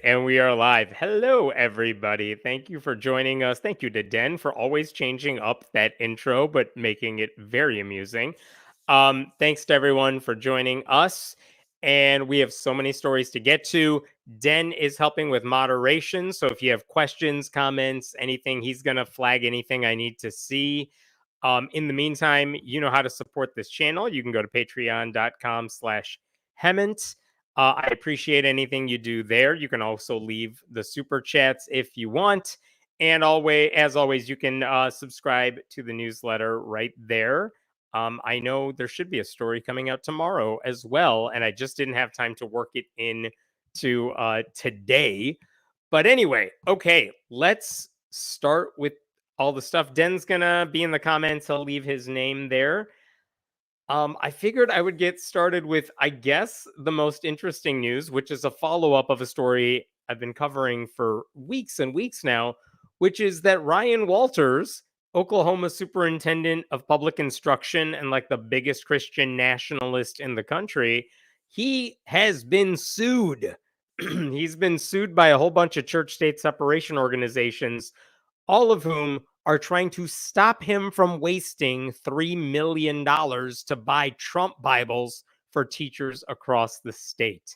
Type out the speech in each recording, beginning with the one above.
And we are live. Hello, everybody. Thank you for joining us. Thank you to Den for always changing up that intro, but making it very amusing. Thanks to everyone for joining us. And we have so many stories to get to. Den is helping with moderation. So if you have questions, comments, anything, he's going to flag anything I need to see. In the meantime, you know how to support this channel. You can go to patreon.com/Hemant. I appreciate anything you do there. You can also leave the super chats if you want. And always, as always, you can subscribe to the newsletter right there. I know there should be a story coming out tomorrow as well, and I just didn't have time to work it in to today. But anyway, okay, let's start with all the stuff. Den's gonna be in the comments. I'll leave his name there. I figured I would get started with, I guess, the most interesting news, which is a follow-up of a story I've been covering for weeks and weeks now, which is that Ryan Walters, Oklahoma superintendent of public instruction and like the biggest Christian nationalist in the country, he has been sued. He's been sued by a whole bunch of church-state separation organizations, all of whom are trying to stop him from wasting $3 million to buy Trump Bibles for teachers across the state.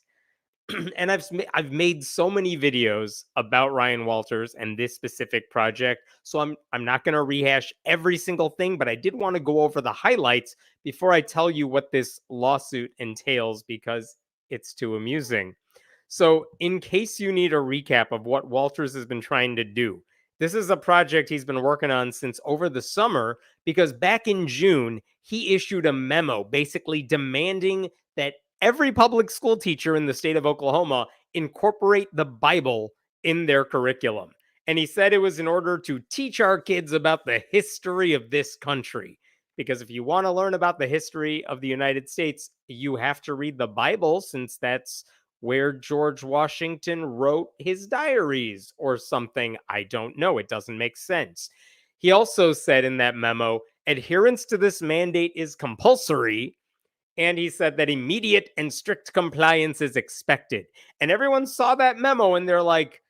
And I've made so many videos about Ryan Walters and this specific project, so I'm not going to rehash every single thing, but I did want to go over the highlights before I tell you what this lawsuit entails because it's too amusing. So, in case you need a recap of what Walters has been trying to do, this is a project he's been working on since over the summer because back in June, he issued a memo basically demanding that every public school teacher in the state of Oklahoma incorporate the Bible in their curriculum. And he said it was in order to teach our kids about the history of this country. Because if you want to learn about the history of the United States, you have to read the Bible, since that's where George Washington wrote his diaries or something. I don't know. It doesn't make sense. He also said in that memo, adherence to this mandate is compulsory. And he said that immediate and strict compliance is expected. And everyone saw that memo and they're like,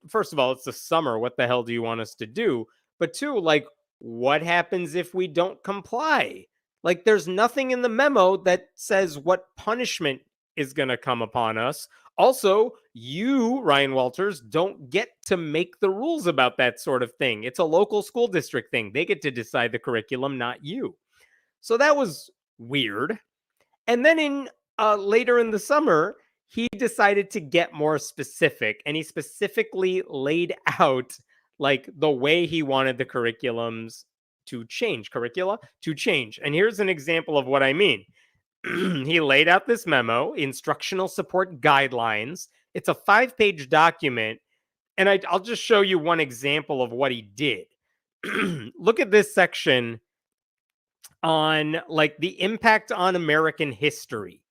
first of all, it's the summer. What the hell do you want us to do? But two, like, what happens if we don't comply? Like, there's nothing in the memo that says what punishment is going to come upon us. Also, you, Ryan Walters, don't get to make the rules about that sort of thing. It's a local school district thing. They get to decide the curriculum, not you. So that was weird. And then in later in the summer, he decided to get more specific, and he specifically laid out like the way he wanted the curricula to change. And here's an example of what I mean. He laid out this memo, instructional support guidelines. It's a 5-page document, and I'll just show you one example of what he did. Look at this section on like the impact on American history.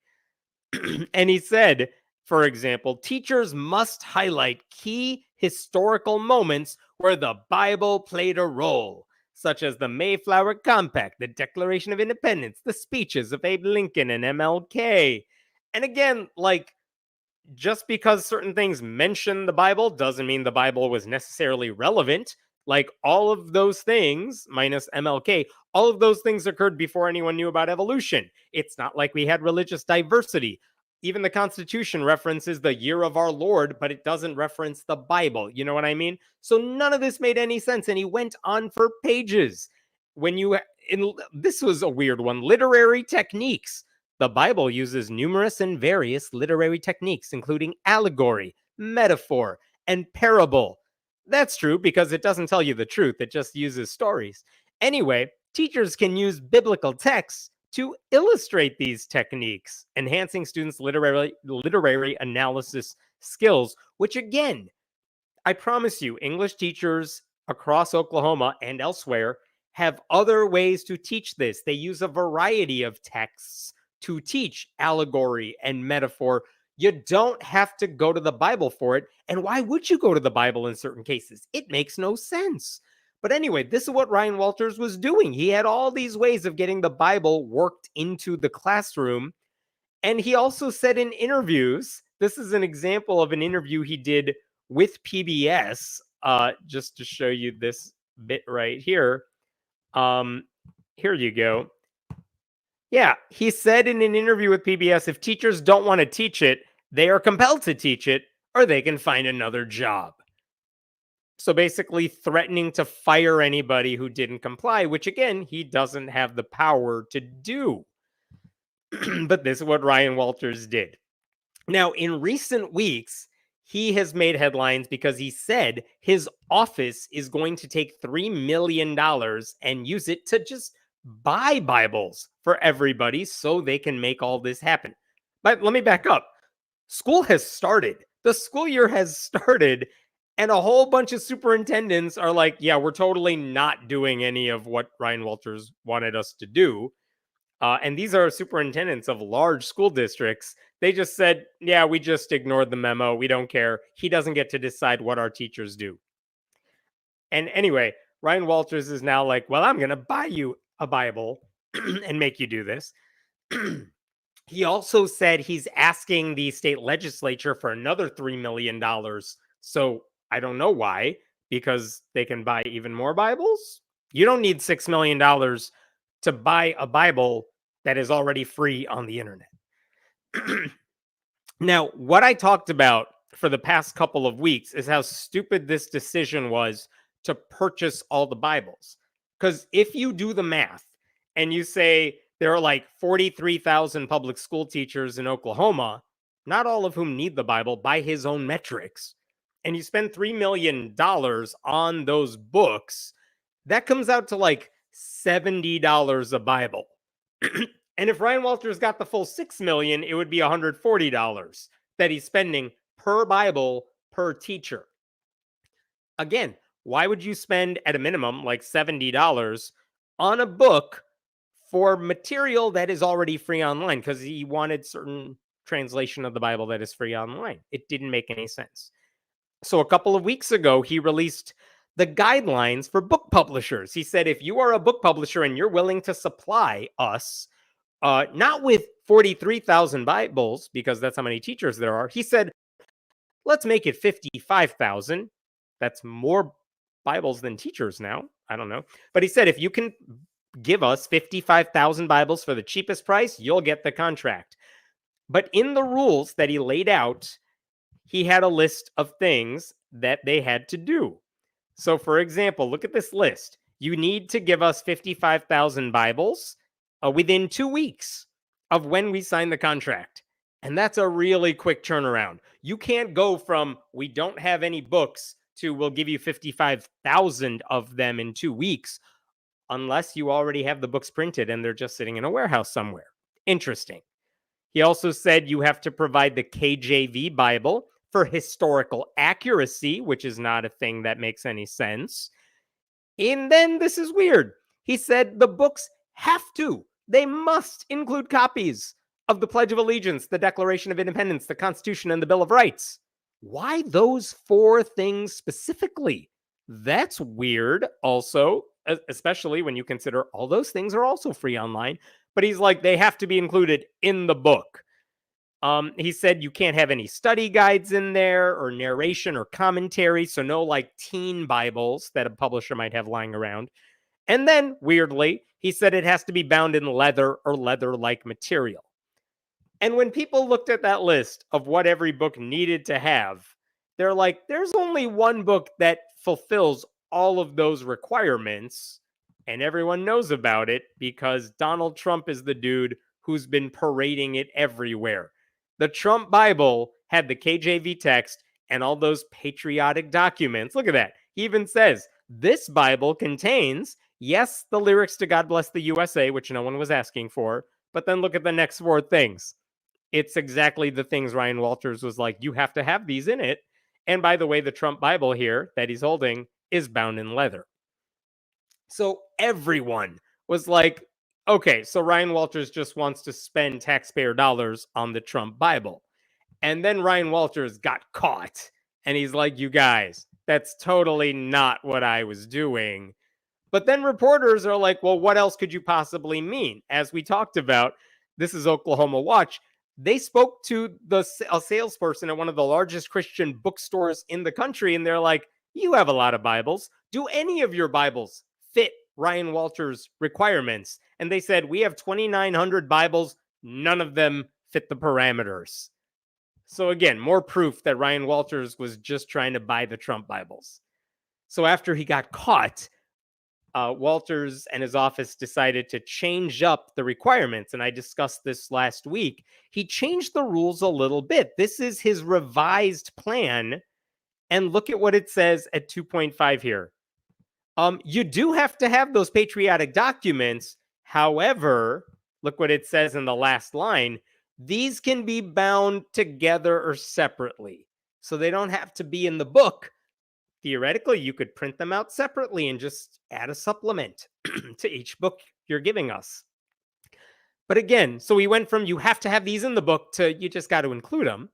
And he said, for example, teachers must highlight key historical moments where the Bible played a role, such as the Mayflower Compact, the Declaration of Independence, the speeches of Abe Lincoln and MLK. And again, like, just because certain things mention the Bible doesn't mean the Bible was necessarily relevant. Like, all of those things, minus MLK, all of those things occurred before anyone knew about evolution. It's not like we had religious diversity. Even the Constitution references the year of our Lord, but it doesn't reference the Bible. You know what I mean? So none of this made any sense, and he went on for pages. This was a weird one. Literary techniques. The Bible uses numerous and various literary techniques, including allegory, metaphor, and parable. That's true because it doesn't tell you the truth. It just uses stories. Anyway, teachers can use biblical texts to illustrate these techniques, enhancing students' literary analysis skills, which again, I promise you, English teachers across Oklahoma and elsewhere have other ways to teach this. They use a variety of texts to teach allegory and metaphor. You don't have to go to the Bible for it. And why would you go to the Bible in certain cases? It makes no sense. But anyway, this is what Ryan Walters was doing. He had all these ways of getting the Bible worked into the classroom. And he also said in interviews This is an example of an interview he did with PBS, just to show you this bit right here. Here you go. Yeah, he said in an interview with PBS, if teachers don't want to teach it, they are compelled to teach it, or they can find another job. So basically threatening to fire anybody who didn't comply, which again, he doesn't have the power to do. But this is what Ryan Walters did. Now, in recent weeks, he has made headlines because he said his office is going to take $3 million and use it to just buy Bibles for everybody so they can make all this happen. But let me back up. School has started. The school year has started, and a whole bunch of superintendents are like, yeah, we're totally not doing any of what Ryan Walters wanted us to do. And these are superintendents of large school districts. They just said, yeah, we just ignored the memo. We don't care. He doesn't get to decide what our teachers do. And anyway, Ryan Walters is now like, well, I'm going to buy you a Bible and make you do this. He also said he's asking the state legislature for another $3 million. So I don't know why, because they can buy even more Bibles. You don't need $6 million to buy a Bible that is already free on the internet. Now, what I talked about for the past couple of weeks is how stupid this decision was to purchase all the Bibles. Because if you do the math and you say there are like 43,000 public school teachers in Oklahoma, not all of whom need the Bible by his own metrics, and you spend $3 million on those books, that comes out to like $70 a Bible. And if Ryan Walters got the full $6 million, it would be $140 that he's spending per Bible per teacher. Again, why would you spend at a minimum like $70 on a book for material that is already free online? Because he wanted certain translation of the Bible that is free online. It didn't make any sense. So a couple of weeks ago, he released the guidelines for book publishers. He said, if you are a book publisher and you're willing to supply us, not with 43,000 Bibles, because that's how many teachers there are, he said, let's make it 55,000. That's more Bibles than teachers now. I don't know. But he said, if you can give us 55,000 Bibles for the cheapest price, you'll get the contract. But in the rules that he laid out, he had a list of things that they had to do. So, for example, look at this list. You need to give us 55,000 Bibles within 2 weeks of when we sign the contract. And that's a really quick turnaround. You can't go from we don't have any books to we'll give you 55,000 of them in 2 weeks unless you already have the books printed and they're just sitting in a warehouse somewhere. Interesting. He also said you have to provide the KJV Bible for historical accuracy, which is not a thing that makes any sense. And then this is weird. He said the books they must include copies of the Pledge of Allegiance, the Declaration of Independence, the Constitution, and the Bill of Rights. Why those 4 things specifically? That's weird also, especially when you consider all those things are also free online. But he's like, they have to be included in the book. He said you can't have any study guides in there or narration or commentary. So no like teen Bibles that a publisher might have lying around. And then, weirdly, he said it has to be bound in leather or leather-like material. And when people looked at that list of what every book needed to have, they're like, there's only one book that fulfills all of those requirements. And everyone knows about it because Donald Trump is the dude who's been parading it everywhere. The Trump Bible had the KJV text and all those patriotic documents. Look at that. He even says, this Bible contains, yes, the lyrics to God Bless the USA, which no one was asking for, but then look at the next 4 things. It's exactly the things Ryan Walters was like, you have to have these in it. And by the way, the Trump Bible here that he's holding is bound in leather. So everyone was like, okay, so Ryan Walters just wants to spend taxpayer dollars on the Trump Bible. And then Ryan Walters got caught. And he's like, you guys, that's totally not what I was doing. But then reporters are like, well, what else could you possibly mean? As we talked about, this is Oklahoma Watch. They spoke to a salesperson at one of the largest Christian bookstores in the country, and they're like, you have a lot of Bibles. Do any of your Bibles fit Ryan Walters' requirements? And they said, we have 2,900 Bibles. None of them fit the parameters. So again, more proof that Ryan Walters was just trying to buy the Trump Bibles. So after he got caught, Walters and his office decided to change up the requirements. And I discussed this last week. He changed the rules a little bit. This is his revised plan. And look at what it says at 2.5 here. You do have to have those patriotic documents. However, look what it says in the last line. These can be bound together or separately. So they don't have to be in the book. Theoretically, you could print them out separately and just add a supplement to each book you're giving us. But again, so we went from you have to have these in the book to you just got to include them.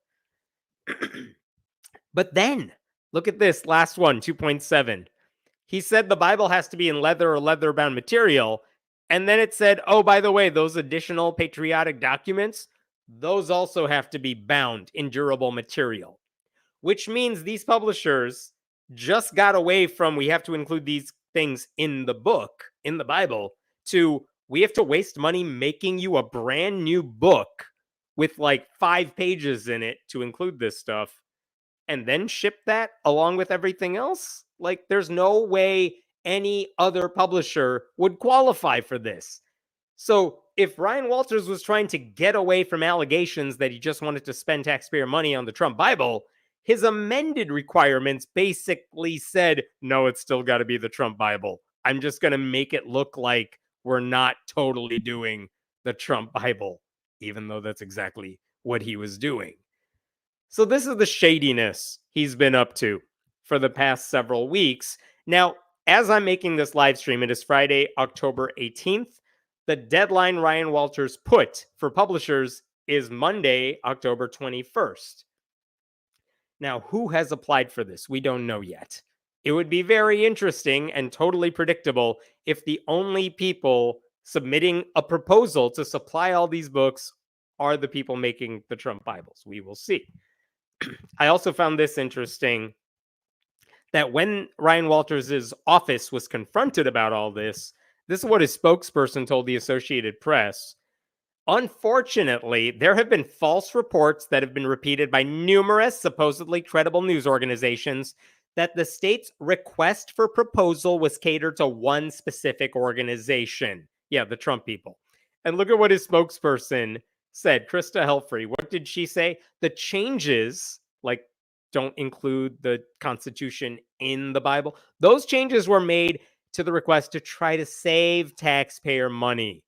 But then, look at this last one, 2.7. He said the Bible has to be in leather or leather-bound material. And then it said, oh, by the way, those additional patriotic documents, those also have to be bound in durable material. Which means these publishers just got away from we have to include these things in the book, in the Bible, to we have to waste money making you a brand new book with like 5 pages in it to include this stuff and then ship that along with everything else. Like there's no way any other publisher would qualify for this. So if Ryan Walters was trying to get away from allegations that he just wanted to spend taxpayer money on the Trump Bible, his amended requirements basically said, no, it's still got to be the Trump Bible. I'm just going to make it look like we're not totally doing the Trump Bible, even though that's exactly what he was doing. So this is the shadiness he's been up to for the past several weeks. Now, as I'm making this live stream, it is Friday, October 18th. The deadline Ryan Walters put for publishers is Monday, October 21st. Now, who has applied for this? We don't know yet. It would be very interesting and totally predictable if the only people submitting a proposal to supply all these books are the people making the Trump Bibles. We will see. I also found this interesting that when Ryan Walters' office was confronted about all this is what his spokesperson told the Associated Press. Unfortunately, there have been false reports that have been repeated by numerous supposedly credible news organizations that the state's request for proposal was catered to one specific organization. Yeah, the Trump people. And look at what his spokesperson said, Krista Helfrey. What did she say? The changes, like, don't include the Constitution in the Bible. Those changes were made to the request to try to save taxpayer money.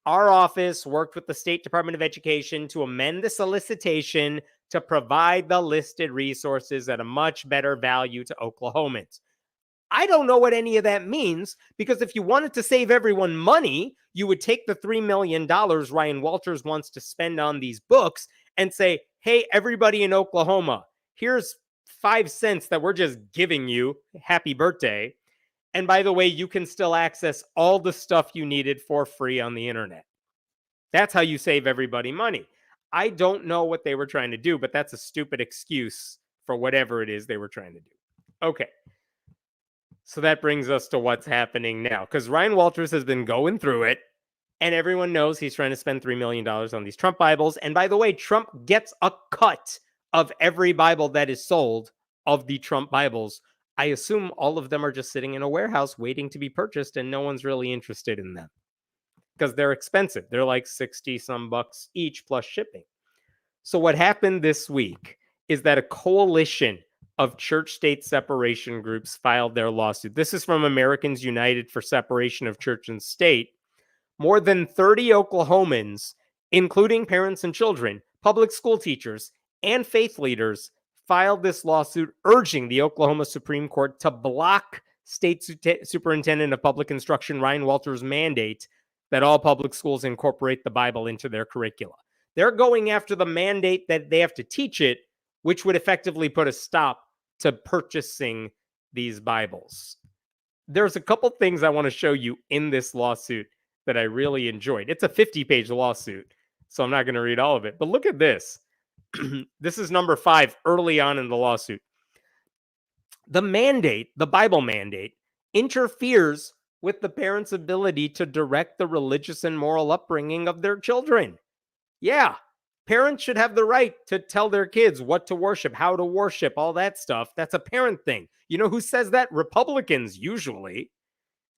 Our office worked with the State Department of Education to amend the solicitation to provide the listed resources at a much better value to Oklahomans. I don't know what any of that means, because if you wanted to save everyone money, you would take the $3 million Ryan Walters wants to spend on these books and say, hey, everybody in Oklahoma, here's 5 cents that we're just giving you. Happy birthday. And by the way, you can still access all the stuff you needed for free on the internet. That's how you save everybody money. I don't know what they were trying to do, but that's a stupid excuse for whatever it is they were trying to do. Okay. So that brings us to what's happening now, because Ryan Walters has been going through it, and everyone knows he's trying to spend $3 million on these Trump Bibles. And by the way, Trump gets a cut of every Bible that is sold of the Trump Bibles. I assume all of them are just sitting in a warehouse waiting to be purchased, and no one's really interested in them because they're expensive. They're like 60 some bucks each plus shipping. So what happened this week is that a coalition of church-state separation groups filed their lawsuit. This is from Americans United for Separation of Church and State. More than 30 Oklahomans, including parents and children, public school teachers, and faith leaders, filed this lawsuit urging the Oklahoma Supreme Court to block State Superintendent of Public Instruction Ryan Walters' mandate that all public schools incorporate the Bible into their curricula. They're going after the mandate that they have to teach it, which would effectively put a stop to purchasing these Bibles. There's a couple things I want to show you in this lawsuit that I really enjoyed. It's a 50-page lawsuit. so I'm not going to read all of it. But look at this. This is number 5 early on in the lawsuit. The mandate, the Bible mandate, interferes with the parents' ability to direct the religious and moral upbringing of their children. Yeah, parents should have the right to tell their kids what to worship, how to worship, all that stuff. That's a parent thing. You know who says that? Republicans, usually.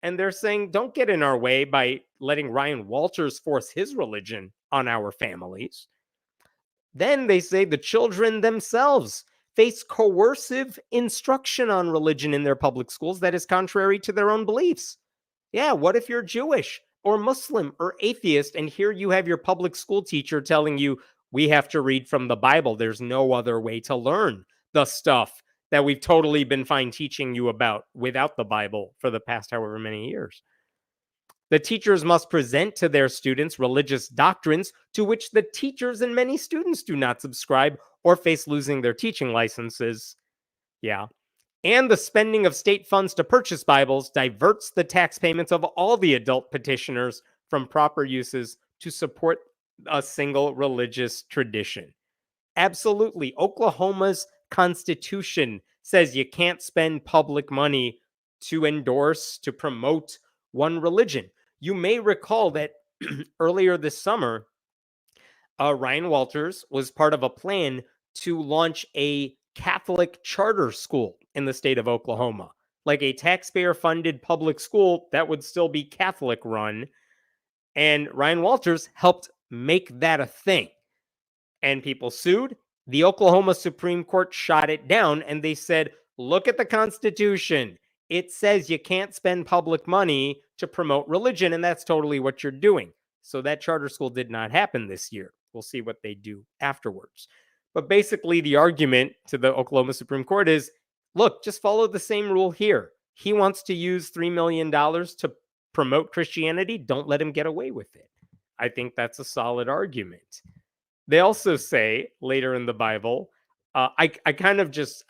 And they're saying, don't get in our way by letting Ryan Walters force his religion on our families. Then they say the children themselves face coercive instruction on religion in their public schools that is contrary to their own beliefs. Yeah, what if you're Jewish or Muslim or atheist, and here you have your public school teacher telling you, we have to read from the Bible. There's no other way to learn the stuff that we've totally been fine teaching you about without the Bible for the past however many years. The teachers must present to their students religious doctrines to which the teachers and many students do not subscribe or face losing their teaching licenses. Yeah. And the spending of state funds to purchase Bibles diverts the tax payments of all the adult petitioners from proper uses to support a single religious tradition. Absolutely. Oklahoma's Constitution says you can't spend public money to endorse, to promote one religion. You may recall that earlier this summer, Ryan Walters was part of a plan to launch a Catholic charter school in the state of Oklahoma, like a taxpayer-funded public school that would still be Catholic run. And Ryan Walters helped make that a thing. And people sued. The Oklahoma Supreme Court shot it down, and they said, look at the Constitution. It says you can't spend public money to promote religion, and that's totally what you're doing. So that charter school did not happen this year. We'll see what they do afterwards. But basically, the argument to the Oklahoma Supreme Court is, look, just follow the same rule here. He wants to use $3 million to promote Christianity. Don't let him get away with it. I think that's a solid argument. They also say later in the Bible, I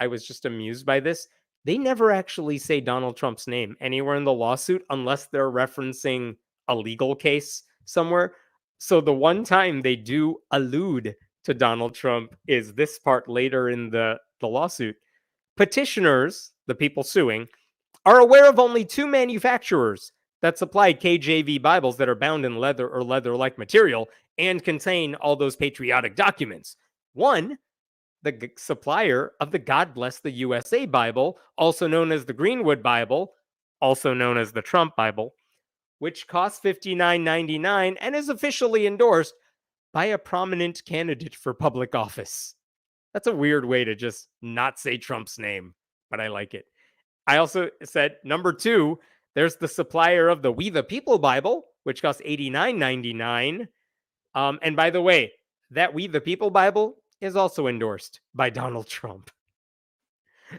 was just amused by this. They never actually say Donald Trump's name anywhere in the lawsuit unless they're referencing a legal case somewhere. So the one time they do allude to Donald Trump is this part later in the lawsuit. Petitioners, the people suing, are aware of only 2 manufacturers that supply KJV Bibles that are bound in leather or leather-like material and contain all those patriotic documents. One, the supplier of the God Bless the USA Bible, also known as the Greenwood Bible, also known as the Trump Bible, which costs $59.99 and is officially endorsed by a prominent candidate for public office. That's a weird way to just not say Trump's name, but I like it. I also said, number 2, there's the supplier of the We the People Bible, which costs $89.99. And by the way, that We the People Bible is also endorsed by Donald Trump.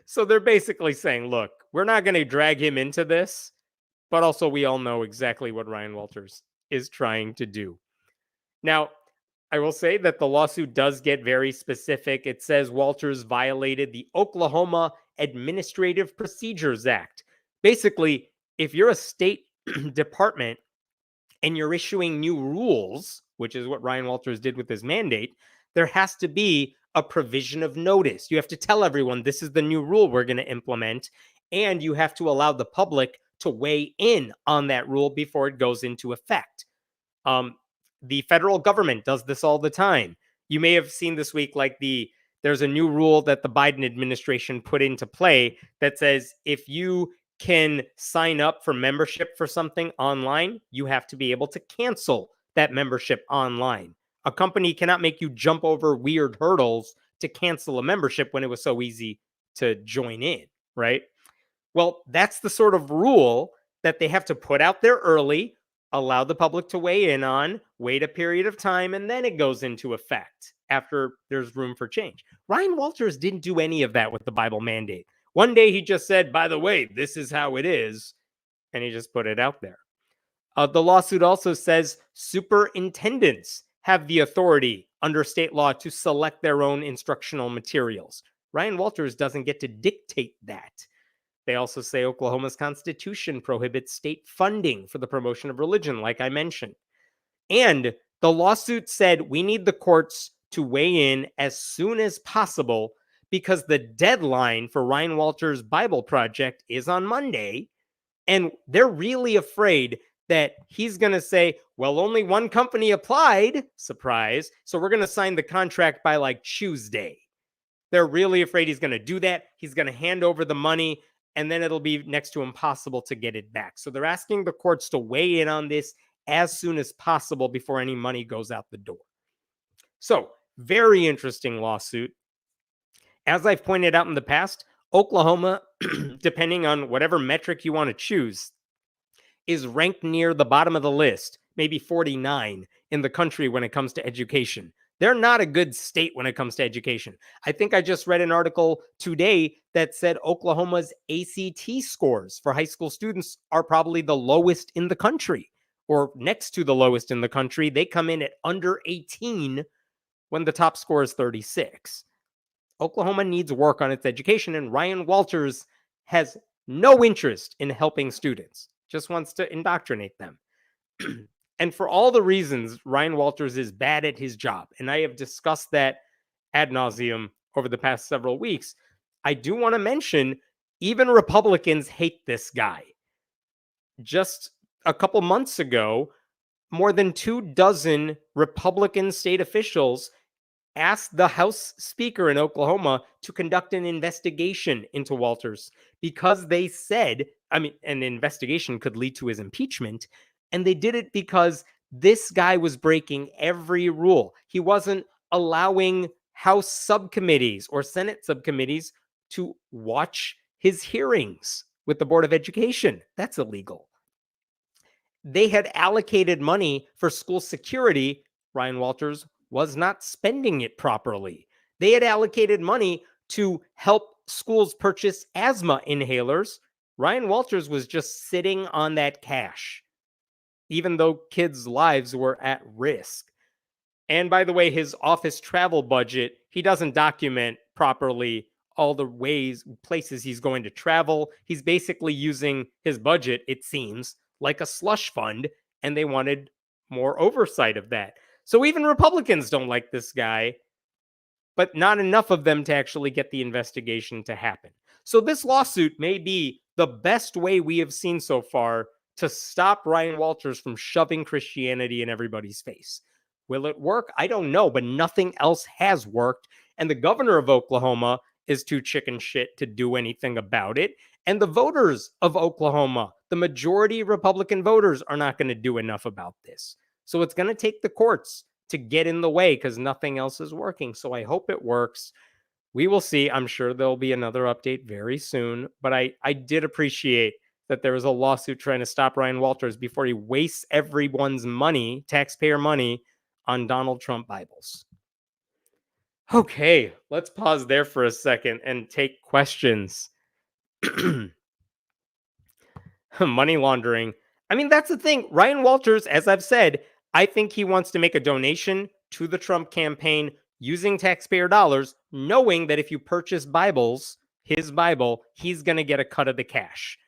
So they're basically saying, look, we're not going to drag him into this, but also we all know exactly what Ryan Walters is trying to do. Now, I will say that the lawsuit does get very specific. It says Walters violated the Oklahoma Administrative Procedures Act. Basically, if you're a state department and you're issuing new rules, which is what Ryan Walters did with his mandate, there has to be a provision of notice. You have to tell everyone this is the new rule we're going to implement, and you have to allow the public to weigh in on that rule before it goes into effect. The federal government does this all the time. You may have seen this week, like there's a new rule that the Biden administration put into play that says if you can sign up for membership for something online, you have to be able to cancel that membership online. A company cannot make you jump over weird hurdles to cancel a membership when it was so easy to join in, right? Well, that's the sort of rule that they have to put out there early, allow the public to weigh in on, wait a period of time, and then it goes into effect after there's room for change. Ryan Walters didn't do any of that with the Bible mandate. One day he just said, by the way, this is how it is, and he just put it out there. The lawsuit also says superintendents have the authority under state law to select their own instructional materials. Ryan Walters doesn't get to dictate that. They also say Oklahoma's Constitution prohibits state funding for the promotion of religion, like I mentioned. And The lawsuit said we need the courts to weigh in as soon as possible because the deadline for Ryan Walters' Bible project is on Monday. And they're really afraid that he's going to say, well, only one company applied, surprise. So we're going to sign the contract by like Tuesday. They're really afraid he's going to do that. He's going to hand over the money, and then it'll be next to impossible to get it back. So they're asking the courts to weigh in on this as soon as possible before any money goes out the door. So, very interesting lawsuit. As I've pointed out in the past, Oklahoma, depending on whatever metric you want to choose, is ranked near the bottom of the list, maybe 49 in the country when it comes to education. They're not a good state when it comes to education. I think I just read an article today that said Oklahoma's ACT scores for high school students are probably the lowest in the country, or next to the lowest in the country. They come in at under 18 when the top score is 36. Oklahoma needs work on its education, and Ryan Walters has no interest in helping students, just wants to indoctrinate them. And for all the reasons Ryan Walters is bad at his job, and I have discussed that ad nauseum over the past several weeks, I do want to mention even Republicans hate this guy. Just a couple months ago, more than 24 Republican state officials asked the House Speaker in Oklahoma to conduct an investigation into Walters because they said, an investigation could lead to his impeachment. And they did it because this guy was breaking every rule. He wasn't allowing House subcommittees or Senate subcommittees to watch his hearings with the Board of Education. That's illegal. They had allocated money for school security. Ryan Walters was not spending it properly. They had allocated money to help schools purchase asthma inhalers. Ryan Walters was just sitting on that cash, even though kids' lives were at risk. And by the way, his office travel budget, he doesn't document properly all the places he's going to travel. He's basically using his budget, it seems, like a slush fund, and they wanted more oversight of that. So even Republicans don't like this guy, but not enough of them to actually get the investigation to happen. So this lawsuit may be the best way we have seen so far to stop Ryan Walters from shoving Christianity in everybody's face. Will it work? I don't know, but nothing else has worked. And the governor of Oklahoma is too chicken shit to do anything about it. And the voters of Oklahoma, the majority Republican voters, are not going to do enough about this. So it's going to take the courts to get in the way because nothing else is working. So I hope it works. We will see. I'm sure there'll be another update very soon. But I did appreciate that there was a lawsuit trying to stop Ryan Walters before he wastes everyone's money, taxpayer money, on Donald Trump Bibles. Okay, let's pause there for a second and take questions. Money laundering. I mean, that's the thing. Ryan Walters, as I've said, I think he wants to make a donation to the Trump campaign using taxpayer dollars, knowing that if you purchase Bibles, his Bible, he's going to get a cut of the cash.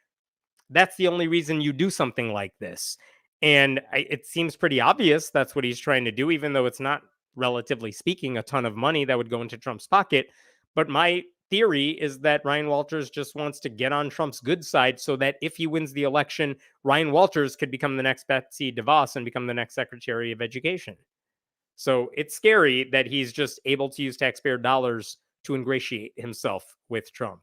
That's the only reason you do something like this. And it seems pretty obvious that's what he's trying to do, even though it's not, relatively speaking, a ton of money that would go into Trump's pocket. But my theory is that Ryan Walters just wants to get on Trump's good side so that if he wins the election, Ryan Walters could become the next Betsy DeVos and become the next Secretary of Education. So it's scary that he's just able to use taxpayer dollars to ingratiate himself with Trump.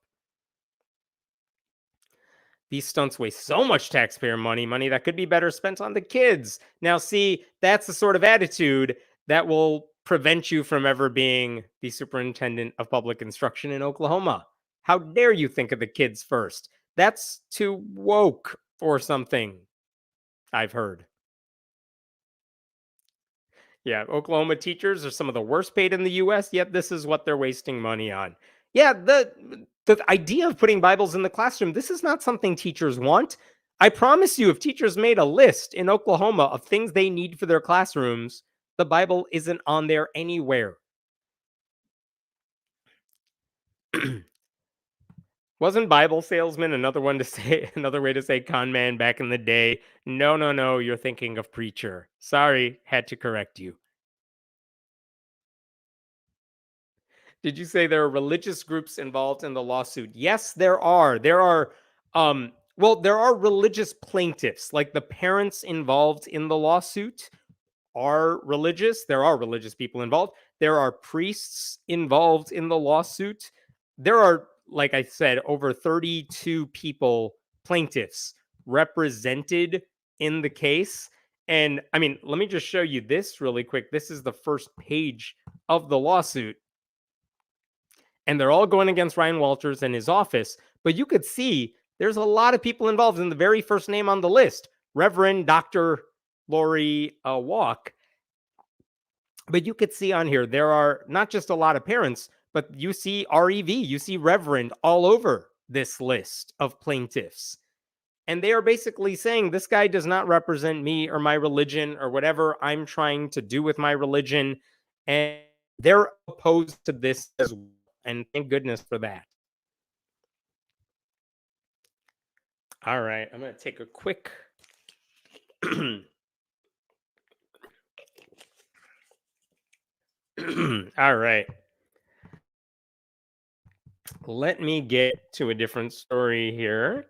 These stunts waste so much taxpayer money that could be better spent on the kids. Now, see, that's the sort of attitude that will prevent you from ever being the superintendent of public instruction in Oklahoma. How dare you think of the kids first? That's too woke or something, I've heard. Yeah, Oklahoma teachers are some of the worst paid in the US, yet this is what they're wasting money on. Yeah, the idea of putting Bibles in the classroom, this is not something teachers want. I promise you, if teachers made a list in Oklahoma of things they need for their classrooms, the Bible isn't on there anywhere. Wasn't Bible salesman another one to say another way to say con man back in the day? No, no, no, you're thinking of preacher. Sorry, had to correct you. Did you say there are religious groups involved in the lawsuit? Yes, there are. There are religious plaintiffs, like the parents involved in the lawsuit are religious. There are religious people involved. There are priests involved in the lawsuit. There are, like I said, over 32 people, plaintiffs, represented in the case. And I mean, let me just show you this really quick. This is the first page of the lawsuit, and they're all going against Ryan Walters and his office. But you could see there's a lot of people involved in the very first name on the list, Reverend Dr. Lori Walk. But you could see on here, there are not just a lot of parents, but you see REV, you see Reverend all over this list of plaintiffs. And they are basically saying this guy does not represent me or my religion or whatever I'm trying to do with my religion. And they're opposed to this as well. And thank goodness for that. All right, I'm going to take a quick. All right. Let me get to a different story here.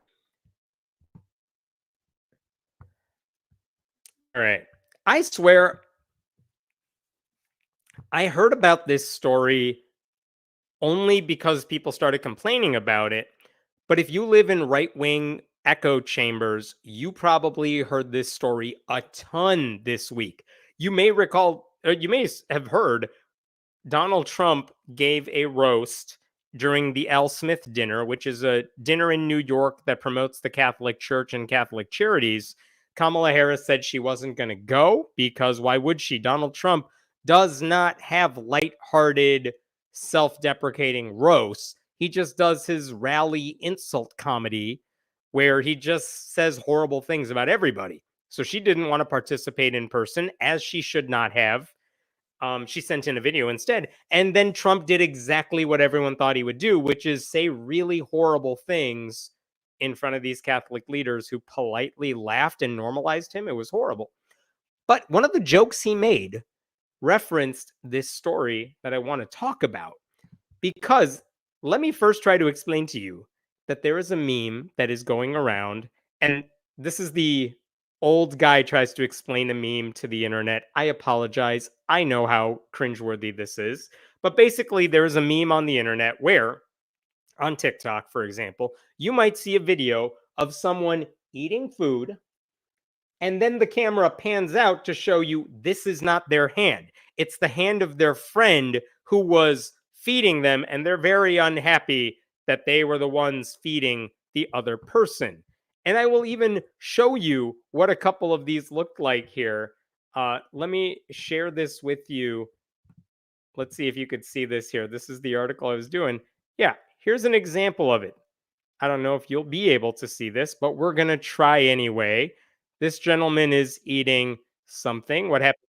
All right. I swear I heard about this story only because people started complaining about it. But if you live in right wing echo chambers, you probably heard this story a ton this week. You may recall, or you may have heard Donald Trump gave a roast during the Al Smith dinner, which is a dinner in New York that promotes the Catholic Church and Catholic charities. Kamala Harris said she wasn't going to go because why would she? Donald Trump does not have lighthearted, self deprecating roasts. He just does his rally insult comedy where he just says horrible things about everybody. So she didn't want to participate in person, as she should not have. She sent in a video instead. And then Trump did exactly what everyone thought he would do, which is say really horrible things in front of these Catholic leaders who politely laughed and normalized him. It was horrible. But one of the jokes he made referenced this story that I want to talk about. Because let me first try to explain to you that there is a meme that is going around, and this is the old guy tries to explain a meme to the internet. I apologize. I know how cringeworthy this is. But basically, there is a meme on the internet where, on TikTok, for example, you might see a video of someone eating food, and then the camera pans out to show you this is not their hand. It's the hand of their friend who was feeding them, and they're very unhappy that they were the ones feeding the other person. And I will even show you what a couple of these look like here. Let me share this with you. Let's see if you could see this here. This is the article I was doing. Yeah, here's an example of it. I don't know if you'll be able to see this, but we're going to try anyway. This gentleman is eating something. What happened?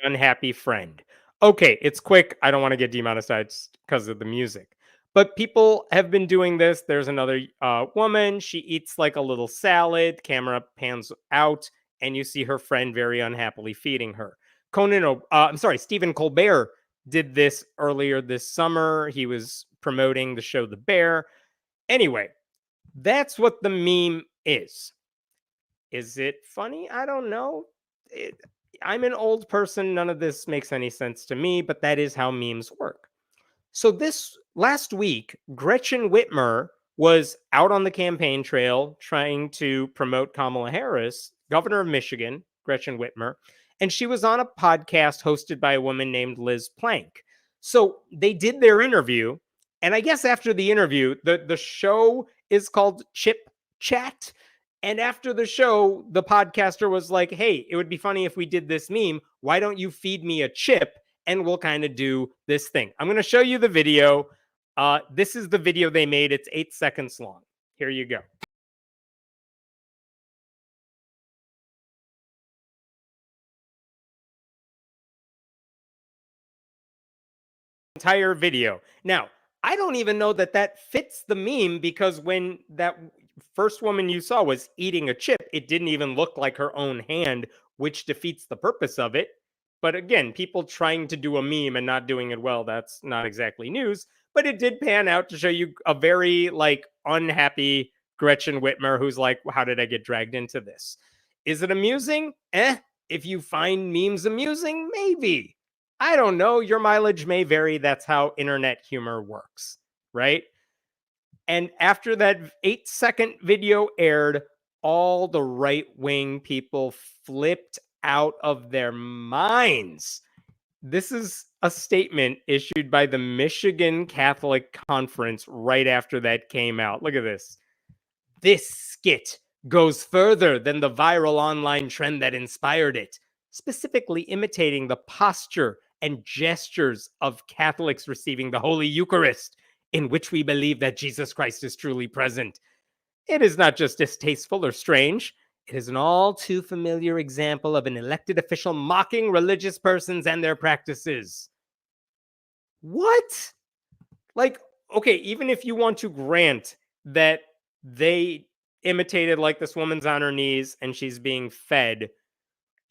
Unhappy friend. Okay, it's quick. I don't want to get demonetized because of the music. But people have been doing this. There's another woman. She eats like a little salad. Camera pans out, and you see her friend very unhappily feeding her. Stephen Colbert did this earlier this summer. He was promoting the show The Bear. Anyway, that's what the meme is. Is it funny? I don't know. I'm an old person. None of this makes any sense to me, but that is how memes work. So this last week, Gretchen Whitmer was out on the campaign trail trying to promote Kamala Harris, governor of Michigan, Gretchen Whitmer, and she was on a podcast hosted by a woman named Liz Plank. So they did their interview, and I guess after the interview, the show is called Chip Chat. And after the show, the podcaster was like, "Hey, it would be funny if we did this meme. Why don't you feed me a chip and we'll kind of do this thing?" I'm going to show you the video. This is the video they made. It's 8 seconds long. Here you go. entire video. Now, I don't even know that that fits the meme, because when that first woman you saw was eating a chip, it didn't even look like her own hand, which defeats the purpose of it. But again, people trying to do a meme and not doing it well, that's not exactly news. But it did pan out to show you a very like unhappy Gretchen Whitmer who's like, how did I get dragged into this? Is it amusing? If you find memes amusing, maybe. I don't know. Your mileage may vary. That's how internet humor works, right? And after that 8-second video aired, all the right wing people flipped out of their minds. This is a statement issued by the Michigan Catholic Conference right after that came out. Look at this. This skit goes further than the viral online trend that inspired it, specifically imitating the posture and gestures of Catholics receiving the Holy Eucharist, in which we believe that Jesus Christ is truly present. It is not just distasteful or strange. It is an all too familiar example of an elected official mocking religious persons and their practices. What? Like, okay, even if you want to grant that they imitated, like, this woman's on her knees and she's being fed,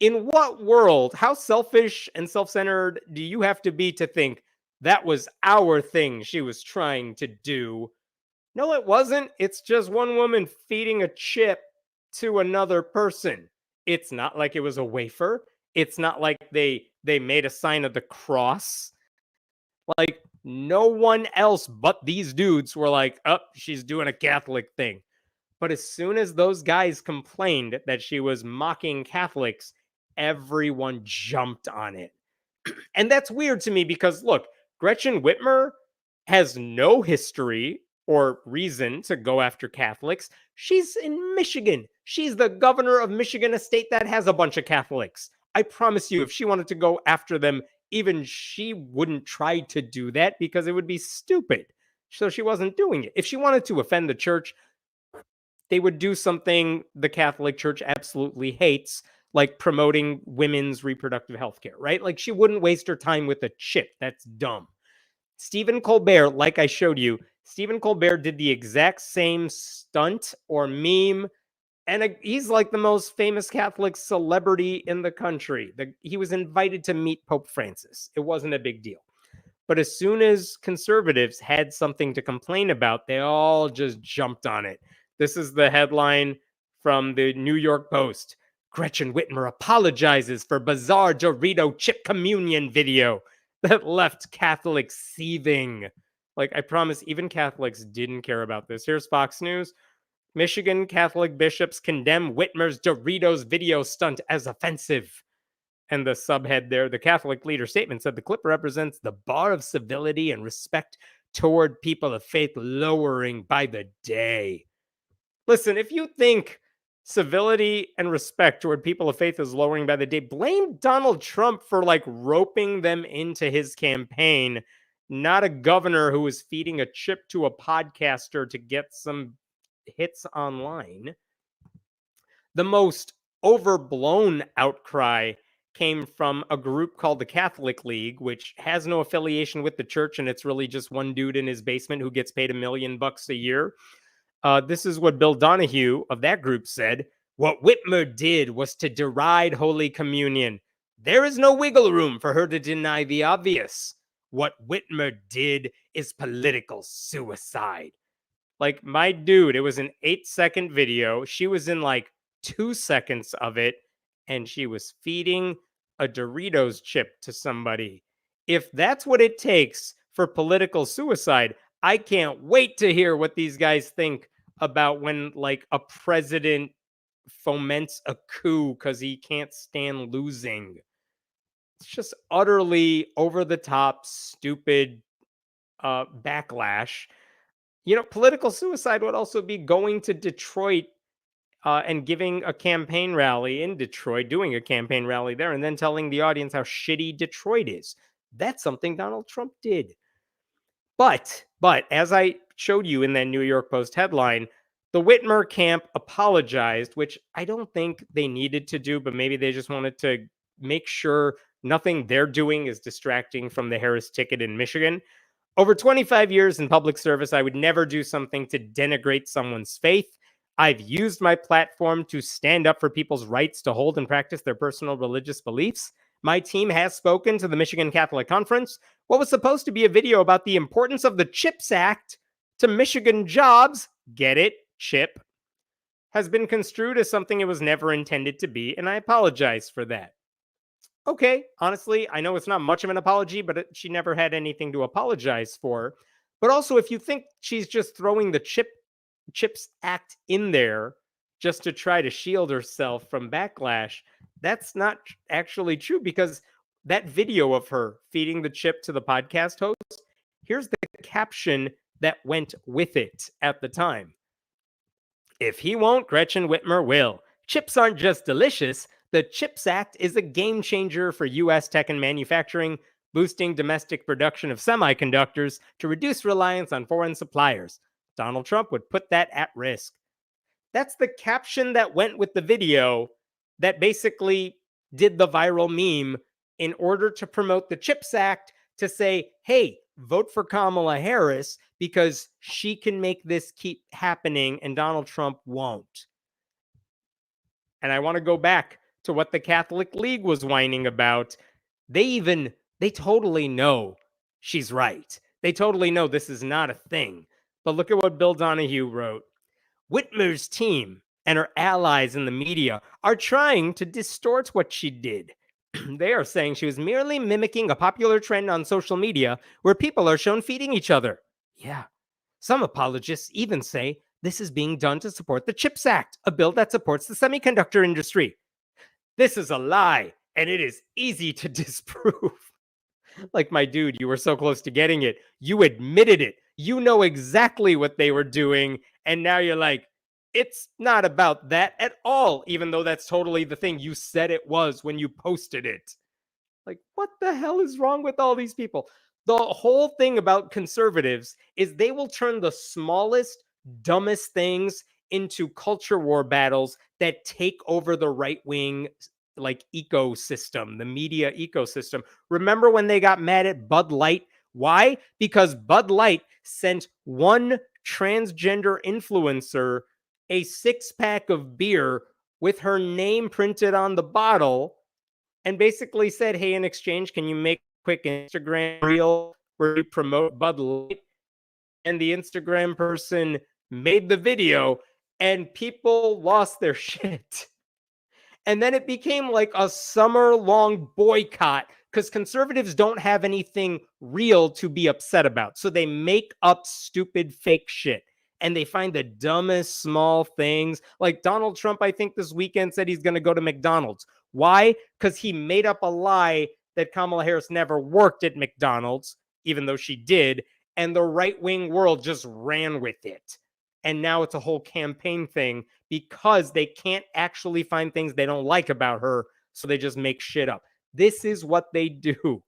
in what world, how selfish and self-centered do you have to be to think that was our thing she was trying to do? No, it wasn't. It's just one woman feeding a chip to another person. It's not like it was a wafer. It's not like they made a sign of the cross. Like, no one else but these dudes were like, oh, she's doing a Catholic thing. But as soon as those guys complained that she was mocking Catholics, everyone jumped on it. And that's weird to me because, look, Gretchen Whitmer has no history or reason to go after Catholics. She's in Michigan. She's the governor of Michigan, a state that has a bunch of Catholics. I promise you, if she wanted to go after them, even she wouldn't try to do that because it would be stupid. So she wasn't doing it. If she wanted to offend the church, they would do something the Catholic Church absolutely hates, like promoting women's reproductive health care, right? Like, she wouldn't waste her time with a chip. That's dumb. Stephen Colbert, like I showed you, Stephen Colbert did the exact same stunt or meme, and he's like the most famous Catholic celebrity in the country. He was invited to meet Pope Francis. It wasn't a big deal. But as soon as conservatives had something to complain about, they all just jumped on it. This is the headline from the New York Post. Gretchen Whitmer apologizes for bizarre Dorito chip communion video that left Catholics seething. Like, I promise, even Catholics didn't care about this. Here's Fox News. Michigan Catholic bishops condemn Whitmer's Doritos video stunt as offensive. And the subhead there, the Catholic leader statement said the clip represents the bar of civility and respect toward people of faith lowering by the day. Listen, if you think civility and respect toward people of faith is lowering by the day, blame Donald Trump for like roping them into his campaign, not a governor who was feeding a chip to a podcaster to get some hits online. The most overblown outcry came from a group called the Catholic League, which has no affiliation with the church, and it's really just one dude in his basement who gets paid $1 million a year. This is what Bill Donahue of that group said. What Whitmer did was to deride Holy Communion. There is no wiggle room for her to deny the obvious. What Whitmer did is political suicide. Like, my dude, it was an 8-second video. She was in like 2 seconds of it, and she was feeding a Doritos chip to somebody. If that's what it takes for political suicide, I can't wait to hear what these guys think about when like a president foments a coup because he can't stand losing. It's just utterly over the top, stupid backlash. You know, political suicide would also be going to Detroit and giving a campaign rally in Detroit, doing a campaign rally there, and then telling the audience how shitty Detroit is. That's something Donald Trump did. But as I showed you in that New York Post headline, the Whitmer camp apologized, which I don't think they needed to do, but maybe they just wanted to make sure Nothing they're doing is distracting from the Harris ticket in Michigan. Over 25 years in public service, I would never do something to denigrate someone's faith. I've used my platform to stand up for people's rights to hold and practice their personal religious beliefs. My team has spoken to the Michigan Catholic Conference. What was supposed to be a video about the importance of the CHIPS Act to Michigan jobs, get it, chip, has been construed as something it was never intended to be, and I apologize for that. Okay, honestly, I know it's not much of an apology, but she never had anything to apologize for. But also, if you think she's just throwing the CHIPS Act in there just to try to shield herself from backlash, that's not actually true, because that video of her feeding the chip to the podcast host, here's the caption that went with it at the time. If he won't, Gretchen Whitmer will. Chips aren't just delicious. The CHIPS Act is a game changer for U.S. tech and manufacturing, boosting domestic production of semiconductors to reduce reliance on foreign suppliers. Donald Trump would put that at risk. That's the caption that went with the video that basically did the viral meme in order to promote the CHIPS Act, to say, hey, vote for Kamala Harris because she can make this keep happening and Donald Trump won't. And I want to go back to what the Catholic League was whining about. They totally know she's right. They totally know this is not a thing. But look at what Bill Donahue wrote. Whitmer's team and her allies in the media are trying to distort what she did. They are saying she was merely mimicking a popular trend on social media where people are shown feeding each other. Yeah. Some apologists even say this is being done to support the CHIPS Act, a bill that supports the semiconductor industry. This is a lie, and it is easy to disprove. Like, my dude, you were so close to getting it. You admitted it. You know exactly what they were doing, and now you're like, it's not about that at all, even though that's totally the thing you said it was when you posted it. Like, what the hell is wrong with all these people? The whole thing about conservatives is they will turn the smallest, dumbest things into culture war battles that take over the right wing ecosystem, the media ecosystem. Remember when they got mad at Bud Light? Why? Because Bud Light sent one transgender influencer a 6-pack of beer with her name printed on the bottle and basically said, hey, in exchange, can you make a quick Instagram reel where you promote Bud Light? And the Instagram person made the video and people lost their shit. And then it became like a summer-long boycott because conservatives don't have anything real to be upset about. So they make up stupid fake shit. And they find the dumbest small things. Like Donald Trump, I think this weekend said he's going to go to McDonald's. Why? Because he made up a lie that Kamala Harris never worked at McDonald's, even though she did. And the right-wing world just ran with it. And now it's a whole campaign thing because they can't actually find things they don't like about her. So they just make shit up. This is what they do.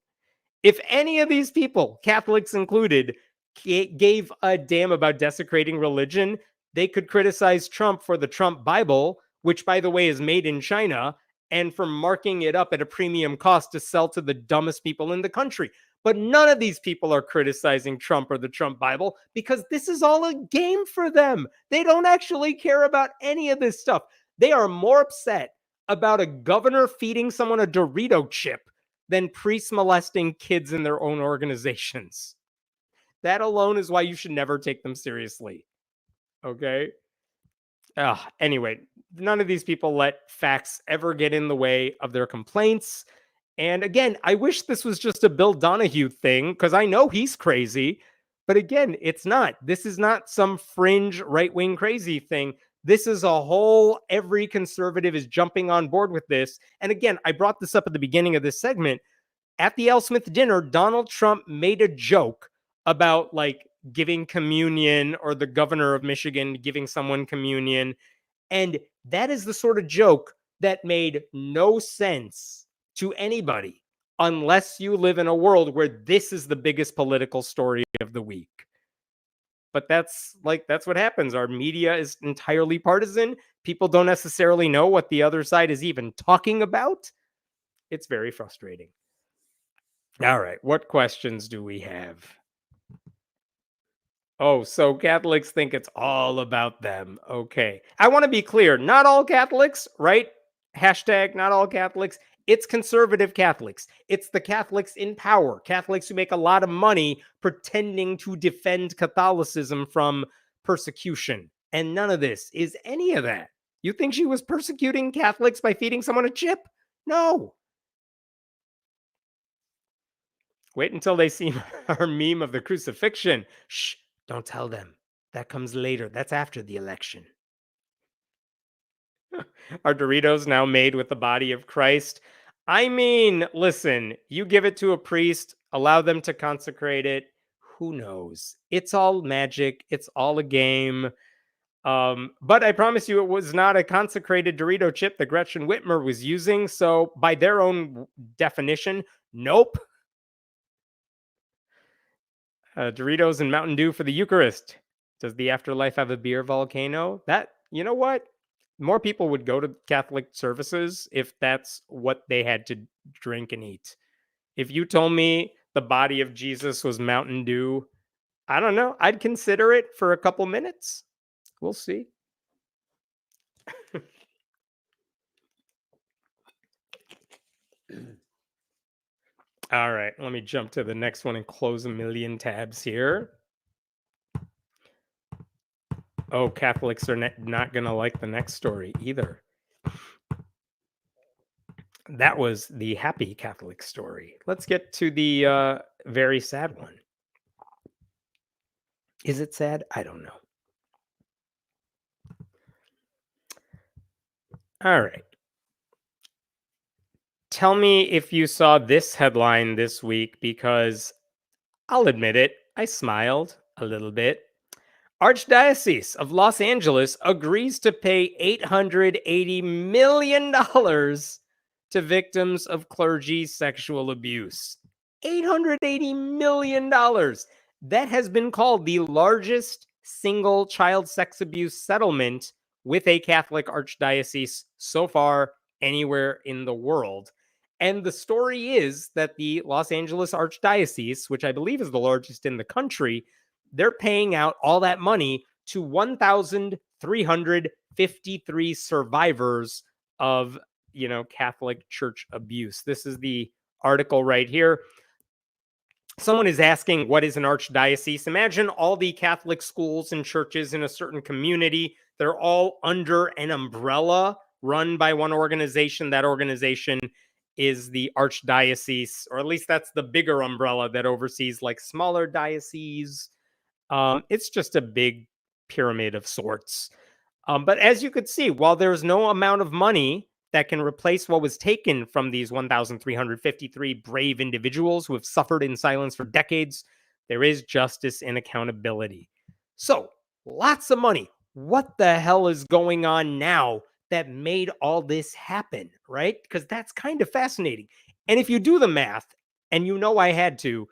If any of these people, Catholics included, gave a damn about desecrating religion, they could criticize Trump for the Trump Bible, which, by the way, is made in China, and for marking it up at a premium cost to sell to the dumbest people in the country. But none of these people are criticizing Trump or the Trump Bible because this is all a game for them. They don't actually care about any of this stuff. They are more upset about a governor feeding someone a Dorito chip than priests molesting kids in their own organizations. That alone is why you should never take them seriously. Okay? Anyway, none of these people let facts ever get in the way of their complaints. And again, I wish this was just a Bill Donahue thing because I know he's crazy. But again, it's not. This is not some fringe right-wing crazy thing. This is a whole, every conservative is jumping on board with this. And again, I brought this up at the beginning of this segment. At the Al Smith dinner, Donald Trump made a joke about like giving communion or the governor of Michigan giving someone communion. And that is the sort of joke that made no sense to anybody unless you live in a world where this is the biggest political story of the week. But that's what happens. Our media is entirely partisan. People don't necessarily know what the other side is even talking about. It's very frustrating. All right. What questions do we have? Oh, so Catholics think it's all about them. Okay. I want to be clear. Not all Catholics, right? Hashtag not all Catholics. It's conservative Catholics. It's the Catholics in power, Catholics who make a lot of money pretending to defend Catholicism from persecution. And none of this is any of that. You think she was persecuting Catholics by feeding someone a chip? No. Wait until they see our meme of the crucifixion. Shh, don't tell them. That comes later. That's after the election. Are Doritos now made with the body of Christ? I mean, listen, you give it to a priest, allow them to consecrate it. Who knows? It's all magic. It's all a game. But I promise you, it was not a consecrated Dorito chip that Gretchen Whitmer was using. So, by their own definition, nope. Doritos and Mountain Dew for the Eucharist. Does the afterlife have a beer volcano? That, you know what? More people would go to Catholic services if that's what they had to drink and eat. If you told me the body of Jesus was Mountain Dew, I don't know. I'd consider it for a couple minutes. We'll see. All right, let me jump to the next one and close a million tabs here. Oh, Catholics are not going to like the next story either. That was the happy Catholic story. Let's get to the very sad one. Is it sad? I don't know. All right. Tell me if you saw this headline this week, because I'll admit it, I smiled a little bit. Archdiocese of Los Angeles agrees to pay $880 million to victims of clergy sexual abuse. $880 million. That has been called the largest single child sex abuse settlement with a Catholic archdiocese so far anywhere in the world. And the story is that the Los Angeles Archdiocese, which I believe is the largest in the country, they're paying out all that money to 1,353 survivors of, Catholic church abuse. This is the article right here. Someone is asking, what is an archdiocese? Imagine all the Catholic schools and churches in a certain community. They're all under an umbrella run by one organization. That organization is the archdiocese, or at least that's the bigger umbrella that oversees like smaller dioceses. It's just a big pyramid of sorts. But as you could see, while there's no amount of money that can replace what was taken from these 1,353 brave individuals who have suffered in silence for decades, there is justice and accountability. So, lots of money. What the hell is going on now that made all this happen, right? Because that's kind of fascinating. And if you do the math, and I had to,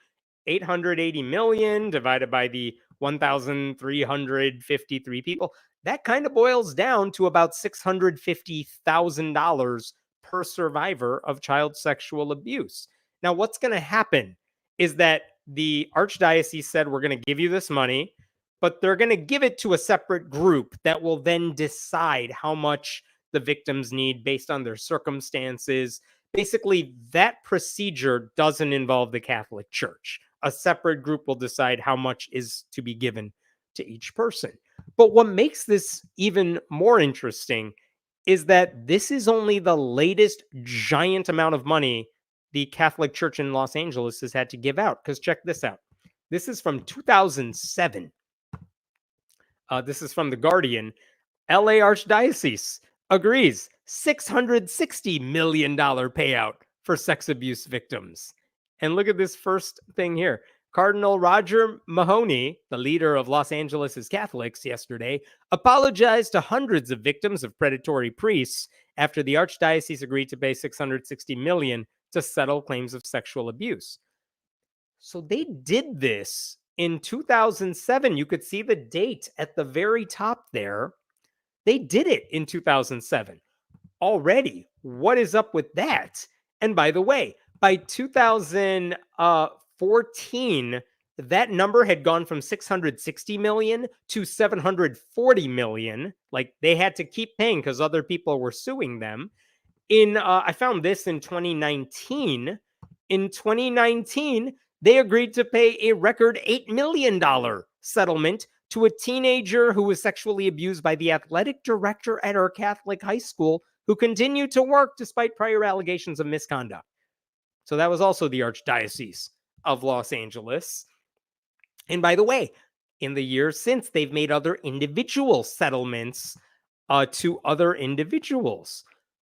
880 million divided by the 1,353 people, that kind of boils down to about $650,000 per survivor of child sexual abuse. Now, what's going to happen is that the archdiocese said, we're going to give you this money, but they're going to give it to a separate group that will then decide how much the victims need based on their circumstances. Basically, that procedure doesn't involve the Catholic Church. A separate group will decide how much is to be given to each person. But what makes this even more interesting is that this is only the latest giant amount of money the Catholic Church in Los Angeles has had to give out. Because check this out. This is from 2007. This is from The Guardian. LA Archdiocese agrees $660 million payout for sex abuse victims. And look at this first thing here. Cardinal Roger Mahoney, the leader of Los Angeles' Catholics, yesterday apologized to hundreds of victims of predatory priests after the archdiocese agreed to pay $660 million to settle claims of sexual abuse. So they did this in 2007. You could see the date at the very top there. They did it in 2007. Already, what is up with that? And by the way, by 2014, that number had gone from 660 million to 740 million. Like they had to keep paying because other people were suing them. I found this in 2019. In 2019, they agreed to pay a record $8 million settlement to a teenager who was sexually abused by the athletic director at our Catholic high school, who continued to work despite prior allegations of misconduct. So that was also the Archdiocese of Los Angeles. And by the way, in the years since, they've made other individual settlements to other individuals.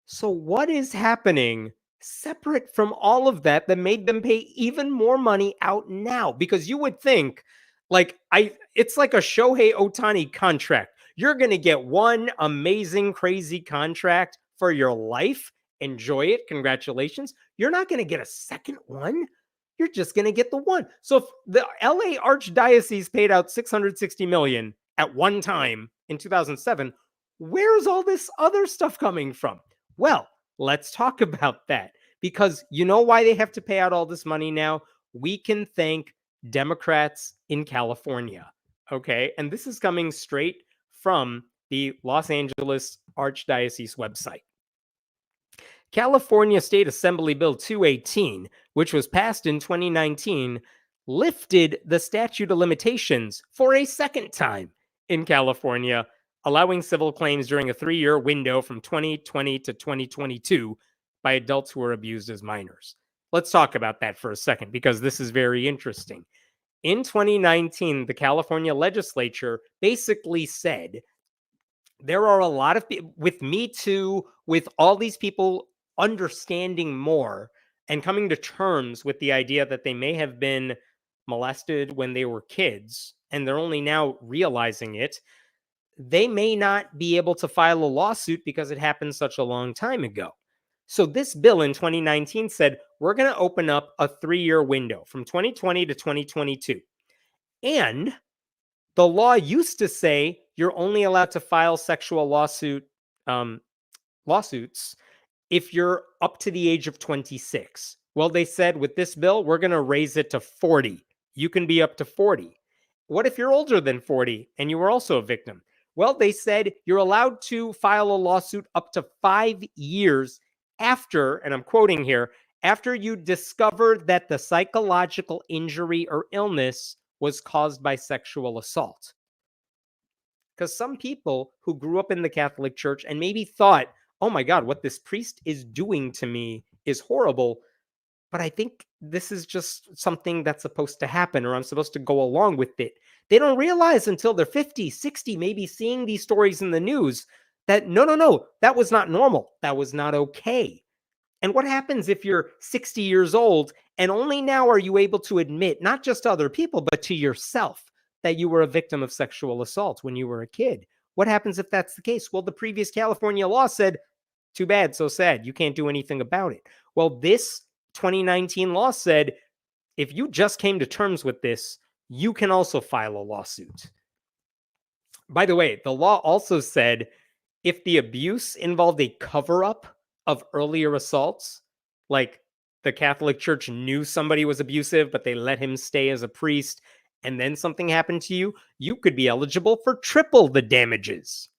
So what is happening separate from all of that that made them pay even more money out now? Because you would think, it's like a Shohei Ohtani contract. You're going to get one amazing, crazy contract for your life. Enjoy it. Congratulations. You're not going to get a second one. You're just going to get the one. So if the LA Archdiocese paid out $660 million at one time in 2007, where's all this other stuff coming from? Well, let's talk about that, because you know why they have to pay out all this money now? We can thank Democrats in California. Okay. And this is coming straight from the Los Angeles Archdiocese website. California State Assembly Bill 218, which was passed in 2019, lifted the statute of limitations for a second time in California, allowing civil claims during a 3-year window from 2020 to 2022 by adults who were abused as minors. Let's talk about that for a second, because this is very interesting. In 2019, the California legislature basically said there are a lot of people, with Me Too, with all these people understanding more and coming to terms with the idea that they may have been molested when they were kids, and they're only now realizing it, they may not be able to file a lawsuit because it happened such a long time ago. So this bill in 2019 said, we're going to open up a 3-year window from 2020 to 2022. And the law used to say you're only allowed to file sexual lawsuits if you're up to the age of 26. Well, they said with this bill, we're going to raise it to 40. You can be up to 40. What if you're older than 40 and you were also a victim? Well, they said you're allowed to file a lawsuit up to 5 years after, and I'm quoting here, after you discover that the psychological injury or illness was caused by sexual assault. Because some people who grew up in the Catholic Church and maybe thought, oh my God, what this priest is doing to me is horrible, but I think this is just something that's supposed to happen, or I'm supposed to go along with it. They don't realize until they're 50, 60, maybe seeing these stories in the news that no, that was not normal. That was not okay. And what happens if you're 60 years old and only now are you able to admit, not just to other people, but to yourself, that you were a victim of sexual assault when you were a kid? What happens if that's the case? Well, the previous California law said, too bad, so sad. You can't do anything about it. Well, this 2019 law said, if you just came to terms with this, you can also file a lawsuit. By the way, the law also said if the abuse involved a cover-up of earlier assaults, like the Catholic Church knew somebody was abusive, but they let him stay as a priest, and then something happened to you, you could be eligible for triple the damages.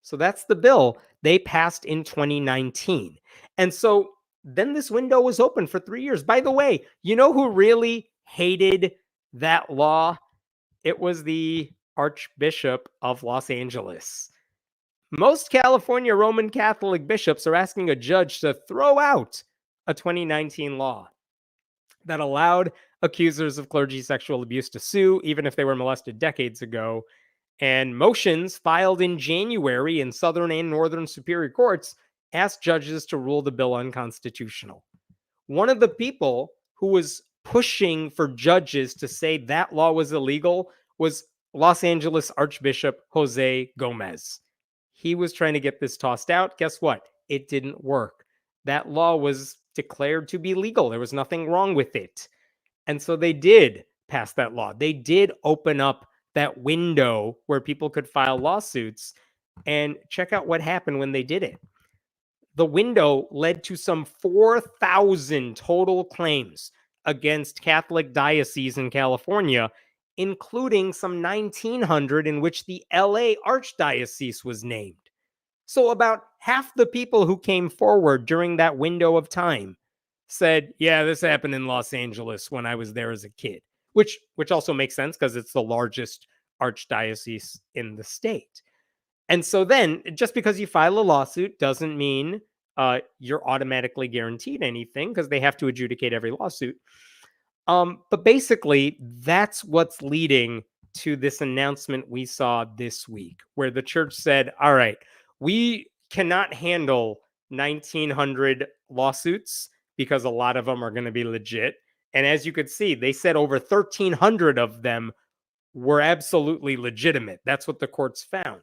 So that's the bill they passed in 2019. And so then this window was open for 3 years. By the way, you know who really hated that law? It was the Archbishop of Los Angeles. Most California Roman Catholic bishops are asking a judge to throw out a 2019 law that allowed accusers of clergy sexual abuse to sue, even if they were molested decades ago. And motions filed in January in Southern and Northern Superior Courts asked judges to rule the bill unconstitutional. One of the people who was pushing for judges to say that law was illegal was Los Angeles Archbishop Jose Gomez. He was trying to get this tossed out. Guess what? It didn't work. That law was declared to be legal. There was nothing wrong with it. And so they did pass that law. They did open up that window where people could file lawsuits, and check out what happened when they did it. The window led to some 4,000 total claims against Catholic dioceses in California, including some 1,900 in which the LA Archdiocese was named. So about half the people who came forward during that window of time said, "Yeah, this happened in Los Angeles when I was there as a kid," which also makes sense because it's the largest archdiocese in the state. And so then, just because you file a lawsuit doesn't mean you're automatically guaranteed anything because they have to adjudicate every lawsuit. But basically, that's what's leading to this announcement we saw this week, where the church said, all right, we cannot handle 1,900 lawsuits because a lot of them are going to be legit. And as you could see, they said over 1,300 of them were absolutely legitimate. That's what the courts found.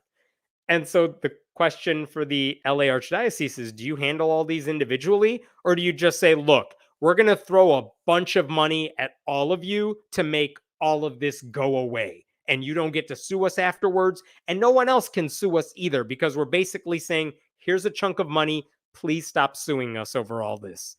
And so the question for the LA Archdiocese is, do you handle all these individually? Or do you just say, look, we're going to throw a bunch of money at all of you to make all of this go away? And you don't get to sue us afterwards. And no one else can sue us either, because we're basically saying, here's a chunk of money. Please stop suing us over all this.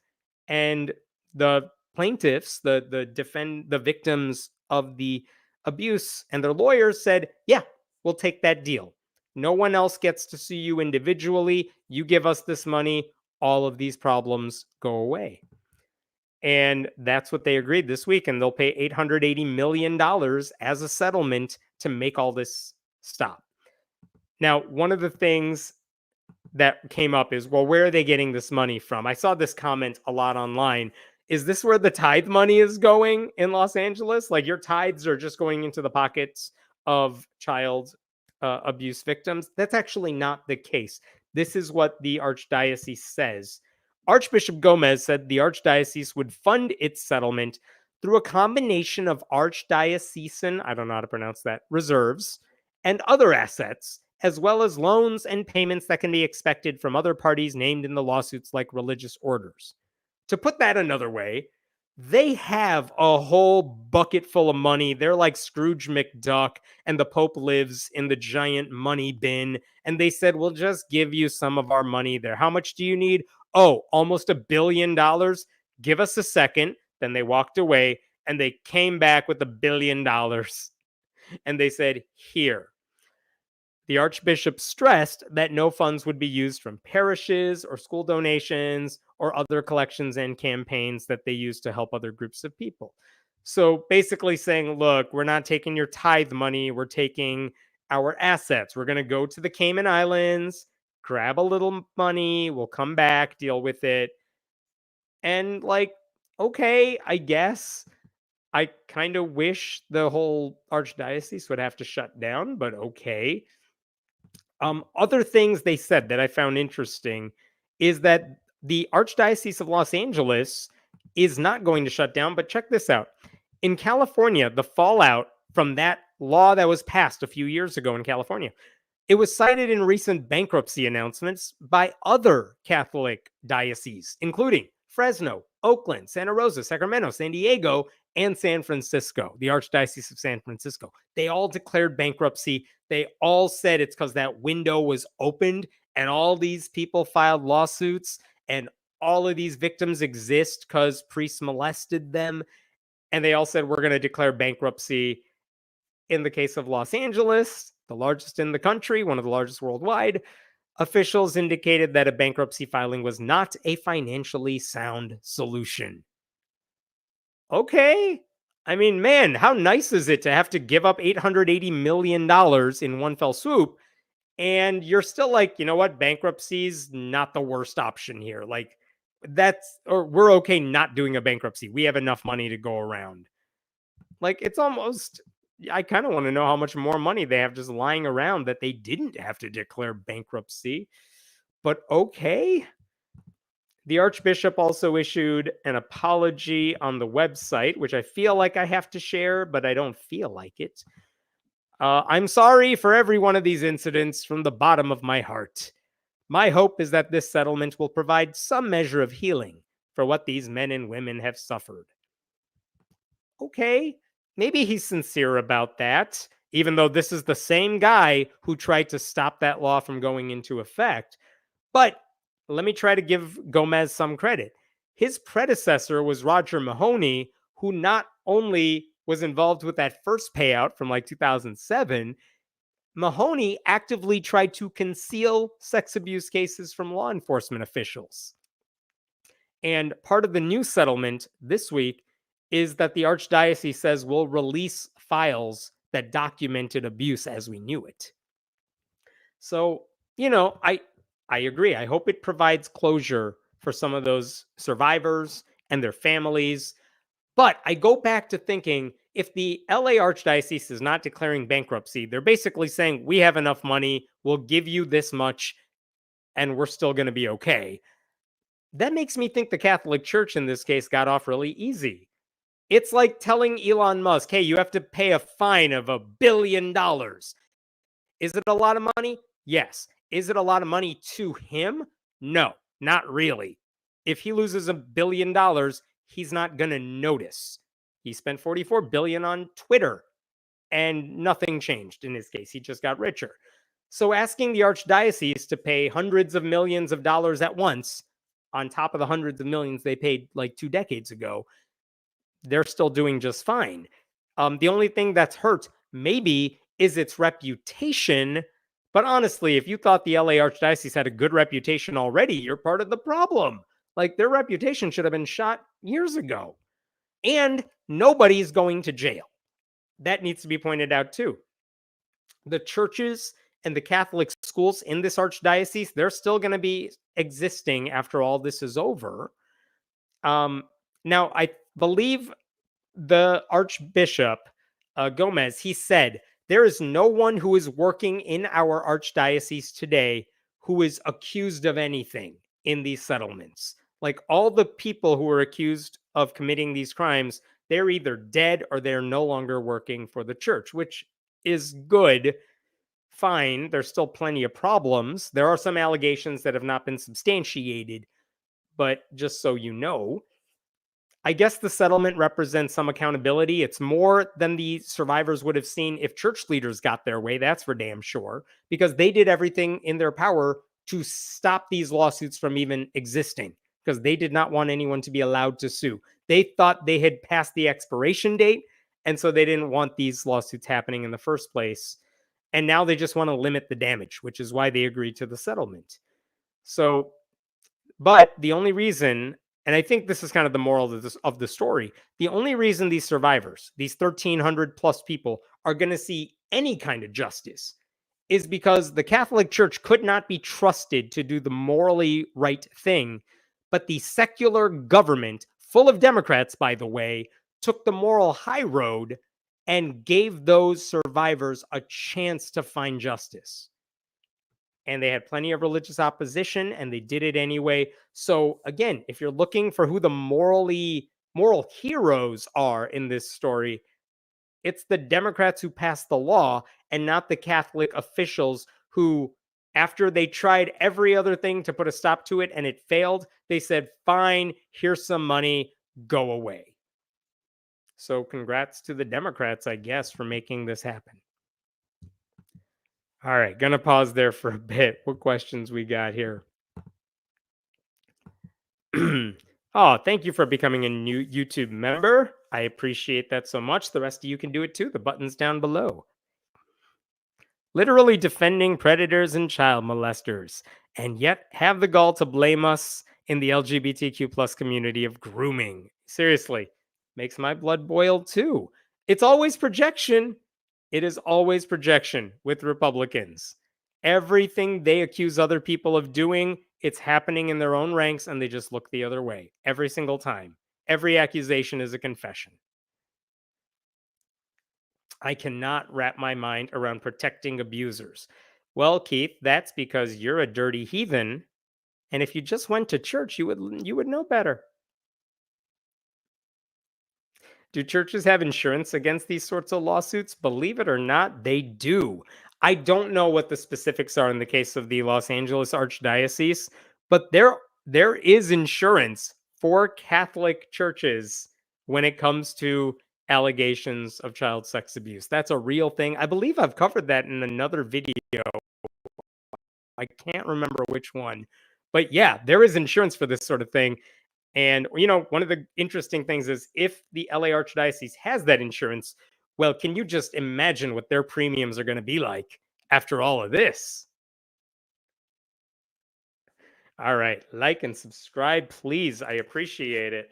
And the plaintiffs, the victims of the abuse and their lawyers said, yeah, we'll take that deal. No one else gets to sue you individually. You give us this money, all of these problems go away. And that's what they agreed this week. And they'll pay $880 million as a settlement to make all this stop. Now, one of the things that came up is, well, where are they getting this money from? I saw this comment a lot online. Is this where the tithe money is going in Los Angeles? Like, your tithes are just going into the pockets of child abuse victims? That's actually not the case. This is what the Archdiocese says. Archbishop Gomez said the Archdiocese would fund its settlement through a combination of archdiocesan, I don't know how to pronounce that, reserves, and other assets, as well as loans and payments that can be expected from other parties named in the lawsuits, like religious orders. To put that another way, they have a whole bucket full of money. They're like Scrooge McDuck, and the Pope lives in the giant money bin. And they said, we'll just give you some of our money there. How much do you need? Oh, almost $1 billion. Give us a second. Then they walked away and they came back with $1 billion. And they said, here. The Archbishop stressed that no funds would be used from parishes or school donations or other collections and campaigns that they use to help other groups of people. So basically saying, look, we're not taking your tithe money, we're taking our assets. We're going to go to the Cayman Islands, grab a little money, we'll come back, deal with it. And like, okay, I guess. I kind of wish the whole archdiocese would have to shut down, but okay. Other things they said that I found interesting is that the Archdiocese of Los Angeles is not going to shut down, but check this out. In California, the fallout from that law that was passed a few years ago in California, it was cited in recent bankruptcy announcements by other Catholic dioceses, including Fresno, Oakland, Santa Rosa, Sacramento, San Diego, and San Francisco, the Archdiocese of San Francisco. They all declared bankruptcy. They all said it's because that window was opened and all these people filed lawsuits and all of these victims exist because priests molested them. And they all said, we're going to declare bankruptcy. In the case of Los Angeles, the largest in the country, one of the largest worldwide, officials indicated that a bankruptcy filing was not a financially sound solution. Okay. I mean, man, how nice is it to have to give up $880 million in one fell swoop? And you're still like, you know what? Bankruptcy's not the worst option here. Like, or we're okay not doing a bankruptcy. We have enough money to go around. Like, it's almost, I kind of want to know how much more money they have just lying around that they didn't have to declare bankruptcy. But okay. The Archbishop also issued an apology on the website, which I feel like I have to share, but I don't feel like it. I'm sorry for every one of these incidents from the bottom of my heart. My hope is that this settlement will provide some measure of healing for what these men and women have suffered. Okay, maybe he's sincere about that, even though this is the same guy who tried to stop that law from going into effect. But let me try to give Gomez some credit. His predecessor was Roger Mahoney, who not only was involved with that first payout from like 2007, Mahoney actively tried to conceal sex abuse cases from law enforcement officials. And part of the new settlement this week is that the Archdiocese says we'll release files that documented abuse as we knew it. So, I agree. I hope it provides closure for some of those survivors and their families. But I go back to thinking, if the LA Archdiocese is not declaring bankruptcy, they're basically saying, we have enough money, we'll give you this much, and we're still going to be okay. That makes me think the Catholic Church in this case got off really easy. It's like telling Elon Musk, hey, you have to pay a fine of $1 billion. Is it a lot of money? Yes. Is it a lot of money to him? No, not really. If he loses $1 billion, he's not going to notice. He spent $44 billion on Twitter and nothing changed in his case. He just got richer. So asking the Archdiocese to pay hundreds of millions of dollars at once, on top of the hundreds of millions they paid like 2 decades ago, they're still doing just fine. The only thing that's hurt maybe is its reputation. But honestly, if you thought the LA Archdiocese had a good reputation already, you're part of the problem. Like, their reputation should have been shot years ago. And nobody's going to jail. That needs to be pointed out too. The churches and the Catholic schools in this archdiocese, they're still going to be existing after all this is over. Now, I believe the Archbishop Gomez, he said, there is no one who is working in our archdiocese today who is accused of anything in these settlements. Like, all the people who are accused of committing these crimes, they're either dead or they're no longer working for the church, which is good. Fine. There's still plenty of problems. There are some allegations that have not been substantiated, but just so you know, I guess the settlement represents some accountability. It's more than the survivors would have seen if church leaders got their way. That's for damn sure, because they did everything in their power to stop these lawsuits from even existing, because they did not want anyone to be allowed to sue. They thought they had passed the expiration date, and so they didn't want these lawsuits happening in the first place. And now they just want to limit the damage, which is why they agreed to the settlement. So, but the only reason, and I think this is kind of the moral of the story, the only reason these survivors, these 1,300 plus people, are going to see any kind of justice is because the Catholic Church could not be trusted to do the morally right thing. But the secular government, full of Democrats, by the way, took the moral high road and gave those survivors a chance to find justice. And they had plenty of religious opposition, and they did it anyway. So again, if you're looking for who the moral heroes are in this story, it's the Democrats who passed the law and not the Catholic officials who, after they tried every other thing to put a stop to it and it failed, they said, fine, here's some money, go away. So congrats to the Democrats, I guess, for making this happen. All right, gonna pause there for a bit. What questions we got here? Oh, thank you for becoming a new YouTube member. I appreciate that so much. The rest of you can do it too. The button's down below. Literally defending predators and child molesters, and yet have the gall to blame us in the LGBTQ plus community of grooming. Seriously, makes my blood boil too. It's always projection. It is always projection with Republicans. Everything they accuse other people of doing, it's happening in their own ranks, and they just look the other way every single time. Every accusation is a confession. I cannot wrap my mind around protecting abusers. Well, Keith, that's because you're a dirty heathen, and if you just went to church, you would know better. Do churches have insurance against these sorts of lawsuits? Believe it or not, they do. I don't know what the specifics are in the case of the Los Angeles Archdiocese, but there is insurance for Catholic churches when it comes to allegations of child sex abuse. That's a real thing. I believe I've covered that in another video. I can't remember which one, But yeah, there is insurance for this sort of thing. And, one of the interesting things is if the LA Archdiocese has that insurance, well, can you just imagine what their premiums are going to be like after all of this? All right. Like and subscribe, please. I appreciate it.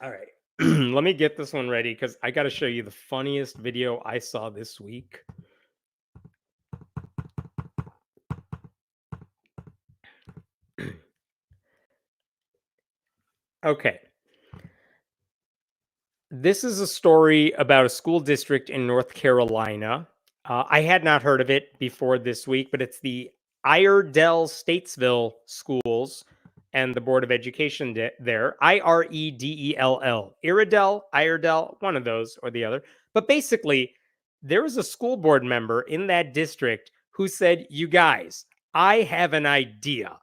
All right. Let me get this one ready because I got to show you the funniest video I saw this week. Okay. This is a story about a school district in North Carolina. I had not heard of it before this week, but it's the Iredell Statesville Schools and the Board of Education there. Iredell. Iredell, one of those or the other. But basically, there was a school board member in that district who said, "You guys, I have an idea.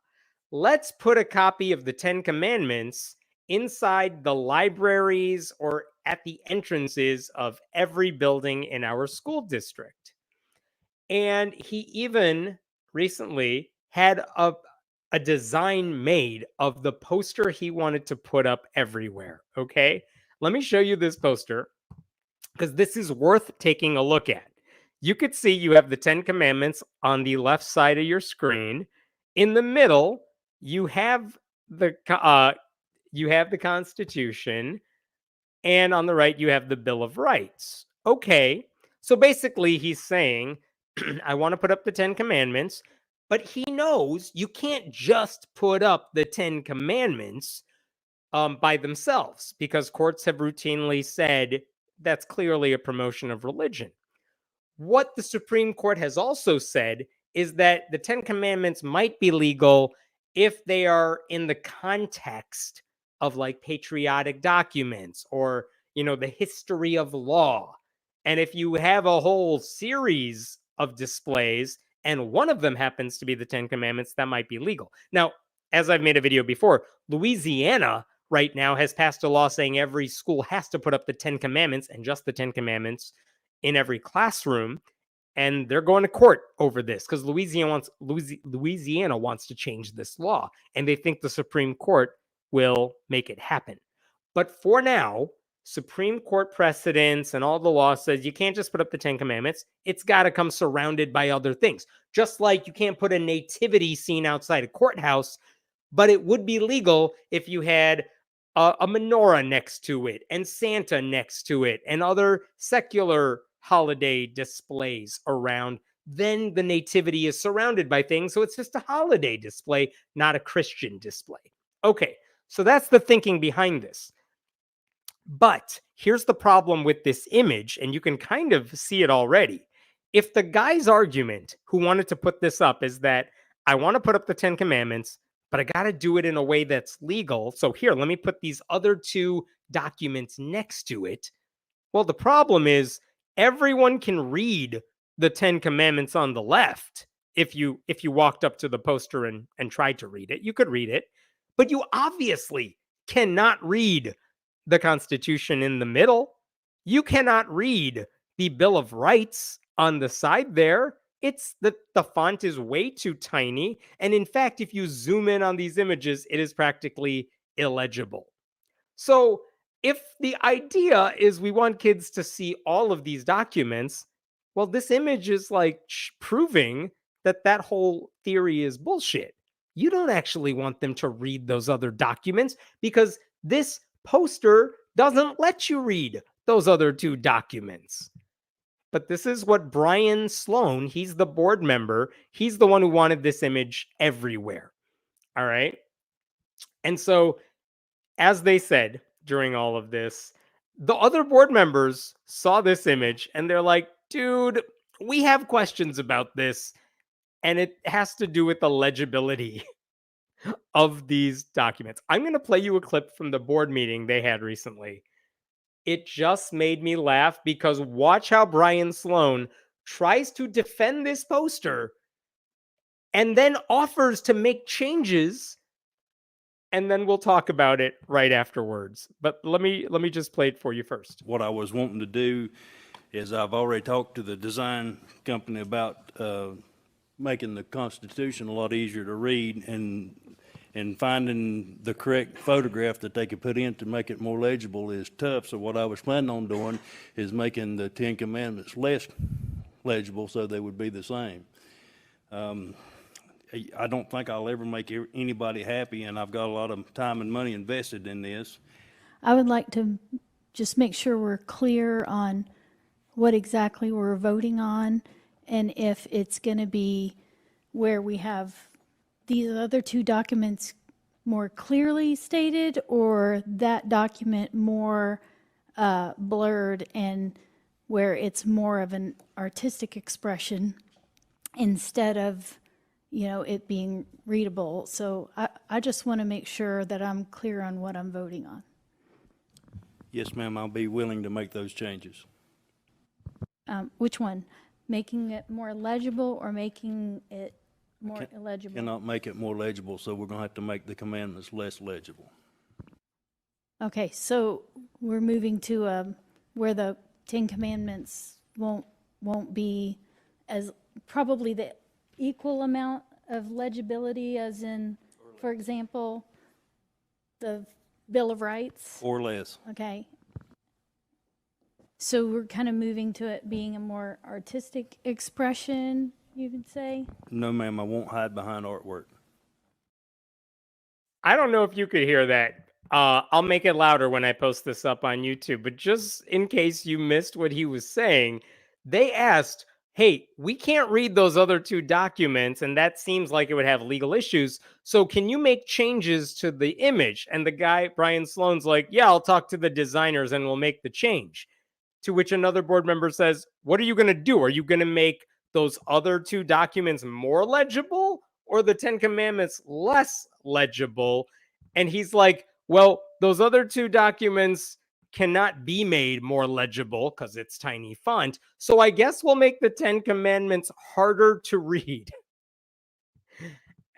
Let's put a copy of the Ten Commandments inside the libraries or at the entrances of every building in our school district." And he even recently had a design made of the poster he wanted to put up everywhere. Okay. Let me show you this poster because this is worth taking a look at. You could see you have the Ten Commandments on the left side of your screen. In the middle, you have the Constitution, and on the right, you have the Bill of Rights. Okay, so basically, he's saying, I want to put up the Ten Commandments, but he knows you can't just put up the Ten Commandments by themselves because courts have routinely said that's clearly a promotion of religion. What the Supreme Court has also said is that the Ten Commandments might be legal if they are in the context of like patriotic documents or, the history of law. And if you have a whole series of displays and one of them happens to be the Ten Commandments, that might be legal. Now, as I've made a video before, Louisiana right now has passed a law saying every school has to put up the Ten Commandments and just the Ten Commandments in every classroom, and they're going to court over this because Louisiana wants to change this law, and they think the Supreme Court will make it happen. But for now, Supreme Court precedents and all the law says you can't just put up the Ten Commandments. It's got to come surrounded by other things. Just like you can't put a nativity scene outside a courthouse, but it would be legal if you had a menorah next to it and Santa next to it and other secular holiday displays around. Then the nativity is surrounded by things, so it's just a holiday display, not a Christian display. Okay, so that's the thinking behind this. But here's the problem with this image, and you can kind of see it already. If the guy's argument who wanted to put this up is that I want to put up the Ten Commandments, but I got to do it in a way that's legal. So here, let me put these other two documents next to it. Well, the problem is everyone can read the Ten Commandments on the left. If you walked up to the poster and tried to read it, you could read it, but you obviously cannot read the Constitution in the middle. You cannot read the Bill of Rights on the side there. It's the font is way too tiny. And in fact, if you zoom in on these images, it is practically illegible. So if the idea is we want kids to see all of these documents, well, this image is like proving that whole theory is bullshit. You don't actually want them to read those other documents because this poster doesn't let you read those other two documents. But this is what Brian Sloan, he's the board member, he's the one who wanted this image everywhere. All right. And so, as they said during all of this, the other board members saw this image and they're like, dude, we have questions about this. And it has to do with the legibility of these documents. I'm going to play you a clip from the board meeting they had recently. It just made me laugh because watch how Brian Sloan tries to defend this poster and then offers to make changes, and then we'll talk about it right afterwards. But let me just play it for you first. What I was wanting to do is I've already talked to the design company about making the Constitution a lot easier to read and finding the correct photograph that they could put in to make it more legible is tough. So what I was planning on doing is making the Ten Commandments less legible so they would be the same. I don't think I'll ever make anybody happy, and I've got a lot of time and money invested in this. I would like to just make sure we're clear on what exactly we're voting on, and if it's going to be where we have these other two documents more clearly stated, or that document more blurred and where it's more of an artistic expression instead of, you know, it being readable. So I just want to make sure that I'm clear on what I'm voting on. Yes, ma'am, I'll be willing to make those changes. Which one? Making it more legible or making it more illegible? Cannot make it more legible, so we're going to have to make the commandments less legible. Okay, so we're moving to where the Ten Commandments won't be as probably the equal amount of legibility as in, for example, the Bill of Rights? Or less. Okay. So we're kind of moving to it being a more artistic expression, you could say? No, ma'am, I won't hide behind artwork. I don't know if you could hear that. I'll make it louder when I post this up on YouTube, but just in case you missed what he was saying, they asked, hey, we can't read those other two documents, and that seems like it would have legal issues. So can you make changes to the image? And the guy, Brian Sloan's like, yeah, I'll talk to the designers and we'll make the change. To which another board member says, what are you going to do? Are you going to make those other two documents more legible or the Ten Commandments less legible? And he's like, well, those other two documents cannot be made more legible because it's tiny font. So I guess we'll make the Ten Commandments harder to read.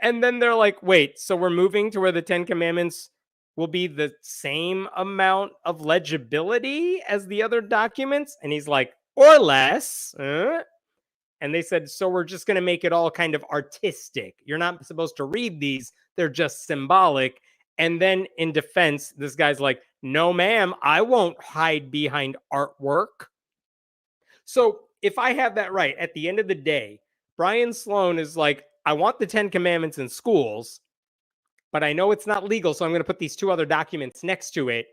And then they're like, wait, so we're moving to where the Ten Commandments will be the same amount of legibility as the other documents? And he's like, or less. And they said, so we're just going to make it all kind of artistic. You're not supposed to read these. They're just symbolic. And then in defense, this guy's like, no, ma'am, I won't hide behind artwork. So if I have that right, at the end of the day, Brian Sloan is like, I want the Ten Commandments in schools, but I know it's not legal, so I'm going to put these two other documents next to it.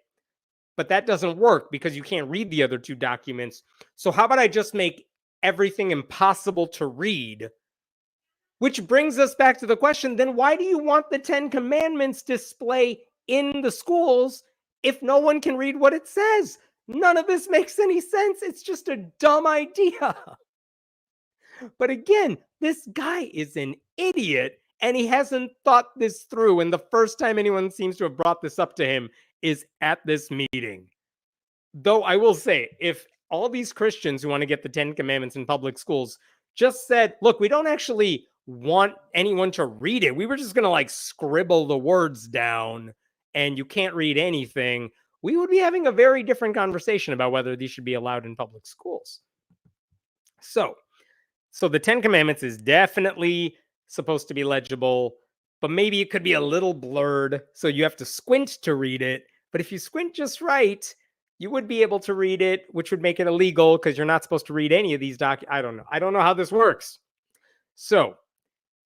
But that doesn't work because you can't read the other two documents. So how about I just make everything impossible to read? Which brings us back to the question, then why do you want the Ten Commandments display in the schools if no one can read what it says? None of this makes any sense. It's just a dumb idea. But again, this guy is an idiot and he hasn't thought this through. And the first time anyone seems to have brought this up to him is at this meeting. Though I will say, if all these Christians who want to get the Ten Commandments in public schools just said, look, we don't actually want anyone to read it. We were just going to like scribble the words down and you can't read anything. We would be having a very different conversation about whether these should be allowed in public schools. So the Ten Commandments is definitely supposed to be legible, but maybe it could be a little blurred. So you have to squint to read it. But if you squint just right, you would be able to read it, which would make it illegal because you're not supposed to read any of these documents. I don't know. I don't know how this works. So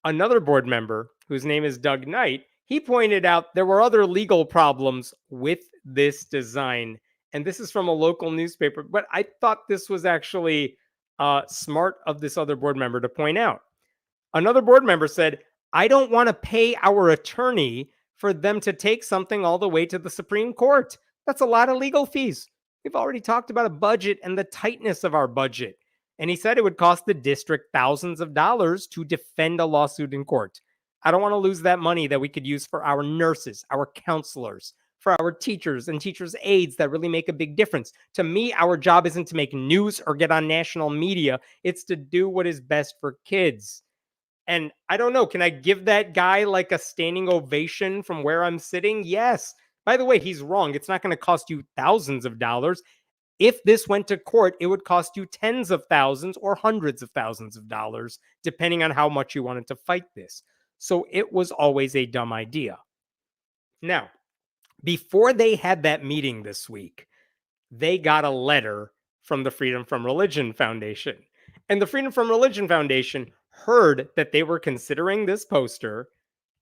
another board member whose name is Doug Knight, he pointed out there were other legal problems with this design. And this is from a local newspaper, but I thought this was actually smart of this other board member to point out. Another board member said, I don't want to pay our attorney for them to take something all the way to the Supreme Court. That's a lot of legal fees. We've already talked about a budget and the tightness of our budget. And he said it would cost the district thousands of dollars to defend a lawsuit in court. I don't want to lose that money that we could use for our nurses, our counselors, for our teachers and teachers' aides that really make a big difference. To me, our job isn't to make news or get on national media. It's to do what is best for kids. And I don't know, can I give that guy like a standing ovation from where I'm sitting? Yes. By the way, he's wrong. It's not going to cost you thousands of dollars. If this went to court, it would cost you tens of thousands or hundreds of thousands of dollars, depending on how much you wanted to fight this. So it was always a dumb idea. Now, before they had that meeting this week, they got a letter from the Freedom from Religion Foundation. And the Freedom from Religion Foundation heard that they were considering this poster,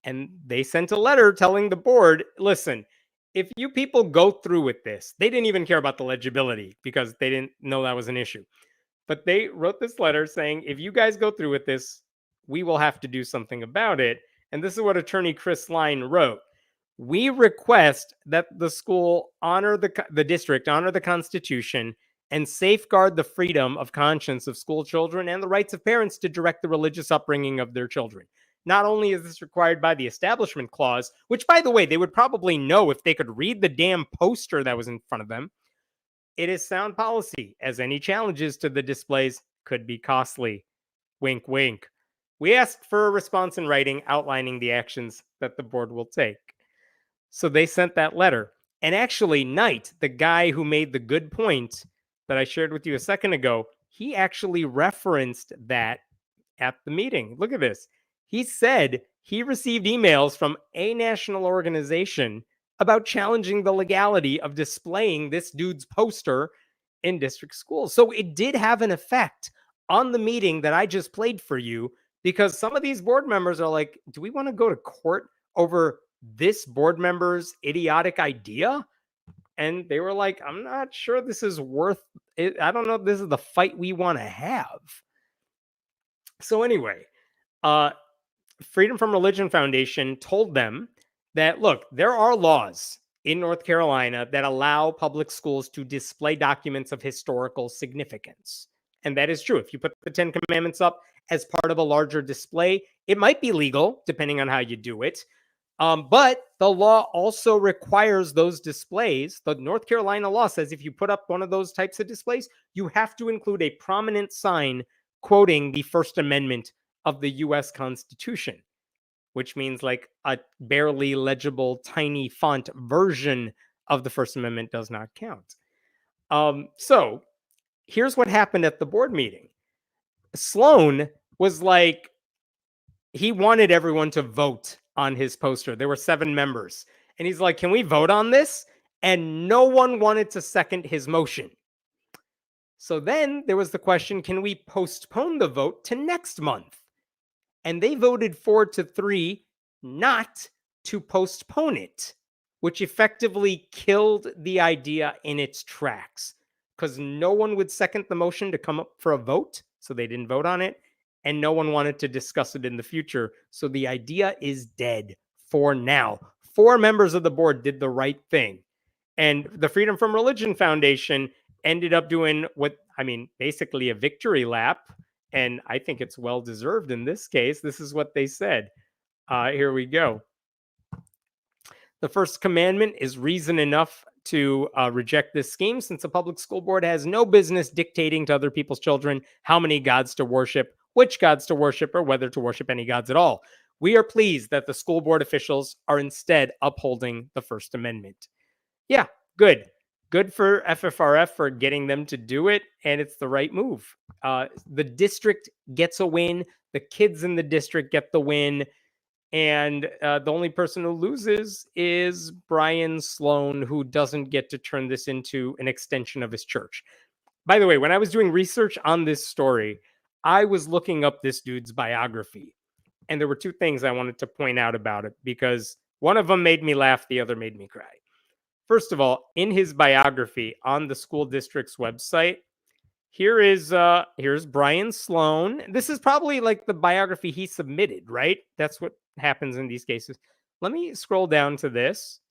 and they sent a letter telling the board, listen, if you people go through with this, they didn't even care about the legibility because they didn't know that was an issue. But they wrote this letter saying, if you guys go through with this, we will have to do something about it. And this is what attorney Chris Line wrote. We request that the school honor the district, honor the Constitution, and safeguard the freedom of conscience of school children and the rights of parents to direct the religious upbringing of their children. Not only is this required by the Establishment Clause, which, by the way, they would probably know if they could read the damn poster that was in front of them, it is sound policy, as any challenges to the displays could be costly. Wink, wink. We asked for a response in writing outlining the actions that the board will take. So they sent that letter. And actually, Knight, the guy who made the good point that I shared with you a second ago, he actually referenced that at the meeting. Look at this. He said he received emails from a national organization about challenging the legality of displaying this dude's poster in district schools. So it did have an effect on the meeting that I just played for you, because some of these board members are like, do we want to go to court over this board member's idiotic idea? And they were like, I'm not sure this is worth it. I don't know if this is the fight we want to have. So anyway, Freedom from Religion Foundation told them that, look, there are laws in North Carolina that allow public schools to display documents of historical significance. And that is true. If you put the 10 Commandments up as part of a larger display, it might be legal, depending on how you do it. But the law also requires those displays. The North Carolina law says if you put up one of those types of displays, you have to include a prominent sign quoting the First Amendment of the U.S. Constitution, which means like a barely legible, tiny font version of the First Amendment does not count. So here's what happened at the board meeting. Sloan was like, he wanted everyone to vote on his poster. There were 7 members. And he's like, can we vote on this? And no one wanted to second his motion. So then there was the question, can we postpone the vote to next month? And they voted 4-3 not to postpone it, which effectively killed the idea in its tracks, because no one would second the motion to come up for a vote, so they didn't vote on it, and no one wanted to discuss it in the future, so the idea is dead for now. 4 members of the board did the right thing, and the Freedom from Religion Foundation ended up doing what, I mean, basically a victory lap, and I think it's well-deserved in this case. This is what they said. Here we go. The first commandment is reason enough to reject this scheme, since a public school board has no business dictating to other people's children how many gods to worship, which gods to worship, or whether to worship any gods at all. We are pleased that the school board officials are instead upholding the First Amendment. Yeah, good. Good for FFRF for getting them to do it, and it's the right move. The district gets a win. The kids in the district get the win. And the only person who loses is Brian Sloan, who doesn't get to turn this into an extension of his church. By the way, when I was doing research on this story, I was looking up this dude's biography. And there were 2 things I wanted to point out about it, because one of them made me laugh, the other made me cry. First of all, in his biography on the school district's website, here's Brian Sloan. This is probably like the biography he submitted, right? That's what happens in these cases. Let me scroll down to this.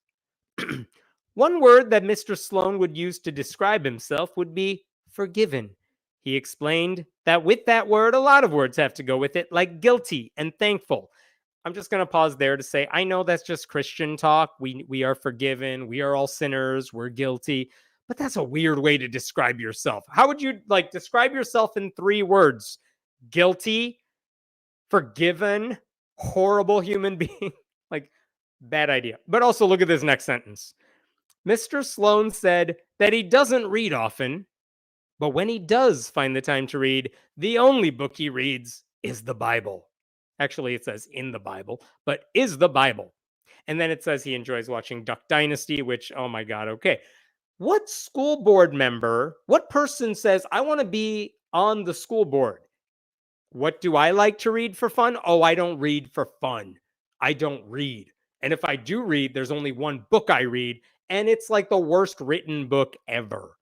One word that Mr. Sloan would use to describe himself would be forgiven. He explained that with that word, a lot of words have to go with it, like guilty and thankful. I'm just going to pause there to say, I know that's just Christian talk. We are forgiven. We are all sinners. We're guilty. But that's a weird way to describe yourself. How would you describe yourself in 3 words? Guilty, forgiven, horrible human being. Bad idea. But also look at this next sentence. Mr. Sloan said that he doesn't read often, but when he does find the time to read, the only book he reads is the Bible. Actually, it says in the Bible, but is the Bible. And then it says he enjoys watching Duck Dynasty, which, oh my God, okay. What school board member, what person says, I want to be on the school board? What do I like to read for fun? Oh, I don't read for fun. I don't read. And if I do read, there's only one book I read, and it's like the worst written book ever.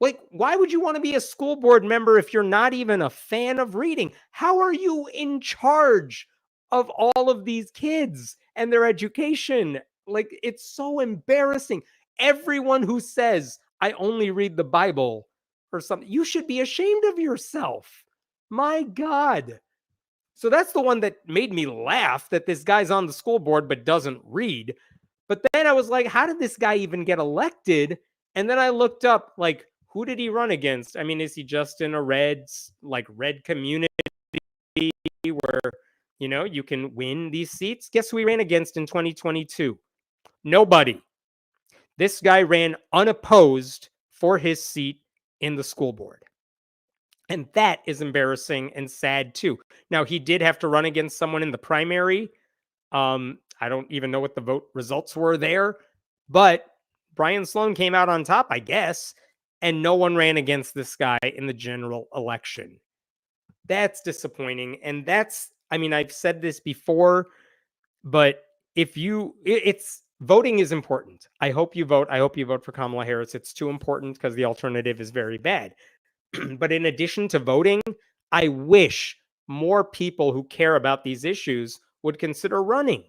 Like, why would you want to be a school board member if you're not even a fan of reading? How are you in charge of all of these kids and their education? Like, it's so embarrassing. Everyone who says, I only read the Bible or something, you should be ashamed of yourself. My God. So that's the one that made me laugh, that this guy's on the school board but doesn't read. But then I was like, how did this guy even get elected? And then I looked up, like, who did he run against? I mean, is he just in a red community where, you can win these seats? Guess who he ran against in 2022? Nobody. This guy ran unopposed for his seat in the school board. And that is embarrassing and sad too. Now, he did have to run against someone in the primary. I don't even know what the vote results were there, but Brian Sloan came out on top, I guess, and no one ran against this guy in the general election. That's disappointing. And I've said this before, but it's voting is important. I hope you vote. I hope you vote for Kamala Harris. It's too important because the alternative is very bad. But in addition to voting, I wish more people who care about these issues would consider running,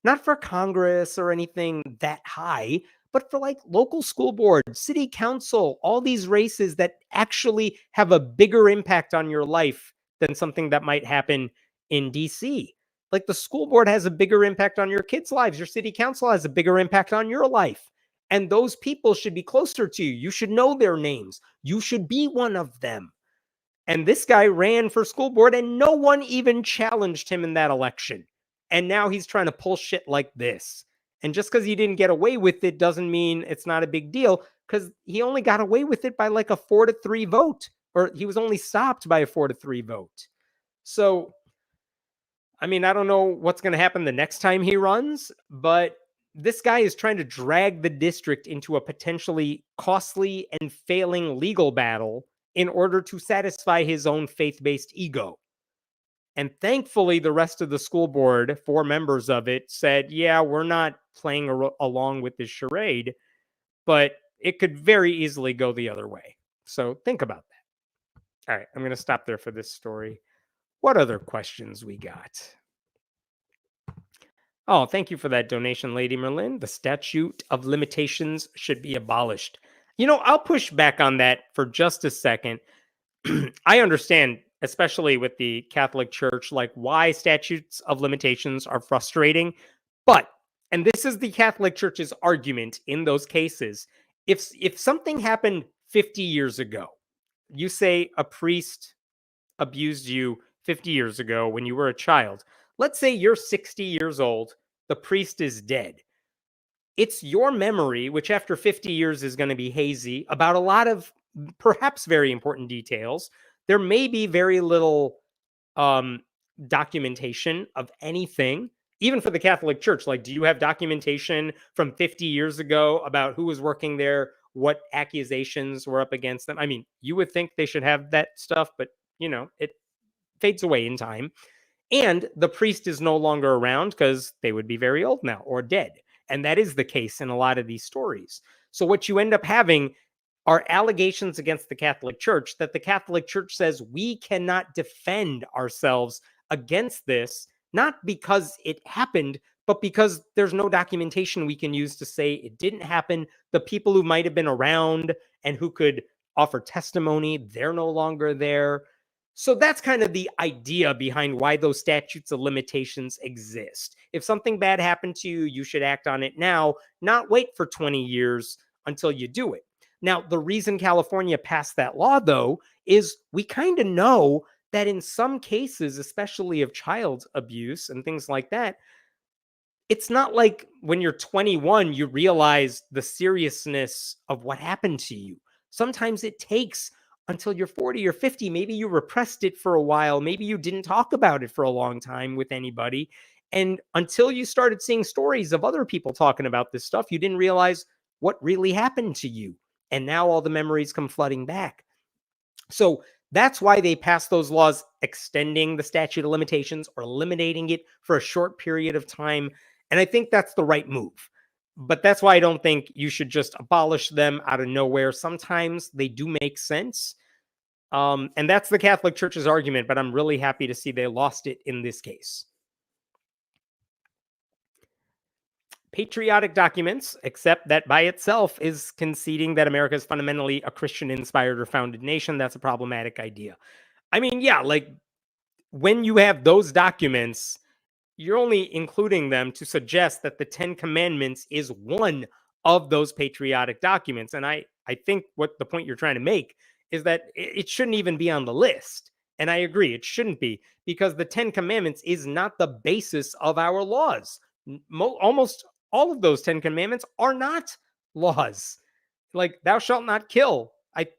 not for Congress or anything that high, but for like local school board, city council, all these races that actually have a bigger impact on your life than something that might happen in DC. Like the school board has a bigger impact on your kids' lives. Your city council has a bigger impact on your life. And those people should be closer to you. You should know their names. You should be one of them. And this guy ran for school board and no one even challenged him in that election. And now he's trying to pull shit like this. And just because he didn't get away with it doesn't mean it's not a big deal, because he only got away with it by like a 4-3 vote, or he was only stopped by a 4-3 vote. So, I don't know what's going to happen the next time he runs, but this guy is trying to drag the district into a potentially costly and failing legal battle in order to satisfy his own faith-based ego. And thankfully, the rest of the school board, 4 members of it, said, yeah, we're not playing along with this charade, but it could very easily go the other way. So think about that. All right, I'm going to stop there for this story. What other questions we got? Oh, thank you for that donation, Lady Merlin. The statute of limitations should be abolished. I'll push back on that for just a second. I understand, especially with the Catholic Church, like why statutes of limitations are frustrating. But, and this is the Catholic Church's argument in those cases, if something happened 50 years ago, you say a priest abused you 50 years ago when you were a child. Let's say you're 60 years old, the priest is dead. It's your memory, which after 50 years is going to be hazy, about a lot of perhaps very important details. There may be very little documentation of anything, even for the Catholic Church. Like, do you have documentation from 50 years ago about who was working there, what accusations were up against them? You would think they should have that stuff, but, it fades away in time. And the priest is no longer around because they would be very old now or dead. And that is the case in a lot of these stories. So what you end up having are allegations against the Catholic Church that the Catholic Church says we cannot defend ourselves against this, not because it happened, but because there's no documentation we can use to say it didn't happen. The people who might have been around and who could offer testimony, they're no longer there. So that's kind of the idea behind why those statutes of limitations exist. If something bad happened to you, you should act on it now, not wait for 20 years until you do it. Now, the reason California passed that law, though, is we kind of know that in some cases, especially of child abuse and things like that, it's not like when you're 21, you realize the seriousness of what happened to you. Sometimes it takes until you're 40 or 50. Maybe you repressed it for a while. Maybe you didn't talk about it for a long time with anybody. And until you started seeing stories of other people talking about this stuff, you didn't realize what really happened to you. And now all the memories come flooding back. So that's why they passed those laws extending the statute of limitations or eliminating it for a short period of time. And I think that's the right move. But that's why I don't think you should just abolish them out of nowhere. Sometimes they do make sense. And that's the Catholic Church's argument, but I'm really happy to see they lost it in this case. Patriotic documents, except that by itself is conceding that America is fundamentally a Christian-inspired or founded nation. That's a problematic idea. I mean, yeah, like when you have those documents, you're only including them to suggest that the Ten Commandments is one of those patriotic documents. And I think what the point you're trying to make is that it shouldn't even be on the list. And I agree, it shouldn't be, because the Ten Commandments is not the basis of our laws. Almost all of those 10 commandments are not laws. Like, thou shalt not kill.